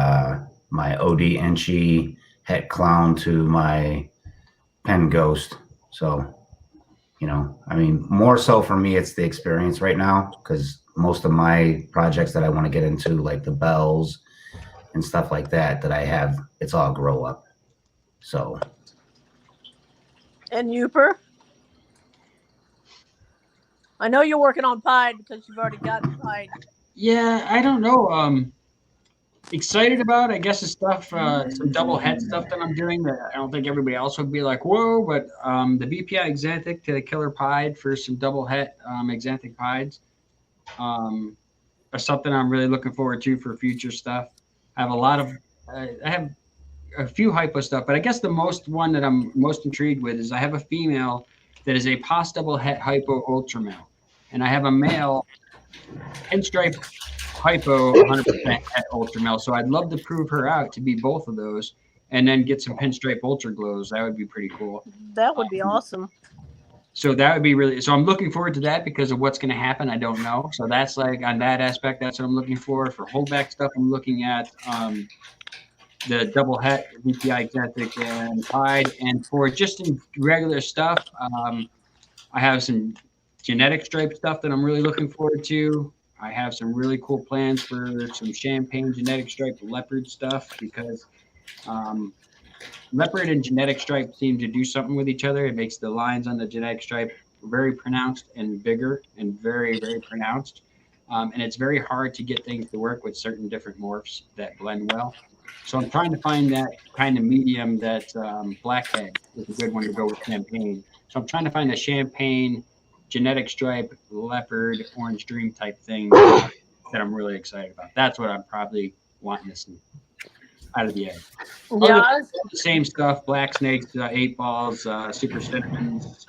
my OD Enchi het clown to my pen ghost. So, you know, I mean, more so for me, it's the experience right now, because most of my projects that I want to get into, like the bells and stuff like that, that I have, it's all grow up. So.
And Uper? I know you're working on Pied because you've already gotten Pied.
Yeah, I don't know. Excited about, I guess, the stuff, some double head stuff that I'm doing that I don't think everybody else would be like, whoa, but the BPI Exanthic to the Killer Pied for some double head Exanthic Pieds are something I'm really looking forward to for future stuff. I have a lot of, I have a few hypo stuff, but I guess the most one that I'm most intrigued with is I have a female that is a pos double het hypo ultra male, and I have a male pinstripe hypo 100% het ultra male. So I'd love to prove her out to be both of those, and then get some pinstripe ultra glows. That would be pretty cool.
That would be awesome.
So that would be really, so I'm looking forward to that because of what's going to happen. I don't know. So that's like on that aspect, that's what I'm looking for. For holdback stuff, I'm looking at the double het VPI Exanthic and Pied. And for just in regular stuff, I have some genetic stripe stuff that I'm really looking forward to. I have some really cool plans for some champagne genetic stripe leopard stuff because leopard and genetic stripe seem to do something with each other. It makes the lines on the genetic stripe very pronounced and bigger and very, very pronounced. And it's very hard to get things to work with certain different morphs that blend well. So I'm trying to find that kind of medium that blackhead is a good one to go with champagne. So I'm trying to find a champagne genetic stripe leopard orange dream type thing that I'm really excited about. That's what I'm probably wanting to see out of the egg.
Yeah,
The same stuff: black snakes, 8 balls, super cinnamons,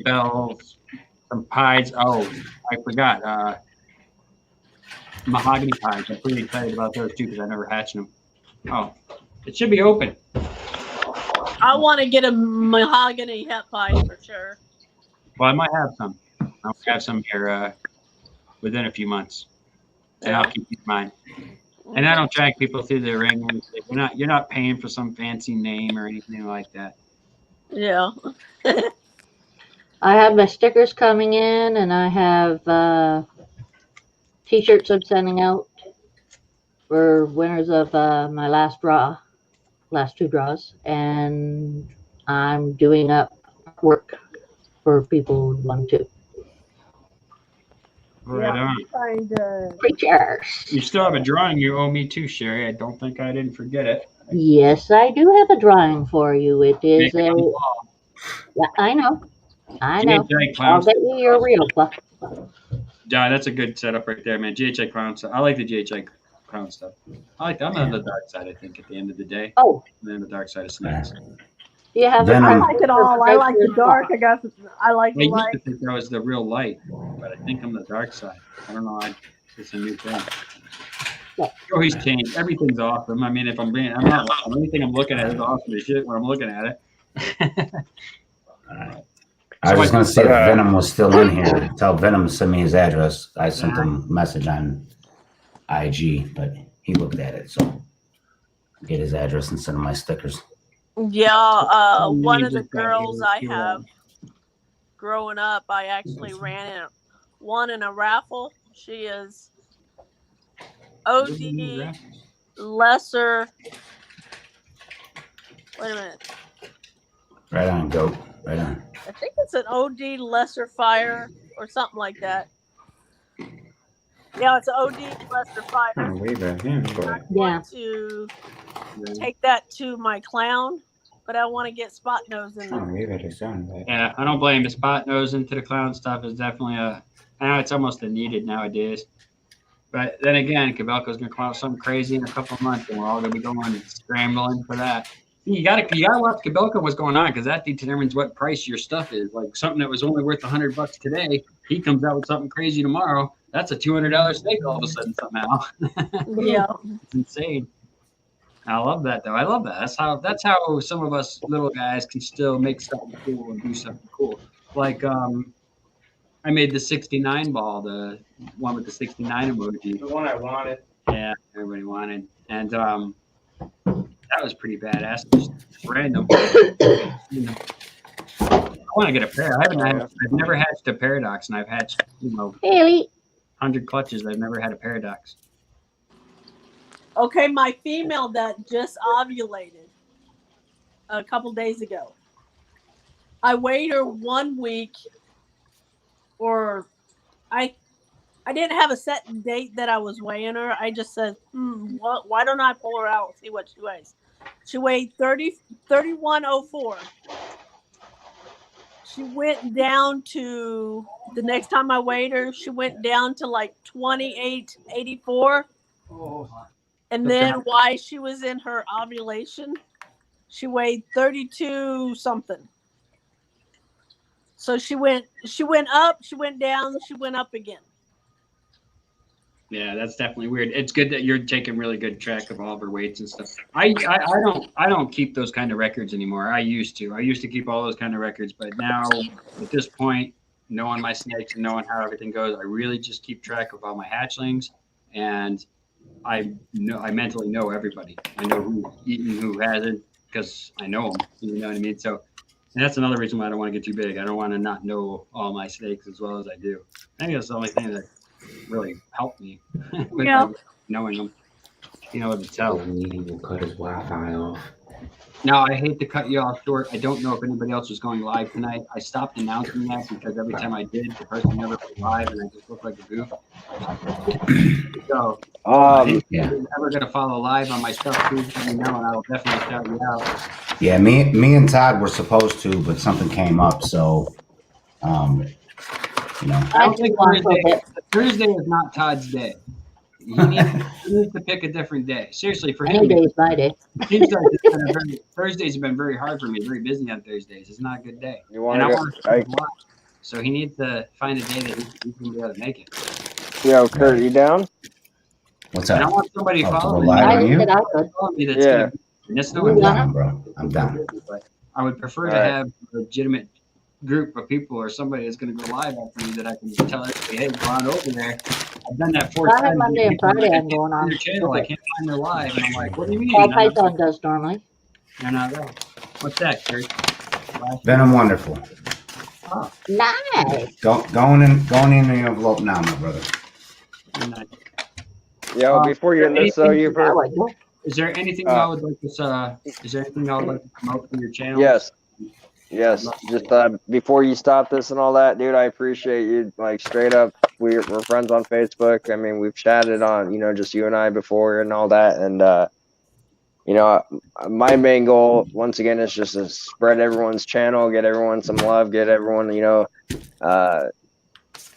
bells, some pies. Oh, I forgot mahogany pies. I'm pretty excited about those too because I never hatched them. Oh, it should be open.
I want to get a mahogany het pie for sure.
Well, I might have some. I'll have some here within a few months, and I'll keep you in mind. And I don't drag people through the ring. And say, you're not paying for some fancy name or anything like that.
Yeah.
I have my stickers coming in, and I have T-shirts I'm sending out for winners of my last 2 draws, and I'm doing up work for people who want to.
Right on.
Preachers.
You still have a drawing you owe me too, Sherry. I don't think I didn't forget it.
Yes, I do have a drawing for you. It is a. Yeah, I know. I'll get you your real stuff.
Yeah, that's a good setup right there, man. GHI clown stuff. I like the GHI clown stuff. I'm on the dark side, I think, at the end of the day.
Oh.
I'm on the dark side of snakes.
You have
I like it all. I like the dark. I like the
I
light.
used to think that was the real light, but I think I'm the dark side. I don't know. It's a new thing. Oh, he's changed. Everything's awesome. I mean, if I'm not anything I'm looking at is awesome as shit when I'm looking at it.
I was just going to say if Venom was still in here, tell Venom to send me his address. I sent him a message on IG, but he looked at it, so I'll get his address and send him my stickers.
Yeah, one of the girls I have growing up, I actually ran one in a raffle. She is OD lesser. Wait a minute.
Right on, goat. Right on.
I think it's an OD lesser fire or something like that. Yeah, it's an OD lesser fire.
I
want to take that to my clown, but I want to get spot nose in there.
Yeah, I don't blame the spot nose into the clown stuff is definitely I know it's almost a needed nowadays. But then again, Cabelco's gonna come out with something crazy in a couple of months, and we're all gonna be going and scrambling for that. You gotta watch Cabelco what's going on because that determines what price your stuff is. Like something that was only worth $100 today, he comes out with something crazy tomorrow. That's a $200 steak all of a sudden somehow.
Yeah,
it's insane. I love that though. I love that. That's how some of us little guys can still make something cool and do something cool. Like I made the 69 ball, the one with the 69 emoji.
The one I wanted.
Yeah, everybody wanted, and that that was pretty badass. Just random. I want to get a pair. I've never hatched a paradox, and I've hatched 100 clutches. I've never had a paradox.
Okay, my female that just ovulated a couple days ago. I weighed her 1 week, or I didn't have a set date that I was weighing her. I just said, why don't I pull her out and see what she weighs? She weighed 3104. She went down to, the next time I weighed her, she went down to like 2884. And then while she was in her ovulation, she weighed 32 something. So she went up, she went down, she went up again.
Yeah, that's definitely weird. It's good that you're taking really good track of all of her weights and stuff. I don't keep those kind of records anymore. I used to keep all those kind of records, but now at this point, knowing my snakes and knowing how everything goes, I really just keep track of all my hatchlings, and I mentally know everybody. I know who's eaten, who hasn't, because I know them. You know what I mean? So, and that's another reason why I don't want to get too big. I don't want to not know all my snakes as well as I do. I think that's the only thing that really helped me with knowing them. You know what to tell.
Will cut his Wi-Fi off.
Now, I hate to cut you off short. I don't know if anybody else was going live tonight. I stopped announcing that because every time I did, the person never went live, and I just looked like a goof. So, if you're ever going to follow live on my stuff, please let me know, and I will definitely shout you out.
Yeah, me and Todd were supposed to, but something came up, so you know.
I don't think Thursday is not Todd's day. He needs to pick a different day. Seriously, for him.
Any day is my day.
Thursdays have been very hard for me. Very busy on Thursdays. It's not a good day. So he needs to find a day that he can be able to make it.
Yo, Kurt, you down?
What's up?
And I want somebody following me.
I'm down, bro. I'm down.
But I would prefer to have a legitimate group of people or somebody that's going to go live after me that I can tell everybody, hey, go on over there. I've done that 4 times.
Monday and Friday I'm going on.
Your channel, I can't find their live. And I'm like, what do you mean?
All Python does normally.
You're not there. What's that, Kurt?
Venom Wonderful.
Oh, nice.
Going in the envelope now, my brother.
Yo, before you end this, so you've heard.
Is there anything I would like to? Is there anything I would like to promote for your channel?
Yes. Just before you stop this and all that, dude, I appreciate you. Like straight up, we're friends on Facebook. I mean, we've chatted on, just you and I before and all that. And my main goal once again is just to spread everyone's channel, get everyone some love, get everyone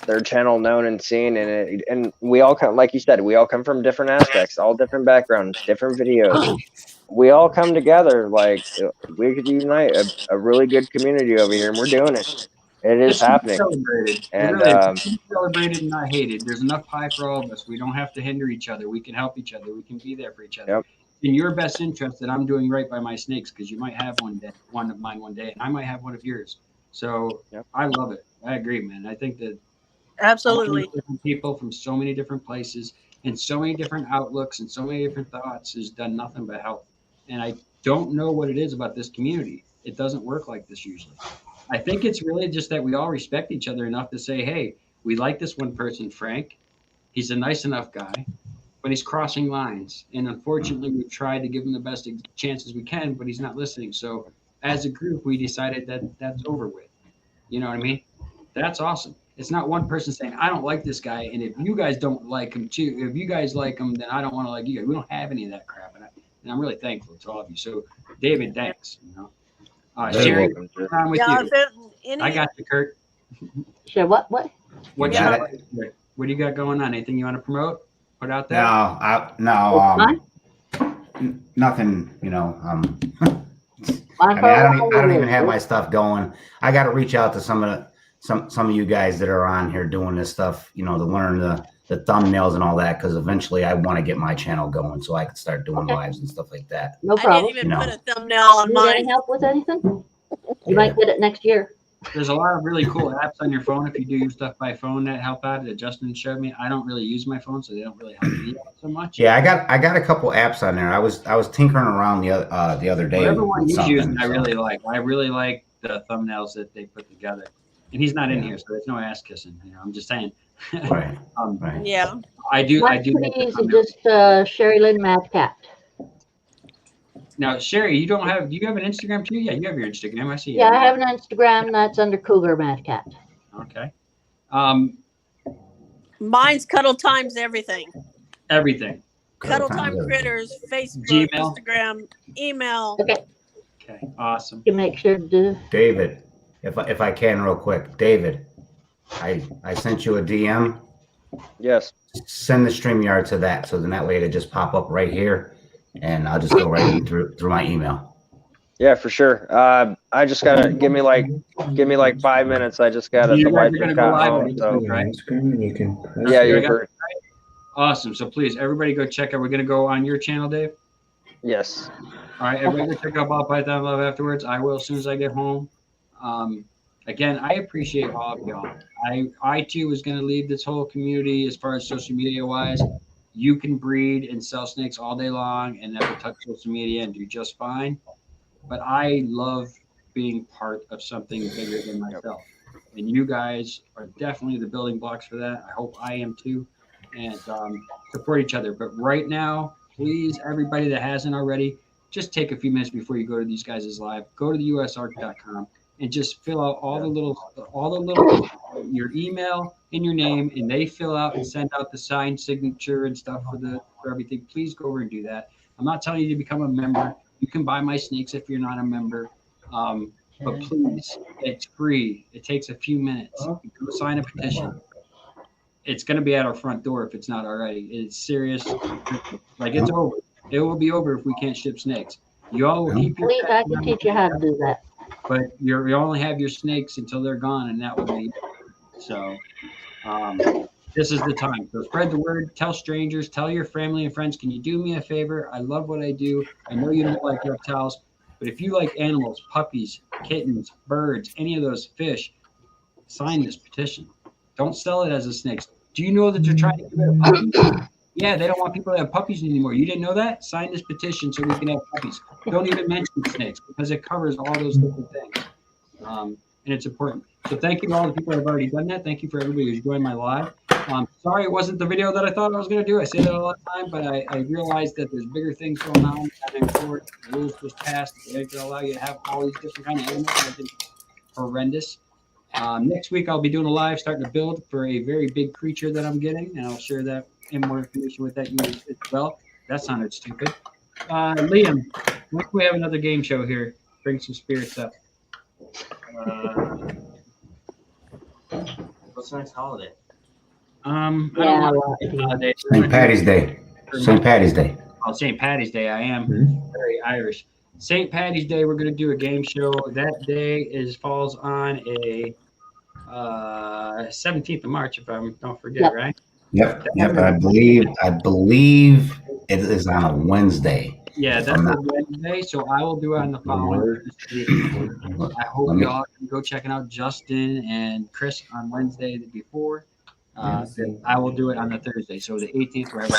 their channel known and seen, and we all come, like you said, we all come from different aspects, all different backgrounds, different videos. We all come together, like we could unite a really good community over here, and we're doing it. It is happening.
Celebrated. And celebrated and not hated. There's enough pie for all of us. We don't have to hinder each other. We can help each other. We can be there for each other.
Yep.
In your best interest that I'm doing right by my snakes, because you might have one of mine one day, and I might have one of yours. So I love it. I agree, man. I think that
absolutely
different people from so many different places and so many different outlooks and so many different thoughts has done nothing but help. And I don't know what it is about this community. It doesn't work like this usually. I think it's really just that we all respect each other enough to say, hey, we like this one person, Frank. He's a nice enough guy, but he's crossing lines. And unfortunately, we've tried to give him the best chances we can, but he's not listening. So as a group, we decided that that's over with. You know what I mean? That's awesome. It's not one person saying, I don't like this guy. And if you guys don't like him too, if you guys like him, then I don't want to like you guys. We don't have any of that crap. And I'm really thankful to all of you. So David, thanks. Sherry, what's on with you? I got you, Kurt.
Sure, what?
What do you got going on? Anything you want to promote? Put out there?
Nothing, I don't even have my stuff going. I got to reach out to some of you guys that are on here doing this stuff, to learn the thumbnails and all that, because eventually I want to get my channel going so I can start doing lives and stuff like that.
No problem.
I didn't even put a thumbnail on mine.
Need any help with anything? You might get it next year.
there's a lot of really cool apps on your phone if you do your stuff by phone that help out. That Justin showed me. I don't really use my phone, so they don't really help me out so much.
Yeah, I got a couple apps on there. I was tinkering around the other day.
Whatever one
with
he's using,
something,
I
so.
really like. I really like the thumbnails that they put together. And he's not in here, so there's no ass kissing. You know, I'm just saying.
Right. Right.
Yeah.
I do.
That's
like
pretty
the
easy.
thumbnails.
Just Sherry Lynn Mad Cat.
Now, Sherry, you don't have. Do you have an Instagram too? Yeah, you have your Instagram. I see.
Yeah, I have an Instagram that's under Cougar Mad Cat.
Okay.
Mine's Cuddle Times everything.
Everything.
Cuddle Time Critters, Facebook,
Gmail?
Instagram, email.
Okay.
Okay. Awesome.
You make sure to.
David, if I can real quick, David, I sent you a DM.
Yes.
Send the StreamYard to that, so then that way it'll just pop up right here, and I'll just go right in through my email.
Yeah, for sure. I just gotta give me like 5 minutes. I just gotta.
You
The
guys
wife
are gonna
just
go
got
live
home,
on
so.
YouTube, right?
You can press
Yeah,
Okay,
you're
I got-
for,
Awesome. So please, everybody go check out. We're gonna go on your channel, Dave.
yes.
All right, everybody go check out Ball Python Love afterwards. I will as soon as I get home. Again, I appreciate all of y'all. I too was going to leave this whole community as far as social media wise. You can breed and sell snakes all day long and never touch social media and do just fine. But I love being part of something bigger than myself. And you guys are definitely the building blocks for that. I hope I am too. And support each other. But right now, please, everybody that hasn't already, just take a few minutes before you go to these guys' live. Go to the USARK.com and just fill out all the little your email and your name, and they fill out and send out the signed signature and stuff for everything. Please go over and do that. I'm not telling you to become a member. You can buy my snakes if you're not a member. But please, it's free. It takes a few minutes. Go sign a petition. It's going to be at our front door if it's not already. It's serious. Like, it's over. It will be over if we can't ship snakes. You all will keep your
Please, I can teach you how to do that.
but you only have your snakes until they're gone, and that will be so. This is the time. So spread the word. Tell strangers. Tell your family and friends. Can you do me a favor? I love what I do. I know you don't like reptiles, but if you like animals, puppies, kittens, birds, any of those fish, sign this petition. Don't sell it as a snake. Do you know that they're trying to get rid of puppies? Yeah, they don't want people to have puppies anymore. You didn't know that? Sign this petition so we can have puppies. Don't even mention snakes because it covers all those different things. And it's important. So thank you to all the people that have already done that. Thank you for everybody who's joined my live. Sorry it wasn't the video that I thought I was going to do. I say that all the time, but I realized that there's bigger things going on. Having court, rules just passed. They're going to allow you to have all these different kind of animals. I think it's horrendous. Next week, I'll be doing a live starting to build for a very big creature that I'm getting, and I'll share that and more information with that you as well. That sounded stupid. Liam, when can we have another game show here? Bring some spirits up.
What's next holiday?
I don't know.
St. Patty's Day. St. Patty's Day.
Oh, St. Patty's Day. I am very Irish. St. Patty's Day, we're going to do a game show. That day falls on a 17th of March, if I don't forget, right?
Yep. I believe it is on a Wednesday.
Yeah, that's a Wednesday, so I will do it on the following. I hope y'all can go checking out Justin and Chris on Wednesday before. I will do it on the Thursday, so the 18th, wherever.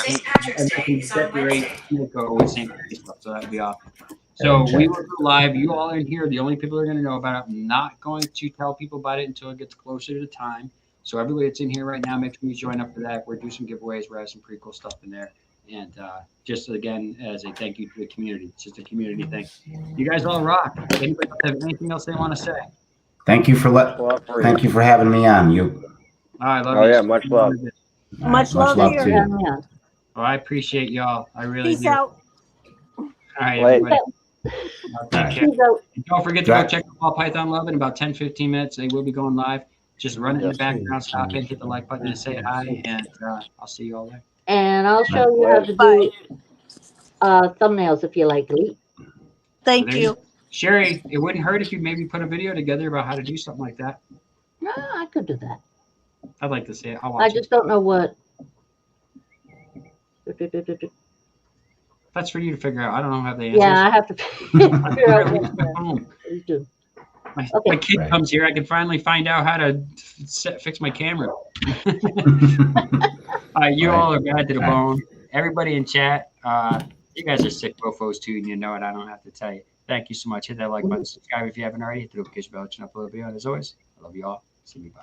Go with St. Patty's Day, so that'd be awesome. So we will go live. You all are in here. The only people that are going to know about it. I'm not going to tell people about it until it gets closer to the time. So everybody that's in here right now, make sure you join up for that. We're doing some giveaways. We're having some pretty cool stuff in there. And just again, as a thank you to the community. It's just a community thing. You guys all rock. Anybody else have anything else they want to say?
Thank you for having me on.
I love
you.
Yeah,
much love.
Much love here.
To you.
Well, I appreciate y'all. I really
Peace
do.
out.
All right, everybody. Take care. And don't forget to go check out Ball Python Love in about 10-15 minutes. They will be going live. Just run it in the background, stop it, hit the like button, and say hi. And I'll see you all there.
And I'll show you how to do thumbnails if you like, Lee.
Thank you.
Sherry, it wouldn't hurt if you maybe put a video together about how to do something like that.
No, I could do that.
I'd like to see it. I'll
I
watch
just don't know what.
That's for you to figure out. I don't know how they answer.
Yeah, I have to figure out what to do.
My kid comes here. I can finally find out how to fix my camera. You all are bad to the bone. Everybody in chat, you guys are sick mofos too, and you know it. I don't have to tell you. Thank you so much. Hit that like button, subscribe if you haven't already. Hit the notification bell, and upload a video. And as always, I love you all. See you. Bye.